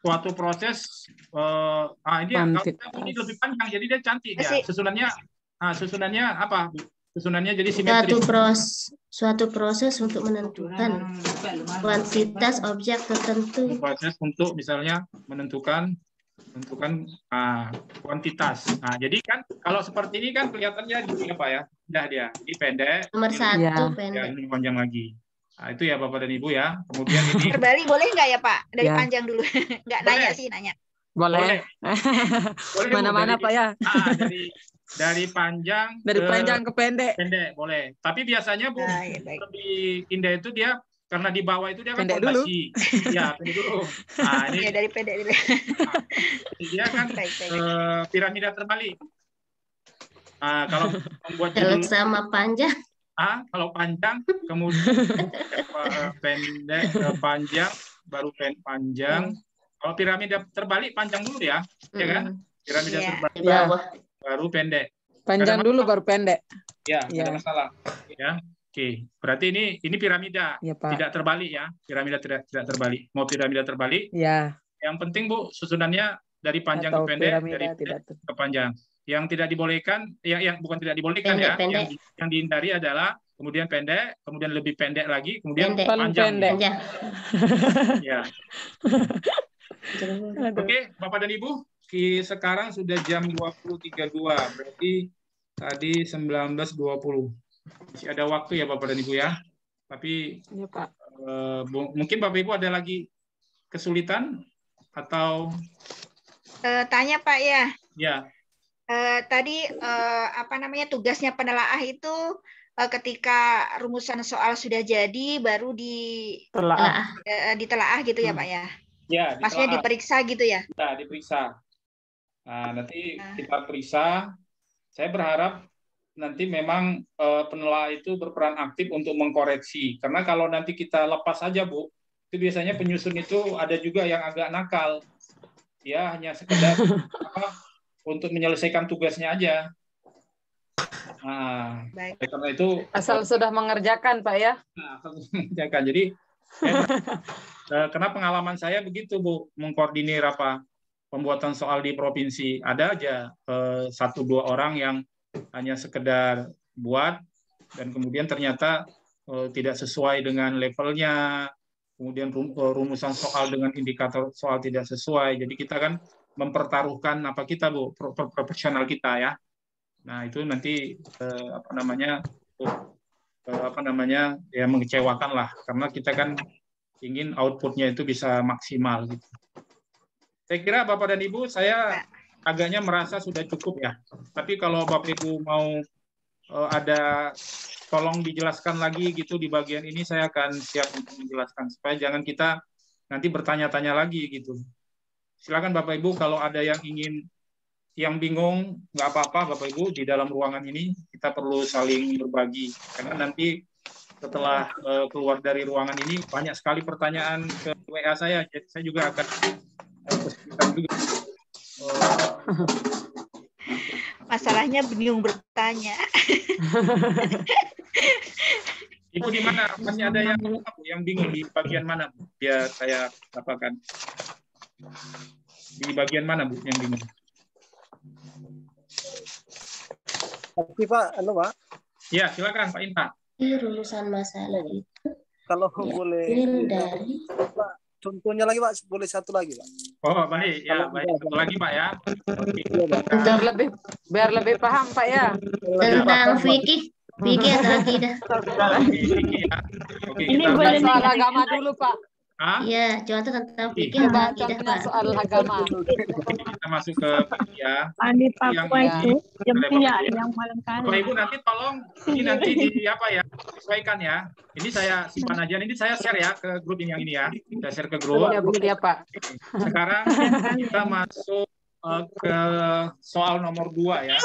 Suatu proses. Ini lebih panjang, jadi dia cantik ya. Susunannya apa? Susunannya jadi simetris. Suatu proses untuk menentukan kuantitas objek tertentu. Proses untuk misalnya menentukan kuantitas. Nah, jadi kan kalau seperti ini kan kelihatannya gini apa ya? Dia. Ini pendek. Nomor 1 pendek. Ya, ini panjang lagi. Nah, itu ya Bapak dan Ibu ya. Kemudian ini terbalik boleh nggak ya Pak? Dari panjang dulu. Nggak nanya sih, nanya. Boleh. Mana-mana Pak ya. Dari panjang ke pendek. Pendek boleh. Tapi biasanya Bu lebih indah itu dia karena di bawah itu dia kan pendek dulu. Ya, pendek dulu. Nah, ini ya, dari pendek dulu. Dia kan piramida terbalik. Kalau membuat sama panjang. Kalau panjang, kemudian pendek, panjang, baru panjang. Kalau piramida terbalik panjang dulu ya, ya kan? Piramida terbalik baru pendek. Panjang dulu baru pendek. Ya, ada masalah. Ya. Oke, berarti ini piramida, tidak terbalik ya. Piramida tidak terbalik. Mau piramida terbalik? Ya. Yang penting Bu, susunannya dari panjang ke pendek, dari pendek ke panjang. Yang tidak dibolehkan, yang bukan tidak dibolehkan pendek. Yang dihindari adalah kemudian pendek, kemudian lebih pendek lagi, kemudian panjang. Ya. Oke, Bapak dan Ibu, sekarang sudah jam 20.32, berarti tadi 19.20. Masih ada waktu ya Bapak dan Ibu ya. Tapi Pak. Mungkin Bapak Ibu ada lagi kesulitan atau tanya Pak ya. Ya. Tadi tugasnya penelaah itu ketika rumusan soal sudah jadi baru ditelaah gitu ya Pak ya. Ya. Maksudnya diperiksa gitu ya. Ya, diperiksa. Nah, nanti kita periksa. Saya berharap nanti memang penelaah itu berperan aktif untuk mengkoreksi. Karena kalau nanti kita lepas saja, Bu, itu biasanya penyusun itu ada juga yang agak nakal. Ya, hanya sekedar untuk menyelesaikan tugasnya aja. Nah, karena itu asal sudah mengerjakan, Pak ya. Nah, asal sudah mengerjakan. Jadi, karena pengalaman saya begitu, Bu, mengkoordinir pembuatan soal di provinsi. Ada aja 1-2 orang yang hanya sekedar buat dan kemudian ternyata tidak sesuai dengan levelnya, kemudian rumusan soal dengan indikator soal tidak sesuai. Jadi kita kan mempertaruhkan kita Bu, profesional kita ya. Nah, itu nanti ya mengecewakan lah karena kita kan ingin outputnya itu bisa maksimal gitu. Saya kira Bapak dan Ibu, saya agaknya merasa sudah cukup ya. Tapi kalau Bapak Ibu mau ada tolong dijelaskan lagi gitu di bagian ini, saya akan siap untuk menjelaskan supaya jangan kita nanti bertanya-tanya lagi gitu. Silakan Bapak Ibu kalau ada yang bingung, nggak apa-apa Bapak Ibu, di dalam ruangan ini kita perlu saling berbagi karena nanti setelah keluar dari ruangan ini banyak sekali pertanyaan ke WA saya, jadi saya juga akan kesulitan juga. Masalahnya bingung bertanya. Ibu di mana? Masih ada yang bingung di bagian mana, Bu? Biar saya katakan. Di bagian mana, Bu, yang bingung? Tapi Pak, halo Pak. Ya, silakan Pak Inta. Rumusan masalah itu. Kalau Ya, boleh dari Pak, contohnya lagi Pak, boleh satu lagi Pak. Oh, baik. Ya, baik. Satu lagi Pak ya. Biar lebih paham Pak ya. tentang fikih atau akidah. Oke, Ini kita boleh soal agama dulu Pak. Ya, contoh tentang fikih atau akidah Pak. Soal agama. kita masuk ke ya. Andi Yang Papua itu ini yang malam kali. Bapak Ibu nanti tolong ini nanti di apa ya, sesuaikan ya. Ini saya simpan aja. Ini saya share ya ke grup yang ini ya. Kita share ke grup. Ya begini ya Pak. Sekarang kita masuk ke soal nomor 2 ya.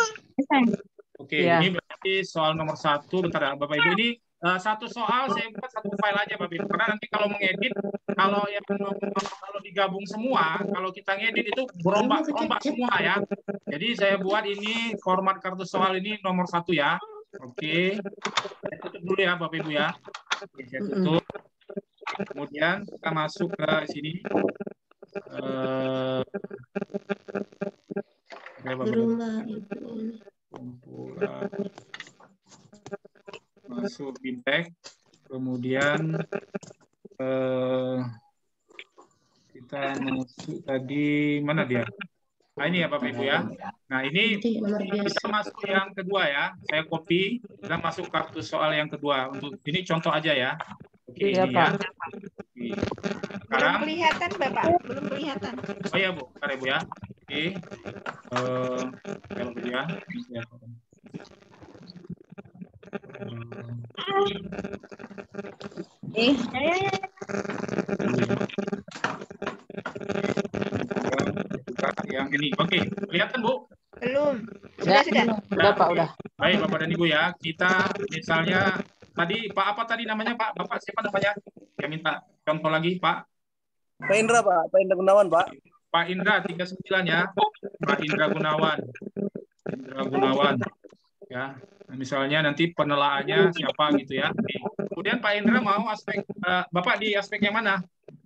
Oke, Ya. ini berarti soal nomor 1. Bentar ya, Bapak Ibu, ini satu soal saya buat satu file aja Bapak Ibu. Karena nanti kalau mengedit, kalau digabung semua, kalau kita ngedit itu berombak semua ya. Jadi saya buat ini format kartu soal ini nomor 1 ya. Oke, saya tutup dulu ya Bapak Ibu ya. Oke, saya tutup. Kemudian kita masuk ke sini. Masuk fintech, kemudian kita masuk tadi mana dia? Nah ini ya Bapak Ibu ya. Nah ini kita masuk yang kedua ya. Saya copy, kita masuk kartu soal yang kedua. Untuk ini contoh aja ya. Oke, Iya, ini Pak. ya. Belum kelihatan Bapak, belum kelihatan. Oh ya Bu, bentar ya Bu ya. Oke. Kalau Bu ya. Yang ini, oke, kelihatan Bu? Belum. Ya, Sudah. udah Pak, udah. Baik Bapak dan Ibu ya, kita misalnya tadi Pak apa tadi namanya Pak? Bapak siapa namanya? Yang minta contoh lagi Pak? Pak Indra Pak, Pak Indra Gunawan Pak. Pak Indra 39 ya, Pak Indra Gunawan. Indra Gunawan. Ya, nah, misalnya nanti penelaannya siapa gitu ya. Kemudian Pak Indra mau aspek Bapak di aspek yang mana?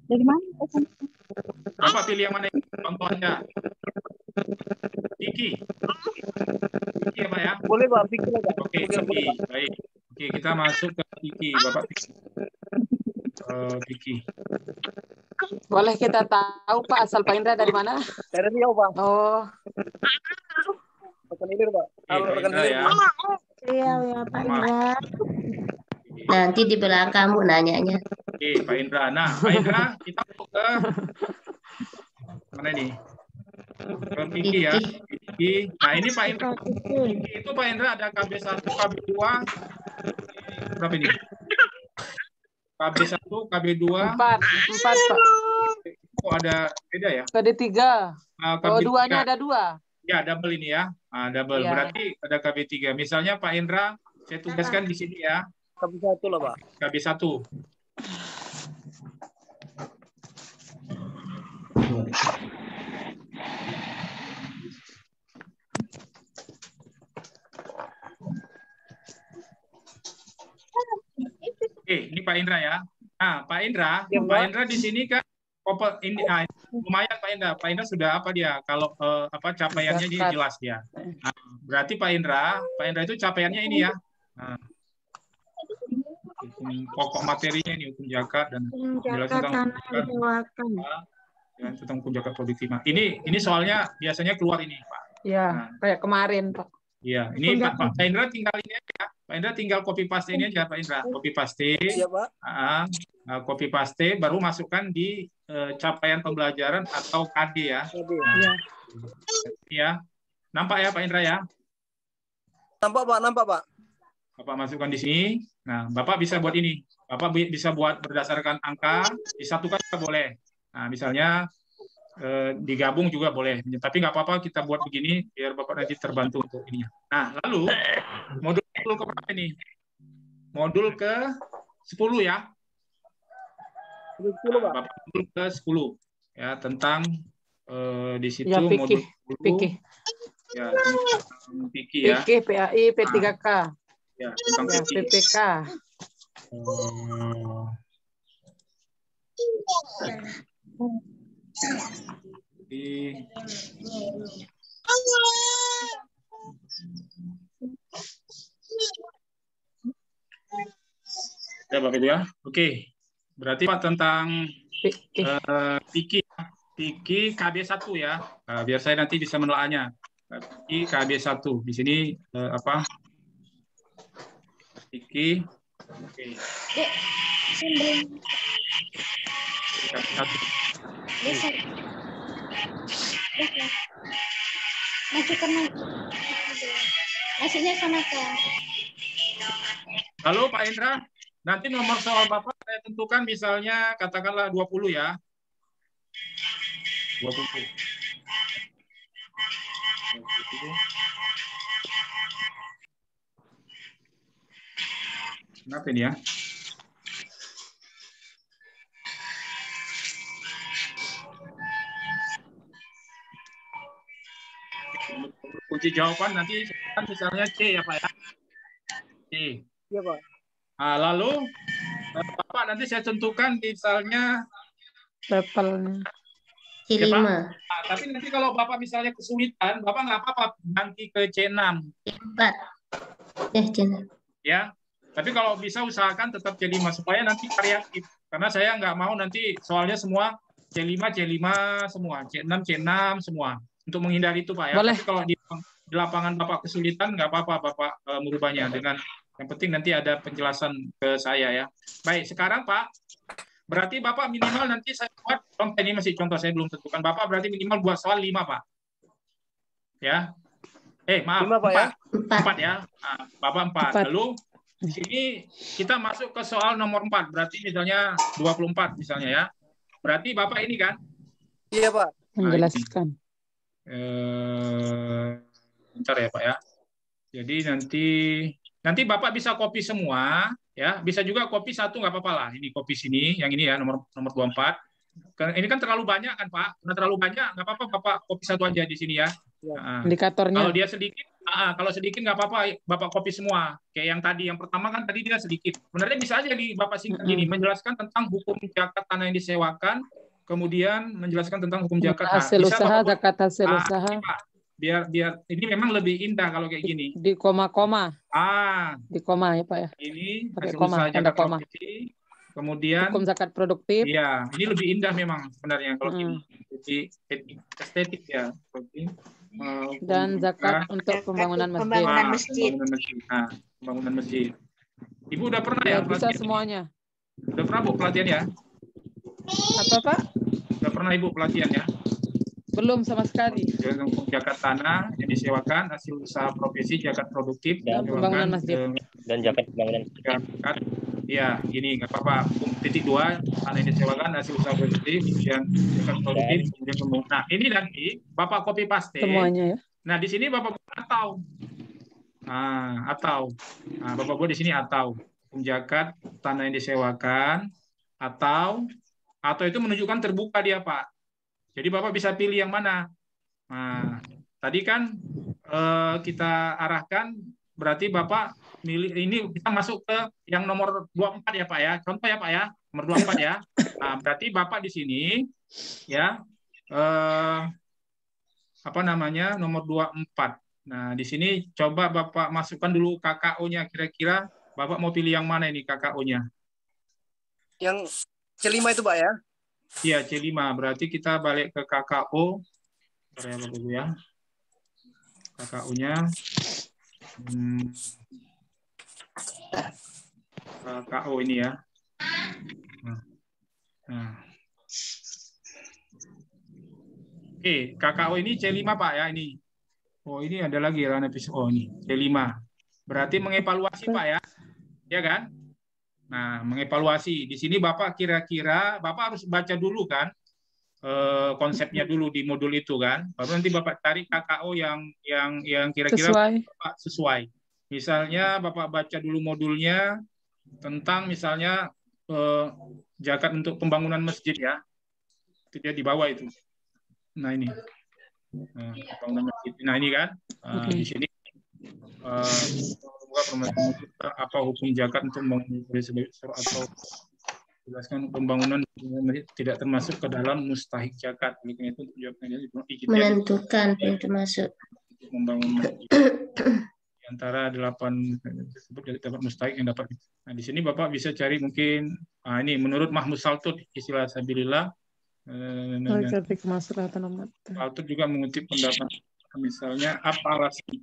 Dari mana? Bapak pilih yang mana? Contohnya. Vicky. Vicky ya Pak ya? Boleh Pak, Vicky Pak. Oke, Vicky. Baik. Oke, kita masuk ke Vicky. Bapak Vicky. Boleh kita tahu Pak asal Pak Indra dari mana? Dari Riau Pak. Oh. Rekan hilir Pak. Halo rekan Indra hilir. ya. Iya, ya Pak Indra. Nanti di belakang Bu nanyanya. Oke, Pak Indra. Nah, Pak Indra, kita masuk ke mana ini? Ke Vicky ya. Vicky. Nah, ini Pak Indra. Vicky itu Pak Indra ada KB1, KB2. Berapa ini? KB1, KB2. 4 Pak. Oh, ada beda ya? KB3. Oh, duanya ada 2. Ya, double ini ya. Nah, double. Ya. Berarti ada KB3. Misalnya Pak Indra, saya tugaskan di sini ya. KB1 lah Pak. KB1. Oke, ini Pak Indra ya. Nah, Pak Indra, Ya, Pak Indra di sini kan ini lumayan Pak Indra. Pak Indra sudah apa dia? Kalau capaiannya ini jelas dia. Nah, berarti Pak Indra itu capaiannya ini ya. Nah, pokok materinya ini hukum zakat dan penjelasan tentang hukum zakat produktif. Nah, ini soalnya biasanya keluar ini, Pak. Ya, kayak kemarin, Pak. Iya, ini Pak Indra tinggal ini aja. Pak Indra tinggal copy paste ini aja, Pak Indra. Copy paste. Iya, Pak. copy paste, baru masukkan di capaian pembelajaran atau KD ya. Nah, ya. Nampak ya Pak Indra ya? Nampak Pak, nampak Pak. Bapak masukkan di sini. Nah, Bapak bisa buat ini. Bapak bisa buat berdasarkan angka, disatukan juga boleh. Nah, misalnya digabung juga boleh. Tapi nggak apa-apa kita buat begini, biar Bapak nanti terbantu untuk ininya. Nah, lalu modul ke berapa ini? Modul ke 10 ya. 10, Pak. Bapak modul ke 10 ya, tentang di situ Ya, modul 10 ya, tentang PIKI ya. PIKI, PAI, P3K. Ya, tentang Ya, PIKI. PPK. Ya Bapak itu ya. Oke. Berarti Pak tentang PIKI KB1 ya. Nah, biar saya nanti bisa menelaahnya. PIKI KB1. Di sini apa? PIKI. Oke. KB1. Nasinya sama kan. Lalu Pak Indra, nanti nomor soal Bapak saya tentukan misalnya katakanlah 20 ya. 20. Kenapa ini ya? Kunci jawaban nanti misalnya C ya Pak ya. C. Iya Pak. Nah, lalu Bapak nanti saya tentukan misalnya levelnya. C5. Ya, nah, tapi nanti kalau Bapak misalnya kesulitan, Bapak nggak apa-apa ganti ke C6. C4. C6. Ya. Tapi kalau bisa usahakan tetap C5 supaya nanti variatif. Karena saya nggak mau nanti soalnya semua C5 semua, C6 semua. Untuk menghindari itu Pak ya. Boleh. Tapi kalau di lapangan Bapak kesulitan nggak apa-apa Bapak merubahnya dengan yang penting nanti ada penjelasan ke saya ya. Baik, sekarang Pak, berarti Bapak minimal nanti saya buat contoh, ini masih contoh saya belum tentukan. Bapak berarti minimal buat soal 5 Pak. Ya. Maaf, 5 Pak 4 ya. Nah, Bapak 4. Lalu di sini kita masuk ke soal nomor 4. Berarti misalnya 24 misalnya ya. Berarti Bapak ini kan? Iya Pak. Menjelaskan. Bentar ya Pak ya. Jadi nanti Bapak bisa copy semua ya, bisa juga copy satu nggak apa-apa lah. Ini copy sini, yang ini ya nomor 24. Ini kan terlalu banyak kan Pak? Karena terlalu banyak nggak apa-apa Bapak copy satu aja di sini ya. Indikatornya. Kalau dia sedikit, kalau sedikit nggak apa-apa Bapak copy semua. Kayak yang tadi, yang pertama kan tadi dia sedikit. Sebenarnya bisa aja nih Bapak singkat gini, menjelaskan tentang hukum zakat tanah yang disewakan, kemudian menjelaskan tentang hukum zakat. Hasil usaha, zakat hasil usaha. Biar ini memang lebih indah kalau kayak gini. Di koma-koma. Di koma ya Pak ya. Ini pakai hasil koma, usaha tanda zakat koma. profesi. Kemudian hukum zakat produktif. Iya, ini lebih indah memang sebenarnya kalau ini. Jadi estetik ya. Dan zakat untuk pembangunan masjid. Pembangunan masjid. Nah, pembangunan masjid. Ibu udah pernah ya bisa pelatihan? semuanya. Udah pernah Bu pelatihan ya? Apa Pak? Udah pernah Ibu pelatihan ya? Belum sama sekali. Zakat tanah yang disewakan, hasil usaha profesi, zakat produktif, dan pembangunan masjid. Dan zakat pembangunan masjid. Ya, ini nggak apa-apa. Titik 2, tanah yang disewakan, hasil usaha profesi, kemudian zakat produktif, kemudian pembangunan. Nah, ini nanti Bapak copy paste. Semuanya ya. Nah, di sini Bapak buat atau. Nah, Bapak buat di sini atau. Hukum zakat tanah yang disewakan, atau itu menunjukkan terbuka dia Pak. Jadi Bapak bisa pilih yang mana. Nah, tadi kan kita arahkan, berarti Bapak milih ini, kita masuk ke yang nomor 24 ya Pak ya. Contoh ya Pak ya, nomor 24 ya. Nah, berarti Bapak di sini ya nomor 24. Nah, di sini coba Bapak masukkan dulu KKO-nya, kira-kira Bapak mau pilih yang mana ini KKO-nya? Yang C5 itu Pak ya? Iya, C5. Berarti kita balik ke KKO. Bentar ya Bapak Ibu ya. KKO-nya. KKO ini ya. Nah. Oke, KKO ini C5 Pak ya ini. Oh ini ada lagi ya episode. Oh ini C5. Berarti mengevaluasi Pak ya. Ya kan? Nah, mengevaluasi. Di sini Bapak kira-kira Bapak harus baca dulu kan konsepnya dulu di modul itu kan. Baru nanti Bapak cari KKO yang kira-kira Bapak sesuai. Misalnya Bapak baca dulu modulnya tentang misalnya zakat untuk pembangunan masjid ya. Itu dia di bawah itu. Nah ini. Pembangunan masjid. Nah ini kan. Di sini apa hukum zakat untuk atau jelaskan pembangunan tidak termasuk ke dalam mustahik zakat. Itu menentukan pintu masuk membangun antara 8 tersebut dapat mustahik yang dapat. Nah di sini Bapak bisa cari mungkin ini menurut Mahmud Saltut istilah sabilillah. Saltut juga mengutip pendapat misalnya apa rasmi.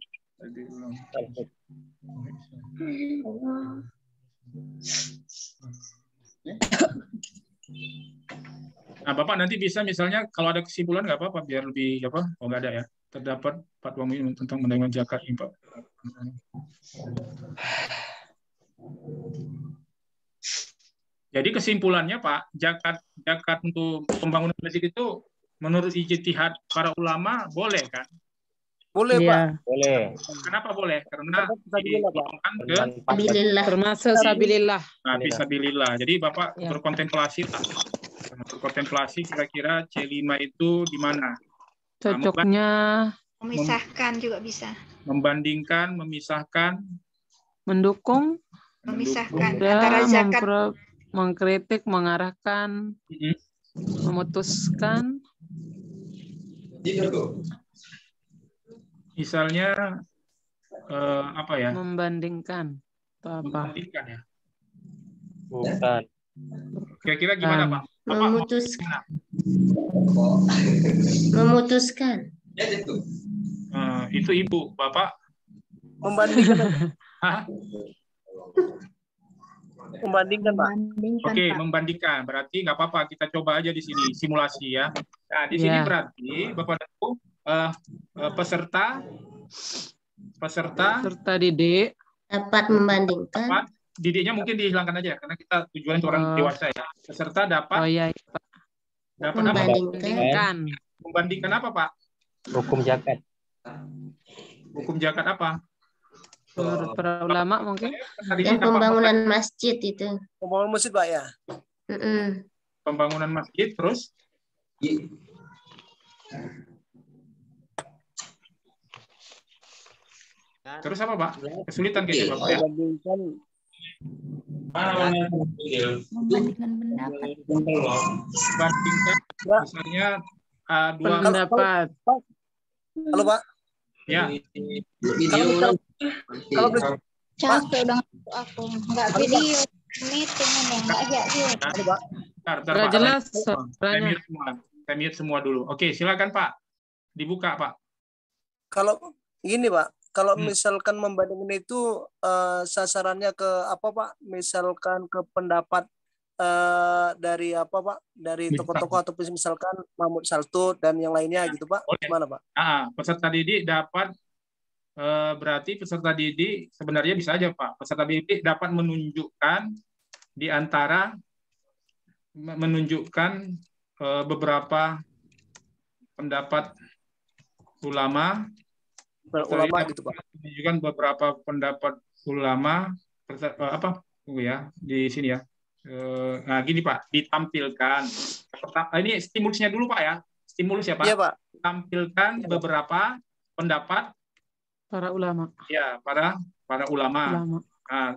Nah, Bapak nanti bisa misalnya kalau ada kesimpulan nggak apa-apa biar lebih apa? Oh nggak ada ya. Terdapat fatwa MUI tentang menanggung zakat ini, Pak. Jadi kesimpulannya Pak, zakat untuk pembangunan masjid itu menurut ijtihad para ulama boleh kan? Boleh, Pak. Boleh. Kenapa boleh? Karena termasuk sabilillah. Nah, fisabilillah. Jadi Bapak berkontemplasi kira-kira C5 itu di mana? Cocoknya memisahkan juga bisa. Membandingkan, memisahkan, mendukung, memisahkan antara zakat, mengkritik, mengarahkan, memutuskan. Misalnya apa ya? Membandingkan atau apa? Membandingkan ya. Bukan. Kira-kira gimana Pak? Memutuskan. Itu Ibu, Bapak membandingkan. Membandingkan Pak. Oke, membandingkan. Berarti nggak apa-apa. Kita coba aja di sini simulasi ya. Nah di sini berarti Bapak Ibu peserta didik dapat membandingkan. Didiknya mungkin dihilangkan aja karena kita tujuan itu orang dewasa ya. Peserta dapat dapat membandingkan. Membandingkan apa Pak? Hukum zakat. Hukum zakat apa? Menurut para ulama mungkin. Yang pembangunan masjid itu. Pembangunan masjid Pak ya. Pembangunan masjid terus. Terus apa Pak? Kesulitan kayaknya Bapak ya? Membandingkan pendapat. Bandingkan misalnya dua pendapat. Halo Pak. Ya. Kalau capek udah aku nggak video meeting nggak jadi. Nggak jelas. Saya mute semua dulu. Oke, silakan Pak. Dibuka Pak. Kalau gini Pak. Kalau misalkan membandingkan itu sasarannya ke apa Pak? Misalkan ke pendapat dari apa Pak? Dari tokoh-tokoh atau misalkan Mahmud Saltut dan yang lainnya gitu Pak? Gimana Pak? Peserta didik dapat berarti peserta didik sebenarnya bisa aja Pak. Peserta didik dapat menunjukkan di antara beberapa pendapat ulama. Gitu Pak. Menunjukkan beberapa pendapat ulama di sini ya. Nah gini Pak, ditampilkan. Ini stimulusnya dulu Pak ya. Stimulus ya Pak. Iya Pak. Tampilkan beberapa pendapat para ulama. Ya, para ulama. Nah,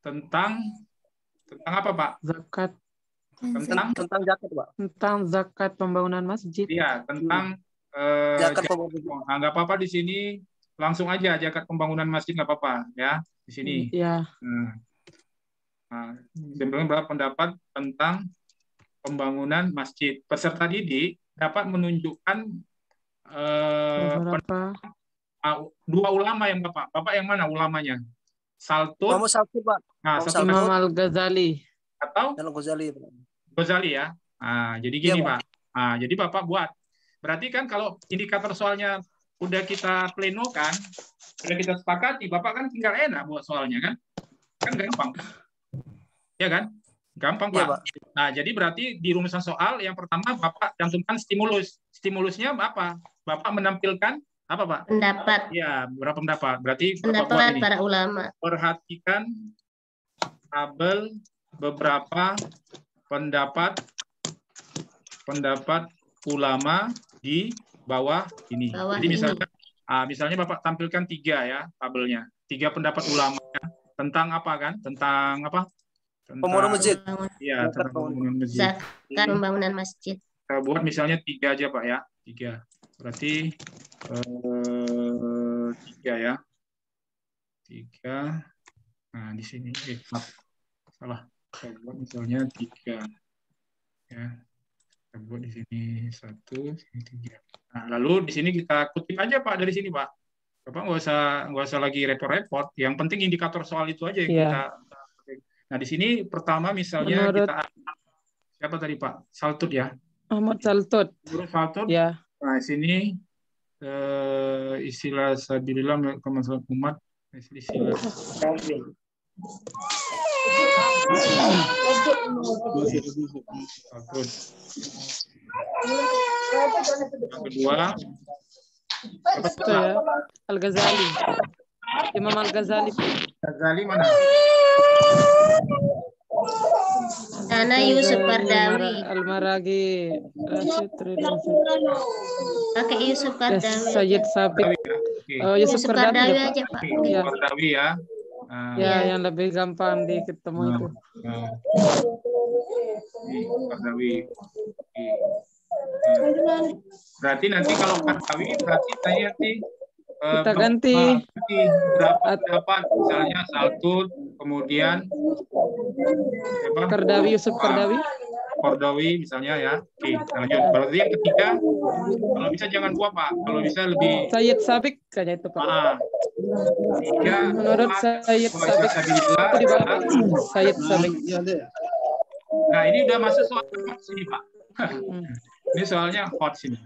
tentang apa Pak? Zakat. Tentang zakat Pak. Tentang zakat pembangunan masjid. Iya, tentang zakat pembangunan. Nggak apa-apa di sini langsung aja zakat pembangunan masjid nggak apa-apa ya di sini. Iya. Berapa pendapat tentang pembangunan masjid. Peserta didik dapat menunjukkan dua ulama yang Bapak yang mana ulamanya? Saltut. Mahmud Saltut Pak. Nah, Imam Al-Ghazali. atau Al-Ghazali. Ghazali ya. Nah, jadi gini Pak. Nah, jadi Bapak buat. Berarti kan kalau indikator soalnya udah kita plenokan, udah kita sepakati, Bapak kan tinggal enak buat soalnya kan? Kan gampang. Ya kan? Gampang Pak. Nah, jadi berarti di rumusan soal yang pertama Bapak cantumkan stimulus. Stimulusnya apa? Bapak menampilkan apa Pak? Pendapat. Ya, berapa pendapat? Berarti Pendapat para ulama. Perhatikan tabel beberapa pendapat ulama di bawah ini. Jadi misalnya Bapak tampilkan 3 ya tabelnya. 3 pendapat ulama ya. Tentang apa kan? Tentang apa? Pembangunan masjid. Iya, tentang pembangunan masjid. Zakat pembangunan masjid. Kita buat misalnya 3 aja Pak ya. 3. Berarti 3 ya. 3. Nah, di sini salah. Kita buat misalnya 3. Ya. Kita buat di sini 1, sini 3. Nah, lalu di sini kita kutip aja Pak dari sini Pak. Bapak nggak usah lagi repot-repot. Yang penting indikator soal itu aja yang kita. Nah, di sini pertama misalnya kita siapa tadi Pak? Saltut ya. Ahmad Saltut. Guru Saltut. Ya. Nah, di sini istilah sabilillah kemaslahatan umat, istilah yang kedua Al-Ghazali. Imam Al-Ghazali. Ghazali mana? Ana Yusuf Qardawi. Al-Maragi. Pakai Yusuf Qardawi. Sayyid Sabiq. Yusuf Qardawi aja Pak. Qardawi ya. Ya, yang lebih gampang diketemu itu. Qardawi. Berarti nanti kalau Qardawi berarti saya nanti kita ganti berapa misalnya Saltut, kemudian Qardawi, Yusuf Qardawi. Qardawi misalnya ya. Oke, lanjut. Berarti yang ketiga, kalau bisa jangan 2 Pak, kalau bisa lebih. Sayyid Sabiq kayaknya itu Pak. 3. Menurut Sayyid Sabiq itu di bawah Sayyid Sabiq. Nah, ini udah masuk soal sini Pak. Ini soalnya hot sini.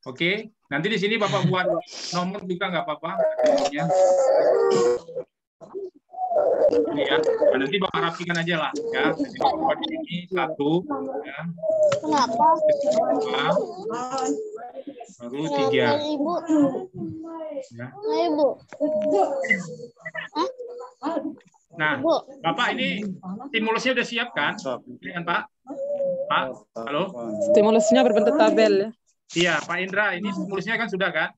Oke, nanti di sini Bapak buat nomor juga nggak apa-apa. Ini ya, nah, nanti Bapak rapikan aja lah ya. Jadi Bapak buat di sini 1, ya. Kenapa? 2, baru 3. Ibu. Ya. Ibu. Nah, Bapak ini stimulusnya udah siap kan? Kan Pak? Pak, halo? Stimulusnya berbentuk tabel ya? Iya, Pak Indra, ini stimulusnya kan sudah kan?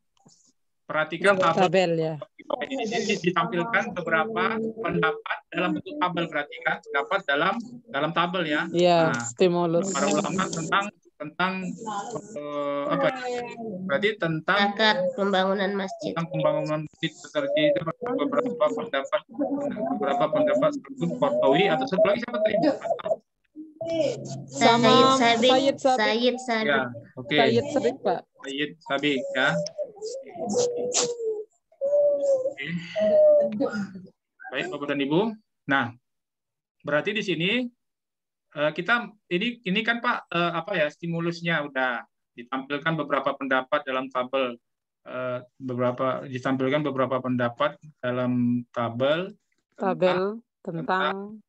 Perhatikan tabel ya. Ini ditampilkan beberapa pendapat dalam bentuk tabel, berarti kan? Pendapat dalam tabel ya? Iya, nah, stimulus. Para ulama tentang apa? Berarti tentang zakat pembangunan masjid. Tentang pembangunan masjid seperti itu beberapa pendapat seperti Qardawi atau satu lagi siapa tadi? Sayyid Sabiq. Ya, oke. Sayyid Sabiq Pak. Sayyid Sabiq ya. Oke. Baik Bapak dan Ibu. Nah, berarti di sini kita ini kan Pak apa ya, stimulusnya udah ditampilkan beberapa pendapat dalam tabel, ditampilkan beberapa pendapat dalam tabel tentang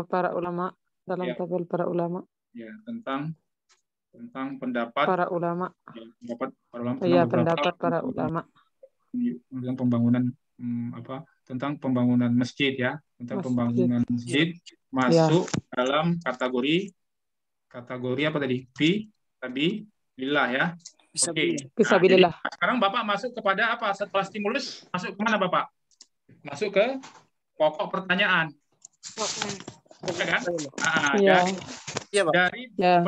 para ulama dalam ya, tabel para ulama. Ya, tentang pendapat para ulama. Ya, pendapat para ulama. Iya, pendapat para ulama. Tentang pembangunan tentang pembangunan masjid ya, tentang pembangunan masjid masuk dalam kategori apa tadi? Fisabilillah ya. Oke. Fisabilillah. Nah, sekarang Bapak masuk kepada apa? Setelah stimulus masuk ke mana Bapak? Masuk ke pokok pertanyaan. Ya kan? Nah,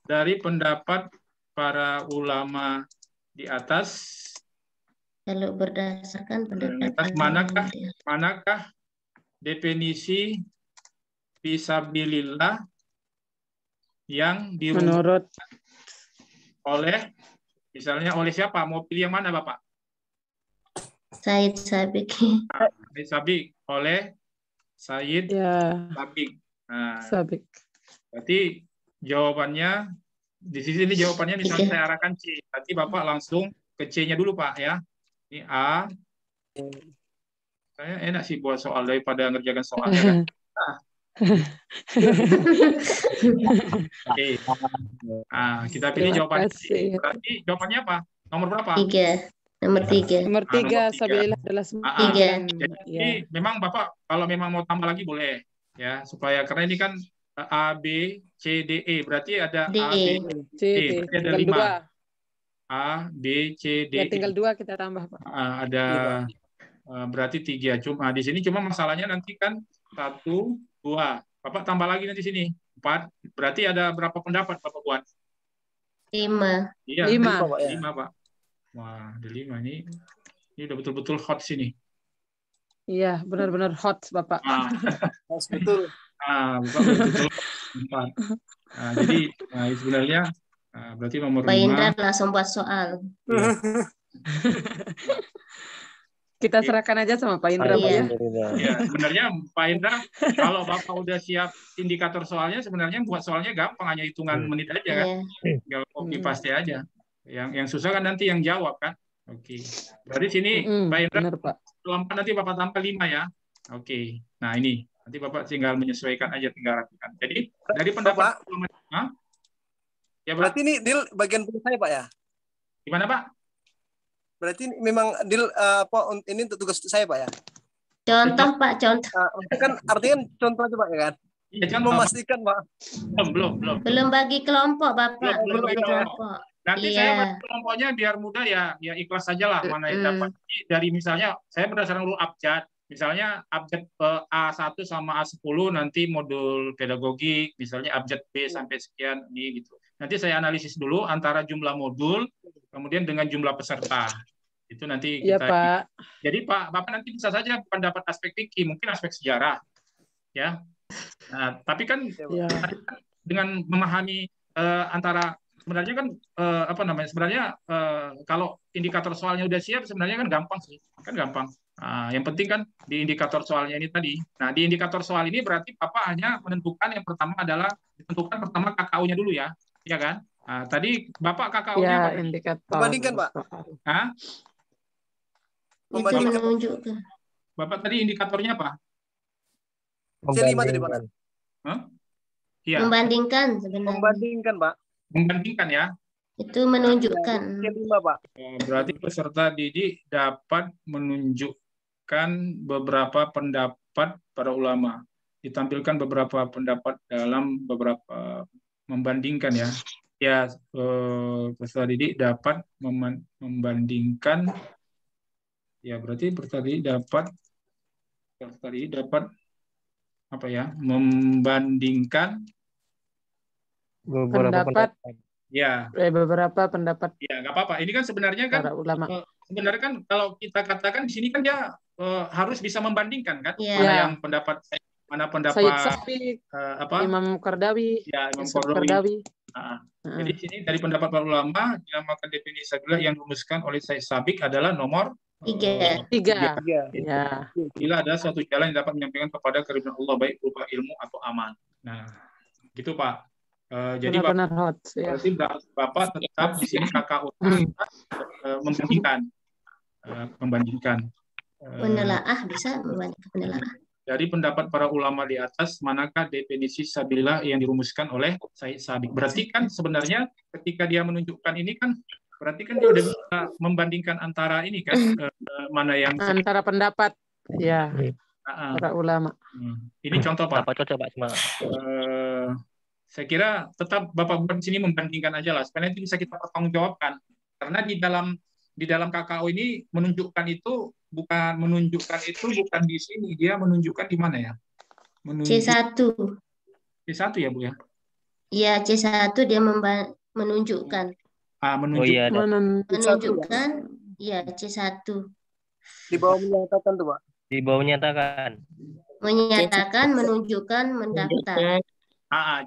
dari pendapat para ulama di atas, lalu berdasarkan pendapat manakah definisi fisabilillah yang menurut oleh misalnya oleh siapa? Mau pilih yang mana Bapak? Said Sabik. Said Sabik oleh Said Sabik. Nah, Sabik. berarti jawabannya di sini jawabannya misalnya saya arahkan C. Berarti Bapak langsung ke C-nya dulu Pak ya. Ini A. Saya enak sih buat soal daripada ngerjakan soalnya kan. Oke. Nah, kita pilih jawabannya. Berarti jawabannya apa? Nomor berapa? 3. Nomor 3. Nomor 3 Sabilillah adalah 9. Jadi memang Bapak kalau memang mau tambah lagi boleh ya supaya karena ini kan A B C D E berarti ada D. A B C D berarti ada 5. A B C D Ya tinggal 2 kita tambah Pak. Ada berarti 3. Cuma di sini cuma masalahnya nanti kan 1 2. Bapak tambah lagi nanti sini 4. Berarti ada berapa pendapat Bapak buat? 5. Iya, 5 Pak. Wah, ada 5 ini udah betul-betul hot sini. Iya, benar-benar hot Bapak. Betul. Bapak betul-betul 4. Jadi sebenarnya berarti nomor 5. Pak Indra langsung buat soal. Ya. Kita serahkan aja sama Pak Indra Pak ya. Ya, sebenarnya Pak Indra kalau Bapak udah siap indikator soalnya sebenarnya buat soalnya gampang hanya hitungan menit aja kan. Tinggal copy paste aja. Yang susah kan nanti yang jawab kan. Oke. Dari sini Pak Indra nanti Bapak tambah 5 ya. Oke. Nah, ini nanti Bapak tinggal menyesuaikan aja tinggal rapikan. Jadi dari pendapat ya berarti ini deal bagian punya saya Pak ya. Gimana Pak? Berarti memang deal ini untuk tugas saya Pak ya. Contoh Pak, contoh. Kan artinya contoh aja Pak ya kan. Iya, contoh. Memastikan Pak. Belum bagi kelompok Bapak. Belum bagi kelompok. Nanti saya bagi kelompoknya biar mudah ya ikhlas saja lah mana yang dapat. Dari misalnya saya berdasarkan rule abjad. Misalnya abjad A1 sama A10 nanti modul pedagogik, misalnya abjad B sampai sekian ini gitu. Nanti saya analisis dulu antara jumlah modul kemudian dengan jumlah peserta. Itu nanti kita. Pak. Jadi Bapak nanti bisa saja pendapat aspek fikih, mungkin aspek sejarah. Ya. Nah, tapi kan dengan memahami antara sebenarnya kan sebenarnya kalau indikator soalnya udah siap sebenarnya kan gampang sih. Kan gampang. Yang penting kan di indikator soalnya ini tadi. Nah, di indikator soal ini berarti Bapak hanya menentukan yang pertama adalah ditentukan pertama KKU-nya dulu ya. Iya kan? Tadi Bapak KKU-nya indikator. Membandingkan, Pak. Membandingkan. Menunjukkan. Bapak tadi indikatornya apa? C5 tadi, Pak. Iya. Membandingkan sebenarnya. Membandingkan, Pak. Membandingkan ya. Itu menunjukkan. C5, Pak. Berarti peserta didik dapat menunjukkan beberapa pendapat para ulama. Ditampilkan beberapa pendapat dalam beberapa membandingkan ya. Ya, peserta didik dapat membandingkan. Ya, berarti peserta didik dapat apa ya? Membandingkan beberapa pendapat. Ya. Beberapa pendapat. Ya, nggak apa-apa. Ini kan sebenarnya kan para ulama. Sebenarnya kan kalau kita katakan di sini kan dia harus bisa membandingkan kan mana yang pendapat Said Sabik, Imam Qardawi, Imam Qardawi. Jadi di sini dari pendapat para ulama dinamakan definisi sabilah yang dirumuskan oleh Said Sabik adalah nomor 3. Ya. Bila ada suatu jalan yang dapat menyampaikan kepada keridhaan Allah baik berupa ilmu atau amal. Nah, gitu Pak. Jadi berarti Bapak tetap di sini KKU membandingkan. Penelaah bisa membandingkan penelaah. Dari pendapat para ulama di atas, manakah definisi sabilillah yang dirumuskan oleh Said Sabik? Berarti kan sebenarnya ketika dia menunjukkan ini kan, berarti kan dia udah bisa membandingkan antara ini kan, mana yang antara pendapat, ya, para ulama. Ini contoh Pak. Cocok Pak sama. Saya kira tetap Bapak buat di sini membandingkan aja lah, supaya nanti bisa kita pertanggungjawabkan. Karena di dalam KKO ini menunjukkan itu bukan di sini, dia menunjukkan di mana ya? C1. C1 ya Bu ya? Iya, C1 dia menunjukkan. Menunjukkan, iya C1. Di bawah menyatakan tuh Pak. Di bawah menyatakan. Menyatakan, menunjukkan, mendaftar.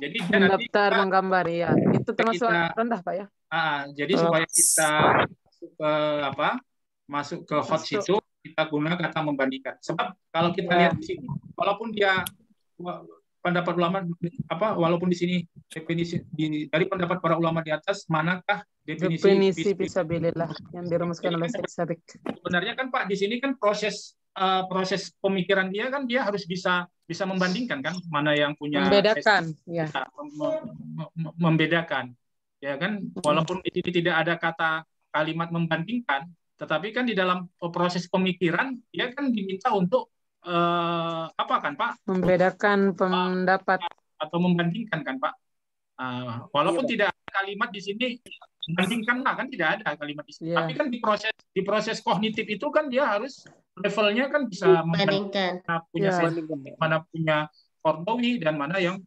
Jadi mendaftar, menggambar ya. Itu termasuk rendah Pak ya? Jadi supaya kita masuk ke hot situ, kita guna kata membandingkan. Sebab kalau kita lihat di sini, walaupun dia pendapat ulama walaupun di sini definisi dari pendapat para ulama di atas, manakah definisi fisabilillah yang dirumuskan oleh Syekh Sabiq? Sebenarnya kan Pak, di sini kan proses pemikiran dia kan dia harus bisa membandingkan kan mana yang punya membedakan, ya. Membedakan, ya kan, walaupun di sini tidak ada kalimat membandingkan, tetapi kan di dalam proses pemikiran dia kan diminta untuk apa kan Pak? Membedakan pendapat atau membandingkan kan Pak? Walaupun tidak ada kalimat di sini membandingkanlah, kan tidak ada kalimat di sini. Tapi kan di proses kognitif itu kan dia harus levelnya kan bisa membandingkan mana punya Kordowi dan mana yang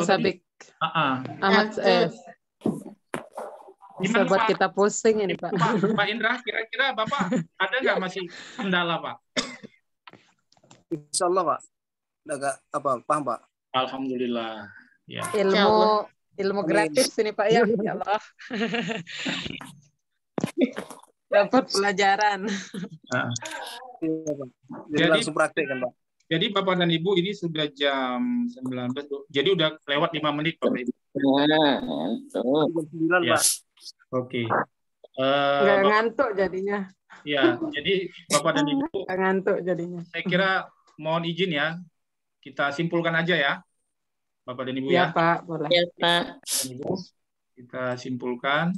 Sabik. Ahmad bisa buat kita pusing ini Pak. Pak Indra, kira-kira Bapak ada nggak masih kendala Pak? Insya Allah Pak. Agak paham Pak. Alhamdulillah. Ya. Ilmu gratis ini Pak ya. Ya Allah. Dapat pelajaran. Jadi langsung praktek kan Pak. Jadi Bapak dan Ibu, ini sudah jam 19. Jadi udah lewat 5 menit Bapak Ibu. Ya. Oke. Nggak ngantuk jadinya. Ya, jadi Bapak dan Ibu, nggak ngantuk jadinya. Saya kira mohon izin ya, kita simpulkan aja ya, Bapak dan Ibu ya. Ya Pak, boleh. Ya Pak. Kita simpulkan.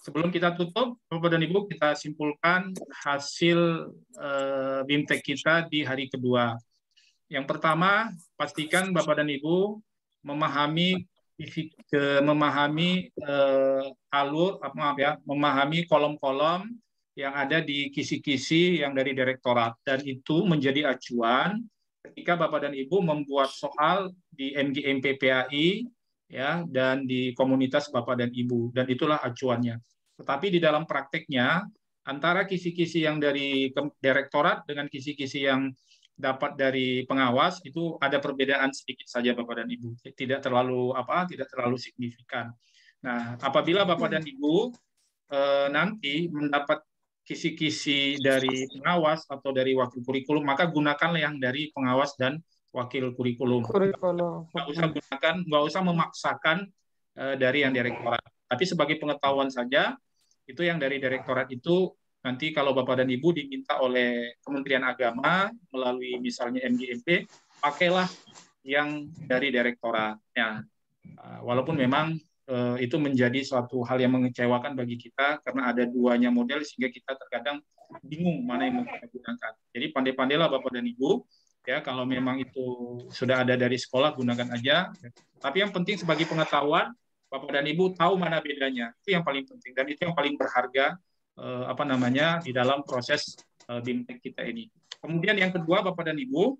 Sebelum kita tutup, Bapak dan Ibu, kita simpulkan hasil BIMTEK kita di hari kedua. Yang pertama, pastikan Bapak dan Ibu memahami memahami kolom-kolom yang ada di kisi-kisi yang dari direktorat, dan itu menjadi acuan ketika Bapak dan Ibu membuat soal di MGMP-PAI ya, dan di komunitas Bapak dan Ibu, dan itulah acuannya. Tetapi di dalam prakteknya, antara kisi-kisi yang dari direktorat dengan kisi-kisi yang dapat dari pengawas itu ada perbedaan sedikit saja Bapak dan Ibu, tidak terlalu signifikan. Nah, apabila Bapak dan Ibu nanti mendapat kisi-kisi dari pengawas atau dari wakil kurikulum, maka gunakanlah yang dari pengawas dan wakil kurikulum. Nggak usah memaksakan dari yang direktorat. Tapi sebagai pengetahuan saja, itu yang dari direktorat itu nanti kalau Bapak dan Ibu diminta oleh Kementerian Agama melalui misalnya MGMP, pakailah yang dari direktorat. Ya, walaupun memang itu menjadi suatu hal yang mengecewakan bagi kita karena ada duanya model sehingga kita terkadang bingung mana yang mau kita gunakan. Jadi pandai-pandailah Bapak dan Ibu, ya, kalau memang itu sudah ada dari sekolah gunakan aja. Tapi yang penting sebagai pengetahuan, Bapak dan Ibu tahu mana bedanya. Itu yang paling penting dan itu yang paling berharga di dalam proses BIMTEK kita ini. Kemudian yang kedua Bapak dan Ibu,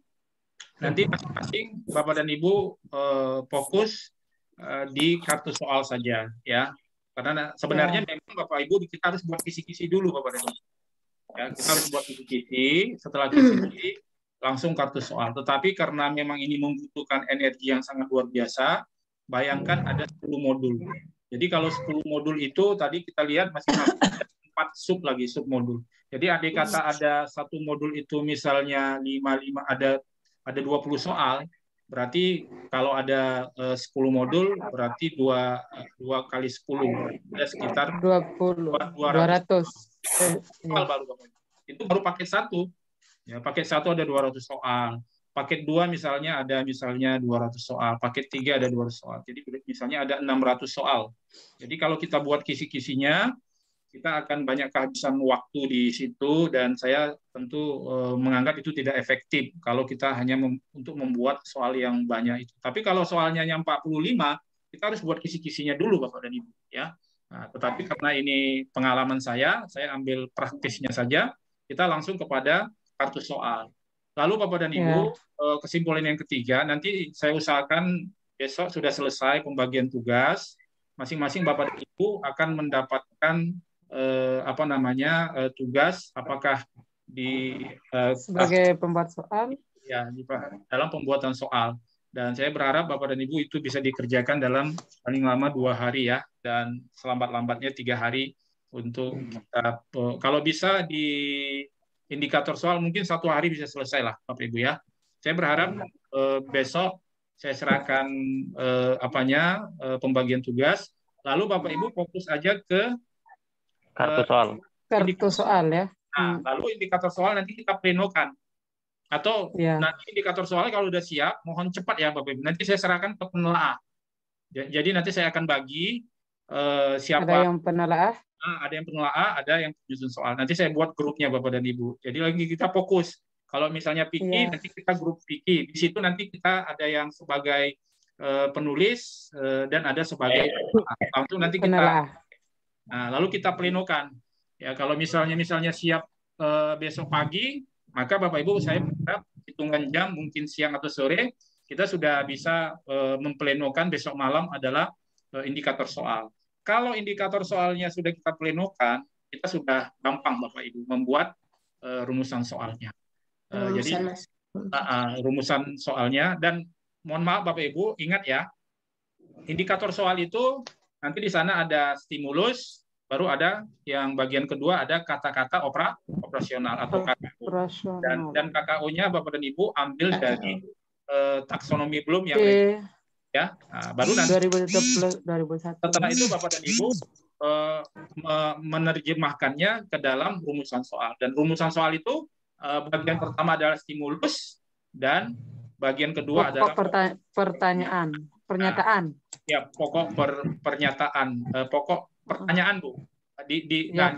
nanti masing-masing Bapak dan Ibu fokus di kartu soal saja ya. Karena sebenarnya memang Bapak Ibu kita harus buat kisi-kisi dulu Bapak dan Ibu. Ya, kita harus buat kisi-kisi, setelah kisi-kisi langsung kartu soal. Tetapi karena memang ini membutuhkan energi yang sangat luar biasa, bayangkan ada 10 modul. Jadi kalau 10 modul itu tadi kita lihat masih 4 sub modul. Jadi andai kata ada satu modul itu misalnya 5 ada 20 soal, berarti kalau ada 10 modul berarti 2 kali 10 ada sekitar 200 soal baru. Itu baru paket 1. Ya, paket 1 ada 200 soal. Paket 2 misalnya ada 200 soal, paket 3 ada 200 soal. Jadi misalnya ada 600 soal. Jadi kalau kita buat kisi-kisinya, kita akan banyak kehabisan waktu di situ dan saya tentu menganggap itu tidak efektif kalau kita hanya untuk membuat soal yang banyak itu. Tapi kalau soalnya yang 45, kita harus buat kisi-kisinya dulu Bapak dan Ibu ya. Nah, tetapi karena ini pengalaman saya ambil praktisnya saja, kita langsung kepada kartu soal. Lalu Bapak dan Ibu, kesimpulan yang ketiga, nanti saya usahakan besok sudah selesai pembagian tugas, masing-masing Bapak dan Ibu akan mendapatkan tugas, apakah di sebagai pembuat soal, ya dalam pembuatan soal. Dan saya berharap Bapak dan Ibu itu bisa dikerjakan dalam paling lama 2 hari ya, dan selambat-lambatnya 3 hari untuk kita, kalau bisa di indikator soal mungkin 1 hari bisa selesai lah Bapak Ibu ya. Saya berharap besok saya serahkan pembagian tugas, lalu Bapak Ibu fokus aja ke Kartu soal. Kartu soal ya. Nah, lalu indikator soal nanti kita plenokan. Atau nanti indikator soal kalau udah siap, mohon cepat ya Bapak Ibu. Nanti saya serahkan ke penelaah. Jadi nanti saya akan bagi siapa. Ada yang penelaah? Ada yang penelaah, ada yang penyusun soal. Nanti saya buat grupnya Bapak dan Ibu. Jadi lagi kita fokus. Kalau misalnya Piki, nanti kita grup Piki. Di situ nanti kita ada yang sebagai penulis dan ada sebagai itu nanti kita. Nah, lalu kita plenokan. Ya, kalau misalnya siap besok pagi, maka Bapak Ibu saya berharap hitungan jam mungkin siang atau sore kita sudah bisa memplenokan besok malam adalah indikator soal. Kalau indikator soalnya sudah kita plenokan, kita sudah gampang Bapak Ibu membuat rumusan soalnya. Jadi rumusan soalnya, dan mohon maaf Bapak Ibu ingat ya, indikator soal itu nanti di sana ada stimulus, baru ada yang bagian kedua ada kata-kata operasional atau KKO. Dan KKO-nya Bapak dan Ibu ambil dari taksonomi Bloom yang ya. Nah, baru nanti 2001. Setelah itu Bapak dan Ibu menerjemahkannya ke dalam rumusan soal. Dan rumusan soal itu bagian pertama adalah stimulus dan bagian kedua adalah pernyataan. Ya, pokok pernyataan, pokok pertanyaan Bu. Pertanyaan.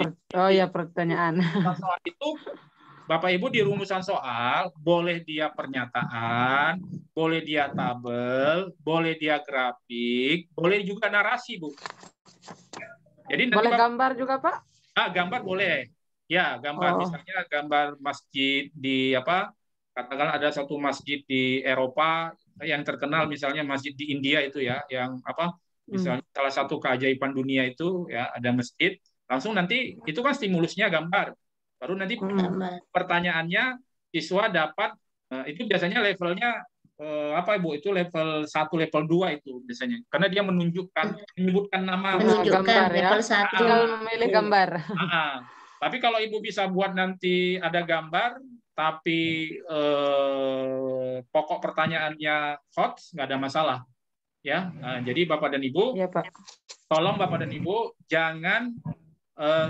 Soal itu Bapak Ibu di rumusan soal boleh dia pernyataan, boleh dia tabel, boleh dia grafik, boleh juga narasi Bu. Jadi boleh gambar juga Pak? Gambar boleh. Ya, gambar misalnya gambar masjid di katakan ada satu masjid di Eropa yang terkenal, misalnya masjid di India itu ya, yang misalnya salah satu keajaiban dunia itu ya, ada masjid, langsung nanti itu kan stimulusnya gambar, baru nanti pertanyaannya siswa dapat itu biasanya levelnya Ibu, itu level 1, level 2 itu biasanya, karena dia menyebutkan nama gambar level 1, memilih gambar. Tapi kalau Ibu bisa buat nanti ada gambar tapi pokok pertanyaannya hot, nggak ada masalah. Ya, jadi Bapak dan Ibu, tolong Bapak dan Ibu jangan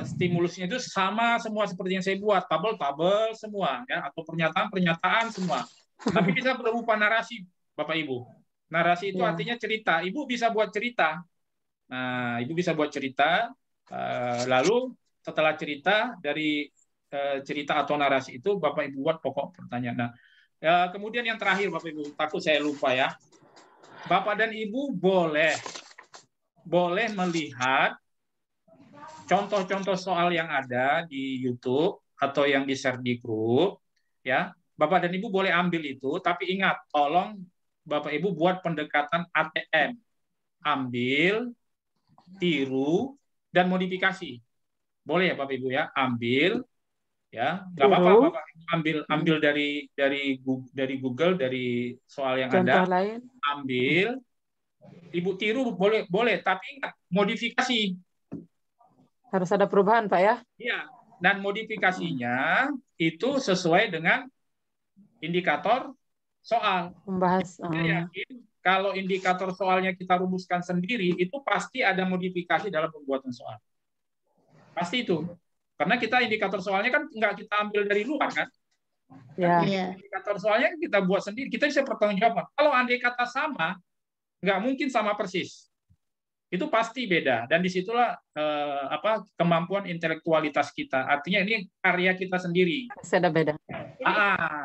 stimulusnya itu sama semua seperti yang saya buat, tabel-tabel semua, ya, atau pernyataan-pernyataan semua. Tapi bisa berupa narasi, Bapak Ibu. Narasi itu artinya cerita. Ibu bisa buat cerita. Nah, Ibu bisa buat cerita. Lalu setelah cerita, dari cerita atau narasi itu Bapak Ibu buat pokok pertanyaan. Nah, kemudian yang terakhir Bapak Ibu, takut saya lupa ya. Bapak dan Ibu boleh melihat contoh-contoh soal yang ada di YouTube atau yang di-share di grup, ya. Bapak dan Ibu boleh ambil itu, tapi ingat, tolong Bapak Ibu buat pendekatan ATM. Ambil, tiru, dan modifikasi. Boleh ya Bapak Ibu ya, ambil, ya, nggak apa-apa Bapak ambil dari Google, dari soal yang contoh ada, lain. Ambil, Ibu tiru boleh, tapi ingat, modifikasi. Harus ada perubahan Pak ya? Iya, dan modifikasinya itu sesuai dengan indikator soal. Membahas. Saya yakin kalau indikator soalnya kita rumuskan sendiri, itu pasti ada modifikasi dalam pembuatan soal. Pasti itu. Karena kita indikator soalnya kan nggak kita ambil dari luar kan. Ya. Indikator soalnya kita buat sendiri. Kita bisa pertanggungjawabkan. Kalau andai kata sama, nggak mungkin sama persis. Itu pasti beda, dan disitulah kemampuan intelektualitas kita. Artinya ini karya kita sendiri. Ada beda.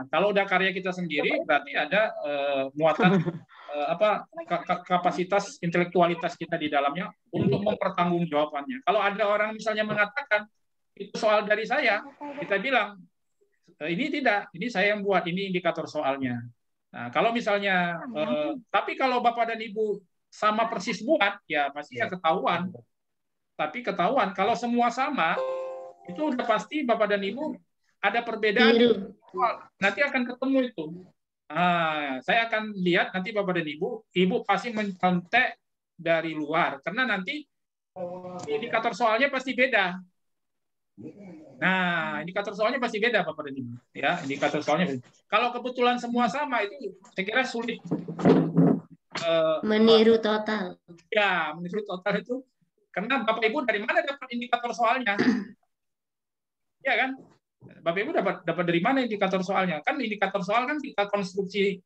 Kalau udah karya kita sendiri, berarti ada muatan kapasitas intelektualitas kita di dalamnya untuk mempertanggungjawabkannya. Kalau ada orang misalnya mengatakan itu soal dari saya, kita bilang ini tidak, ini saya yang buat, ini indikator soalnya. Nah, kalau misalnya, tapi kalau Bapak dan Ibu sama persis buat, ya pasti ya ketahuan. Tapi ketahuan, kalau semua sama, itu udah pasti Bapak dan Ibu ada perbedaan. Nanti akan ketemu itu. Saya akan lihat nanti Bapak dan Ibu pasti mencontek dari luar. Karena nanti indikator soalnya pasti beda. Nah, indikator soalnya pasti beda Bapak dan Ibu. Ya, indikator soalnya beda. Kalau kebetulan semua sama itu saya kira sulit. Meniru total. Ya, meniru total itu. Karena Bapak Ibu dari mana dapat indikator soalnya? Ya kan? Bapak Ibu dapat dari mana indikator soalnya? Kan indikator soal kan kita konstruksi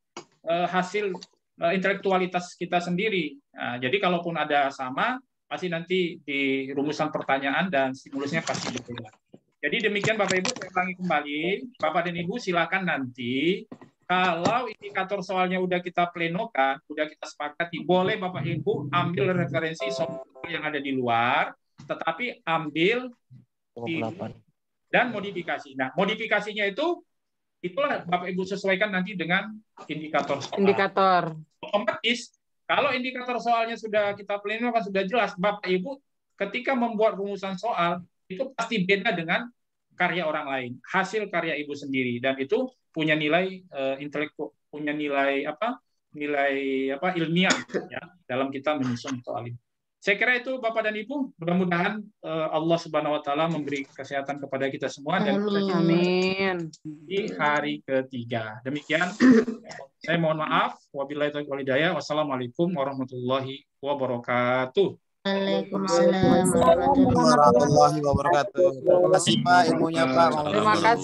hasil intelektualitas kita sendiri. Nah, jadi kalaupun ada sama, pasti nanti di rumusan pertanyaan dan stimulusnya pasti berbeda. Jadi demikian Bapak Ibu, saya ulangi kembali. Bapak dan Ibu silakan nanti kalau indikator soalnya udah kita plenokan, udah kita sepakati, boleh Bapak Ibu ambil referensi soal yang ada di luar, tetapi ambil dan modifikasi. Nah, modifikasinya itulah Bapak Ibu sesuaikan nanti dengan indikator soal. Indikator. Otomatis kalau indikator soalnya sudah kita plenokan, sudah jelas, Bapak Ibu ketika membuat rumusan soal itu pasti beda dengan karya orang lain, hasil karya Ibu sendiri, dan itu punya nilai intelektual, punya nilai ilmiah ya dalam kita menyusun soal ini. Saya kira itu Bapak dan Ibu, mudah-mudahan Allah Subhanahu wa taala memberi kesehatan kepada kita semua dan Amin. Di hari ketiga. Demikian saya mohon maaf. Wabillahi taufiq wal hidayah. Wassalamualaikum warahmatullahi wabarakatuh. Waalaikumsalam warahmatullahi wabarakatuh. Terima kasih Pak ilmunya Pak. Terima kasih.